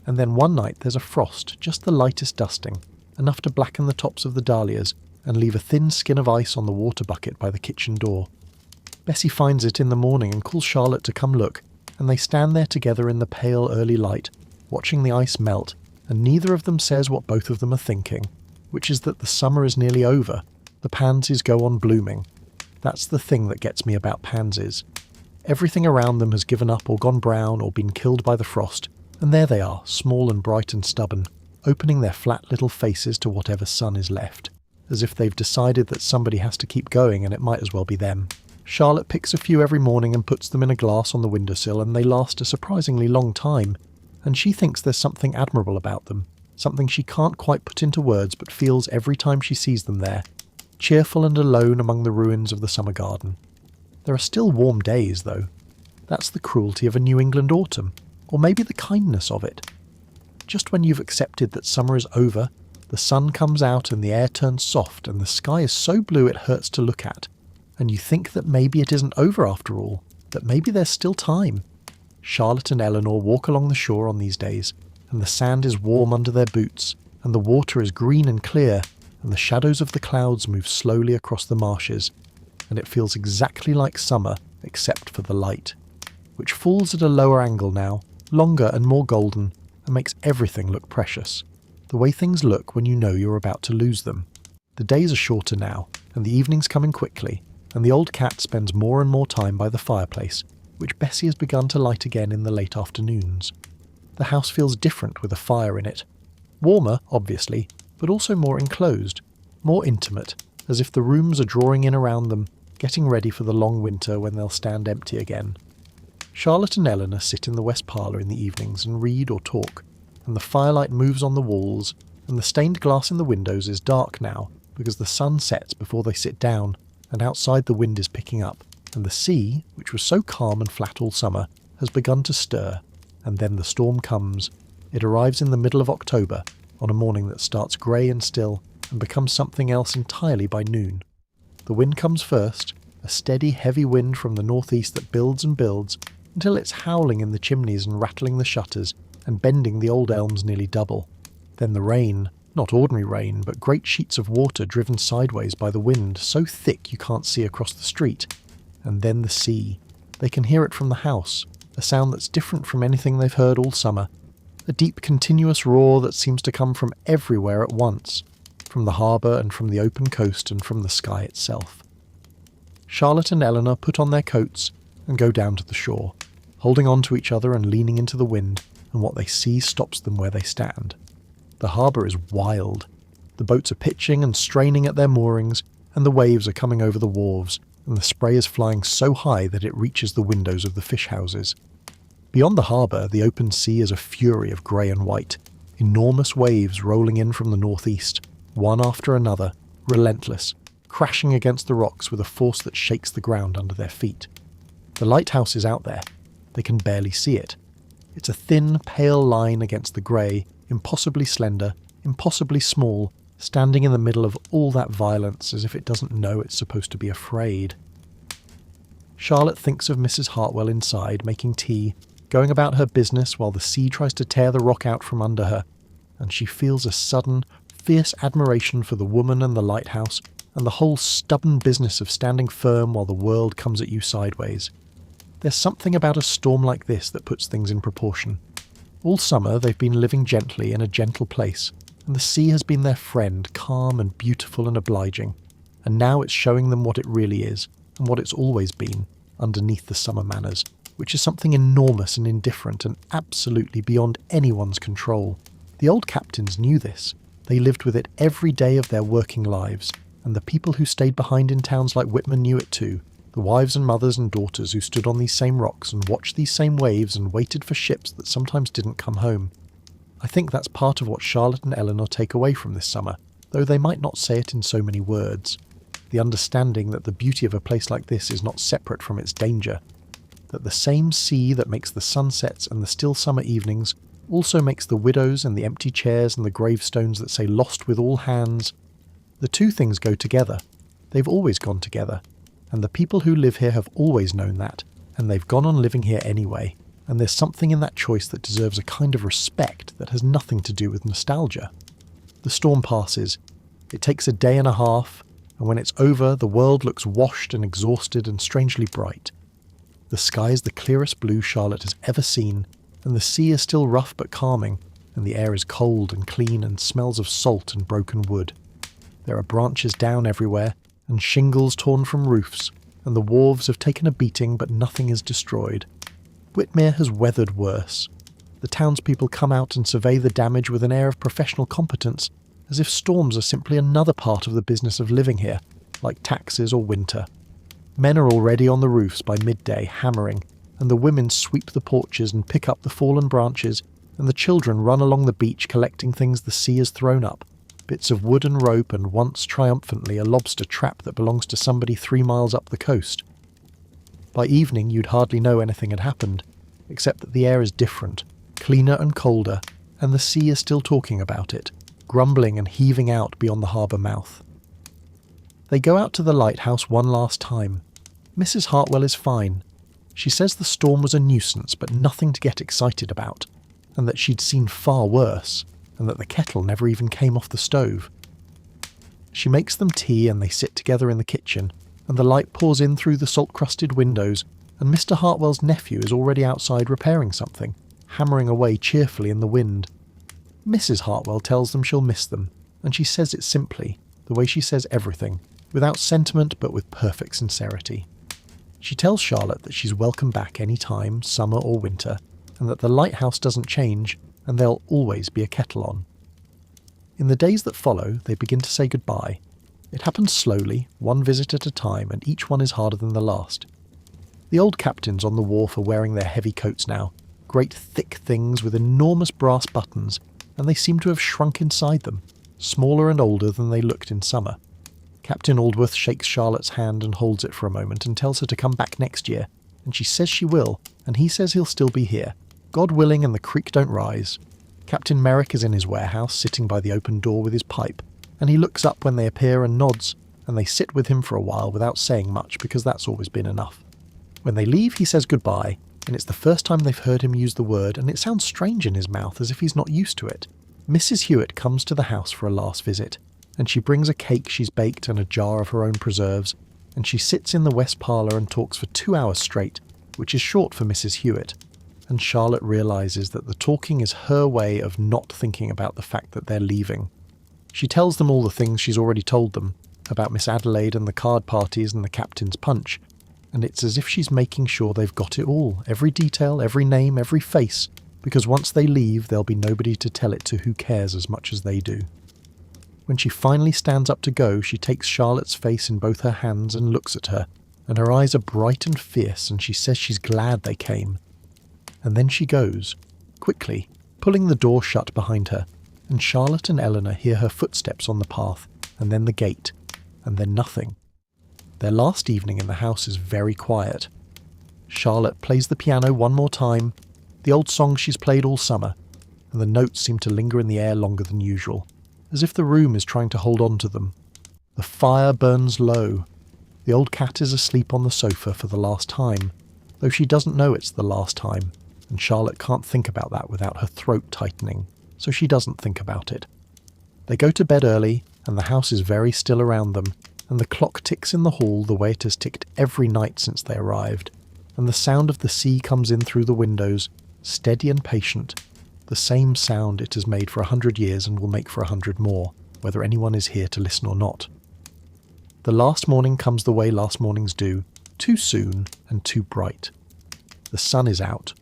and then one night there's a frost, just the lightest dusting, enough to blacken the tops of the dahlias and leave a thin skin of ice on the water bucket by the kitchen door. Bessie finds it in the morning and calls Charlotte to come look, and they stand there together in the pale early light, watching the ice melt, and neither of them says what both of them are thinking, which is that the summer is nearly over. The pansies go on blooming. That's the thing that gets me about pansies. Everything around them has given up or gone brown or been killed by the frost, and there they are, small and bright and stubborn, opening their flat little faces to whatever sun is left, as if they've decided that somebody has to keep going and it might as well be them. Charlotte picks a few every morning and puts them in a glass on the windowsill, and they last a surprisingly long time, and she thinks there's something admirable about them, something she can't quite put into words but feels every time she sees them there, cheerful and alone among the ruins of the summer garden. There are still warm days, though. That's the cruelty of a New England autumn, or maybe the kindness of it. Just when you've accepted that summer is over, the sun comes out and the air turns soft and the sky is so blue it hurts to look at, and you think that maybe it isn't over after all, that maybe there's still time. Charlotte and Eleanor walk along the shore on these days, and the sand is warm under their boots, and the water is green and clear, and the shadows of the clouds move slowly across the marshes, and it feels exactly like summer except for the light, which falls at a lower angle now, longer and more golden, and makes everything look precious, the way things look when you know you're about to lose them. The days are shorter now, and the evenings coming quickly, and the old cat spends more and more time by the fireplace, which Bessie has begun to light again in the late afternoons. The house feels different with a fire in it. Warmer, obviously, but also more enclosed, more intimate, as if the rooms are drawing in around them, getting ready for the long winter when they'll stand empty again. Charlotte and Eleanor sit in the west parlour in the evenings and read or talk, and the firelight moves on the walls, and the stained glass in the windows is dark now because the sun sets before they sit down, and outside the wind is picking up, and the sea, which was so calm and flat all summer, has begun to stir, and then the storm comes. It arrives in the middle of October, on a morning that starts grey and still, and becomes something else entirely by noon. The wind comes first, a steady, heavy wind from the northeast that builds and builds, until it's howling in the chimneys and rattling the shutters, and bending the old elms nearly double. Then the rain, not ordinary rain, but great sheets of water driven sideways by the wind, so thick you can't see across the street. And then the sea. They can hear it from the house, a sound that's different from anything they've heard all summer, a deep continuous roar that seems to come from everywhere at once, from the harbour and from the open coast and from the sky itself. Charlotte and Eleanor put on their coats and go down to the shore, holding on to each other and leaning into the wind, and what they see stops them where they stand. The harbour is wild. The boats are pitching and straining at their moorings, and the waves are coming over the wharves, and the spray is flying so high that it reaches the windows of the fish houses. Beyond the harbour, the open sea is a fury of grey and white, enormous waves rolling in from the northeast, one after another, relentless, crashing against the rocks with a force that shakes the ground under their feet. The lighthouse is out there. They can barely see it. It's a thin, pale line against the grey, impossibly slender, impossibly small, standing in the middle of all that violence as if it doesn't know it's supposed to be afraid. Charlotte thinks of Mrs. Hartwell inside, making tea, going about her business while the sea tries to tear the rock out from under her, and she feels a sudden, fierce admiration for the woman and the lighthouse, and the whole stubborn business of standing firm while the world comes at you sideways. There's something about a storm like this that puts things in proportion. All summer they've been living gently in a gentle place, and the sea has been their friend, calm and beautiful and obliging, and now it's showing them what it really is, and what it's always been, underneath the summer manners, which is something enormous and indifferent and absolutely beyond anyone's control. The old captains knew this. They lived with it every day of their working lives, and the people who stayed behind in towns like Whitman knew it too, the wives and mothers and daughters who stood on these same rocks and watched these same waves and waited for ships that sometimes didn't come home. I think that's part of what Charlotte and Eleanor take away from this summer, though they might not say it in so many words. The understanding that the beauty of a place like this is not separate from its danger, that the same sea that makes the sunsets and the still summer evenings also makes the widows and the empty chairs and the gravestones that say "lost with all hands." The two things go together. They've always gone together, and the people who live here have always known that, and they've gone on living here anyway, and there's something in that choice that deserves a kind of respect that has nothing to do with nostalgia. The storm passes. It takes a day and a half, and when it's over, the world looks washed and exhausted and strangely bright. The sky is the clearest blue Charlotte has ever seen, and the sea is still rough but calming, and the air is cold and clean and smells of salt and broken wood. There are branches down everywhere, and shingles torn from roofs, and the wharves have taken a beating but nothing is destroyed. Whitmere has weathered worse. The townspeople come out and survey the damage with an air of professional competence, as if storms are simply another part of the business of living here, like taxes or winter. Men are already on the roofs by midday, hammering, and the women sweep the porches and pick up the fallen branches, and the children run along the beach collecting things the sea has thrown up, bits of wood and rope and once triumphantly a lobster trap that belongs to somebody 3 miles up the coast. By evening you'd hardly know anything had happened, except that the air is different, cleaner and colder, and the sea is still talking about it, grumbling and heaving out beyond the harbour mouth. They go out to the lighthouse one last time. Mrs. Hartwell is fine. She says the storm was a nuisance but nothing to get excited about, and that she'd seen far worse, and that the kettle never even came off the stove. She makes them tea and they sit together in the kitchen, and the light pours in through the salt-crusted windows, and Mr. Hartwell's nephew is already outside repairing something, hammering away cheerfully in the wind. Mrs. Hartwell tells them she'll miss them, and she says it simply, the way she says everything, without sentiment but with perfect sincerity. She tells Charlotte that she's welcome back any time, summer or winter, and that the lighthouse doesn't change, and there'll always be a kettle on. In the days that follow, they begin to say goodbye. It happens slowly, one visit at a time, and each one is harder than the last. The old captains on the wharf are wearing their heavy coats now, great thick things with enormous brass buttons, and they seem to have shrunk inside them, smaller and older than they looked in summer. Captain Aldworth shakes Charlotte's hand and holds it for a moment and tells her to come back next year, and she says she will, and he says he'll still be here, God willing and the creek don't rise. Captain Merrick is in his warehouse, sitting by the open door with his pipe, and he looks up when they appear and nods, and they sit with him for a while without saying much because that's always been enough. When they leave, he says goodbye, and it's the first time they've heard him use the word, and it sounds strange in his mouth as if he's not used to it. Mrs. Hewitt comes to the house for a last visit, and she brings a cake she's baked and a jar of her own preserves, and she sits in the west parlour and talks for 2 hours straight, which is short for Mrs. Hewitt, and Charlotte realises that the talking is her way of not thinking about the fact that they're leaving. She tells them all the things she's already told them, about Miss Adelaide and the card parties and the captain's punch, and it's as if she's making sure they've got it all, every detail, every name, every face, because once they leave there'll be nobody to tell it to who cares as much as they do. When she finally stands up to go, she takes Charlotte's face in both her hands and looks at her, and her eyes are bright and fierce, and she says she's glad they came. And then she goes, quickly, pulling the door shut behind her, and Charlotte and Eleanor hear her footsteps on the path, and then the gate, and then nothing. Their last evening in the house is very quiet. Charlotte plays the piano one more time, the old song she's played all summer, and the notes seem to linger in the air longer than usual, as if the room is trying to hold on to them. The fire burns low. The old cat is asleep on the sofa for the last time, though she doesn't know it's the last time, and Charlotte can't think about that without her throat tightening, so she doesn't think about it. They go to bed early, and the house is very still around them, and the clock ticks in the hall the way it has ticked every night since they arrived, and the sound of the sea comes in through the windows, steady and patient, the same sound it has made for 100 years and will make for 100 more, whether anyone is here to listen or not. The last morning comes the way last mornings do, too soon and too bright. The sun is out,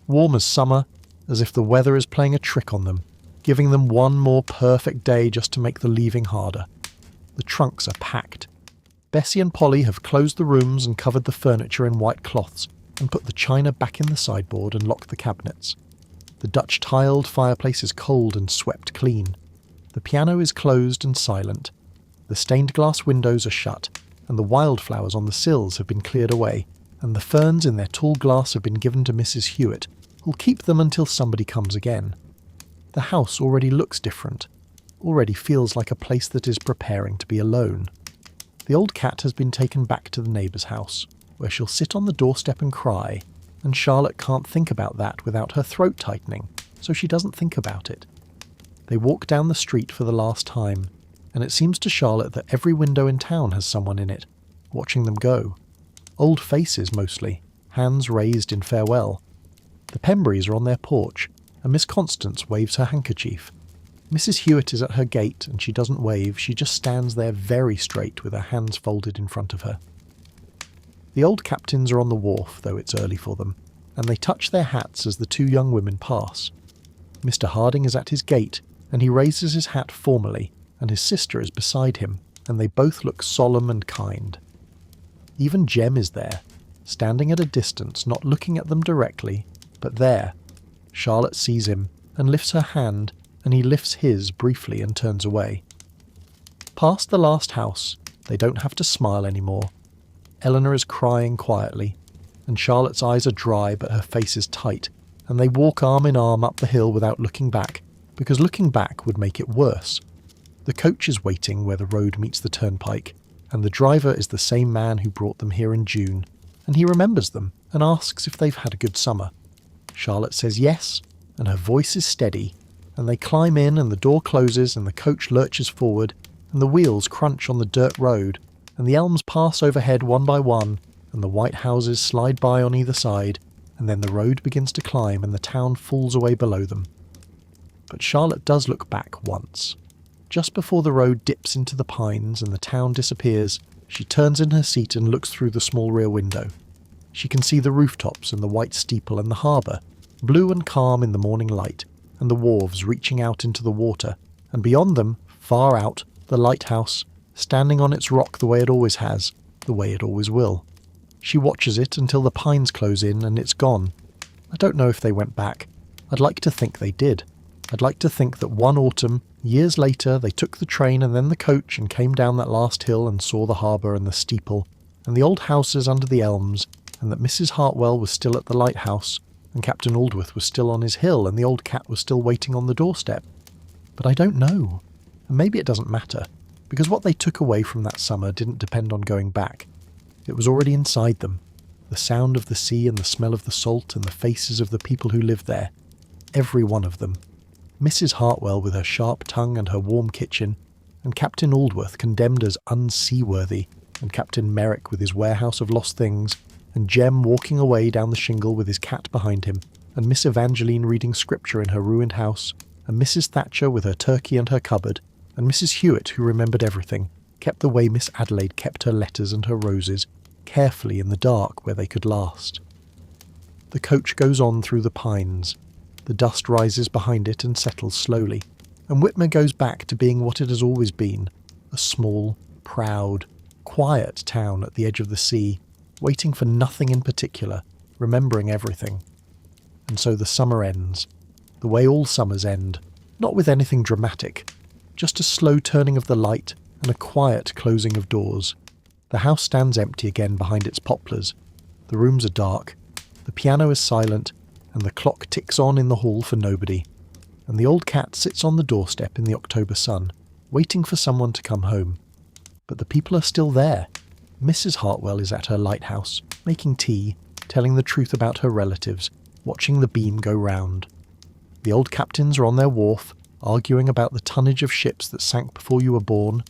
warm as summer, as if the weather is playing a trick on them, giving them one more perfect day just to make the leaving harder. The trunks are packed. Bessie and Polly have closed the rooms and covered the furniture in white cloths, and put the china back in the sideboard and locked the cabinets. The Dutch tiled fireplace is cold and swept clean. The piano is closed and silent. The stained glass windows are shut, and the wildflowers on the sills have been cleared away, and the ferns in their tall glass have been given to Mrs. Hewitt, who'll keep them until somebody comes again. The house already looks different, already feels like a place that is preparing to be alone. The old cat has been taken back to the neighbour's house, where she'll sit on the doorstep and cry, and Charlotte can't think about that without her throat tightening, so she doesn't think about it. They walk down the street for the last time, and it seems to Charlotte that every window in town has someone in it, watching them go. Old faces mostly, hands raised in farewell. The Pembrys are on their porch, and Miss Constance waves her handkerchief. Mrs. Hewitt is at her gate, and she doesn't wave, she just stands there very straight with her hands folded in front of her. The old captains are on the wharf, though it's early for them, and they touch their hats as the two young women pass. Mr. Harding is at his gate, and he raises his hat formally, and his sister is beside him, and they both look solemn and kind. Even Jem is there, standing at a distance, not looking at them directly, but there. Charlotte sees him, and lifts her hand, and he lifts his briefly and turns away. Past the last house, they don't have to smile anymore. Eleanor is crying quietly, and Charlotte's eyes are dry but her face is tight, and they walk arm in arm up the hill without looking back, because looking back would make it worse. The coach is waiting where the road meets the turnpike, and the driver is the same man who brought them here in June, and he remembers them and asks if they've had a good summer. Charlotte says yes, and her voice is steady, and they climb in and the door closes and the coach lurches forward, and the wheels crunch on the dirt road, and the elms pass overhead one by one, and the white houses slide by on either side, and then the road begins to climb and the town falls away below them. But Charlotte does look back once. Just before the road dips into the pines and the town disappears, she turns in her seat and looks through the small rear window. She can see the rooftops and the white steeple and the harbour, blue and calm in the morning light, and the wharves reaching out into the water, and beyond them, far out, the lighthouse, standing on its rock the way it always has, the way it always will. She watches it until the pines close in and it's gone. I don't know if they went back. I'd like to think they did. I'd like to think that one autumn, years later, they took the train and then the coach and came down that last hill and saw the harbour and the steeple, and the old houses under the elms, and that Mrs. Hartwell was still at the lighthouse, and Captain Aldworth was still on his hill, and the old cat was still waiting on the doorstep. But I don't know. And maybe it doesn't matter, because what they took away from that summer didn't depend on going back. It was already inside them. The sound of the sea and the smell of the salt and the faces of the people who lived there. Every one of them. Mrs. Hartwell with her sharp tongue and her warm kitchen, and Captain Aldworth condemned as unseaworthy, and Captain Merrick with his warehouse of lost things, and Jem walking away down the shingle with his cat behind him, and Miss Evangeline reading scripture in her ruined house, and Mrs. Thatcher with her turkey and her cupboard, and Mrs. Hewitt, who remembered everything, kept the way Miss Adelaide kept her letters and her roses, carefully in the dark where they could last. The coach goes on through the pines. The dust rises behind it and settles slowly, and Whitmer goes back to being what it has always been, a small, proud, quiet town at the edge of the sea, waiting for nothing in particular, remembering everything. And so the summer ends, the way all summers end, not with anything dramatic, just a slow turning of the light and a quiet closing of doors. The house stands empty again behind its poplars. The rooms are dark, the piano is silent, and the clock ticks on in the hall for nobody. And the old cat sits on the doorstep in the October sun, waiting for someone to come home. But the people are still there. Mrs. Hartwell is at her lighthouse, making tea, telling the truth about her relatives, watching the beam go round. The old captains are on their wharf, arguing about the tonnage of ships that sank before you were born.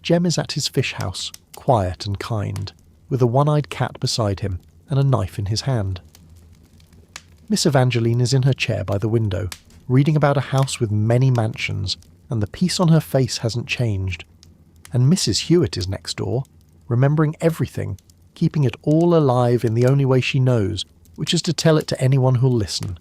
Jem is at his fish house, quiet and kind, with a one-eyed cat beside him and a knife in his hand. Miss Evangeline is in her chair by the window, reading about a house with many mansions, and the peace on her face hasn't changed. And Mrs. Hewitt is next door, remembering everything, keeping it all alive in the only way she knows, which is to tell it to anyone who'll listen.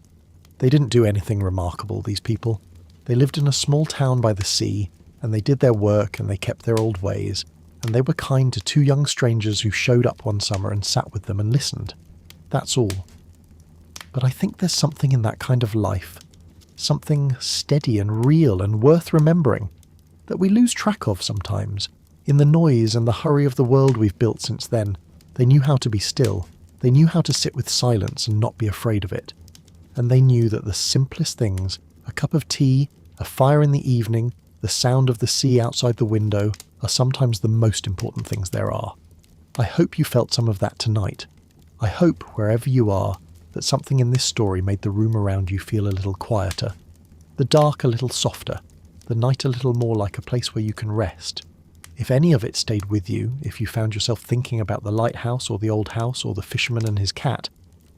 They didn't do anything remarkable, these people. They lived in a small town by the sea, and they did their work and they kept their old ways, and they were kind to two young strangers who showed up one summer and sat with them and listened. That's all. But I think there's something in that kind of life, something steady and real and worth remembering, that we lose track of sometimes. In the noise and the hurry of the world we've built since then, they knew how to be still. They knew how to sit with silence and not be afraid of it. And they knew that the simplest things, a cup of tea, a fire in the evening, the sound of the sea outside the window, are sometimes the most important things there are. I hope you felt some of that tonight. I hope, wherever you are, that something in this story made the room around you feel a little quieter, the dark a little softer, the night a little more like a place where you can rest. If any of it stayed with you, if you found yourself thinking about the lighthouse or the old house or the fisherman and his cat,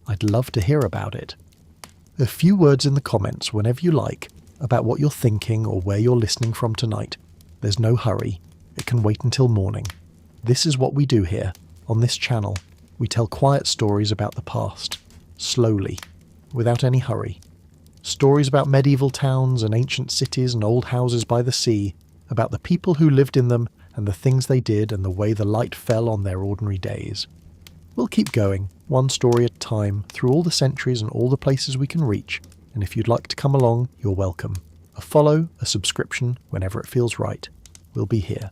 I'd love to hear about it. A few words in the comments whenever you like about what you're thinking or where you're listening from tonight. There's no hurry. It can wait until morning. This is what we do here, on this channel. We tell quiet stories about the past. Slowly, without any hurry. Stories about medieval towns and ancient cities and old houses by the sea, about the people who lived in them and the things they did and the way the light fell on their ordinary days. We'll keep going, one story at a time, through all the centuries and all the places we can reach, and if you'd like to come along, you're welcome. A follow, a subscription, whenever it feels right. We'll be here.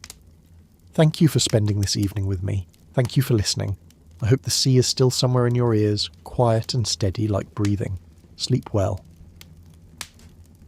Thank you for spending this evening with me. Thank you for listening. I hope the sea is still somewhere in your ears, quiet and steady like breathing. Sleep well.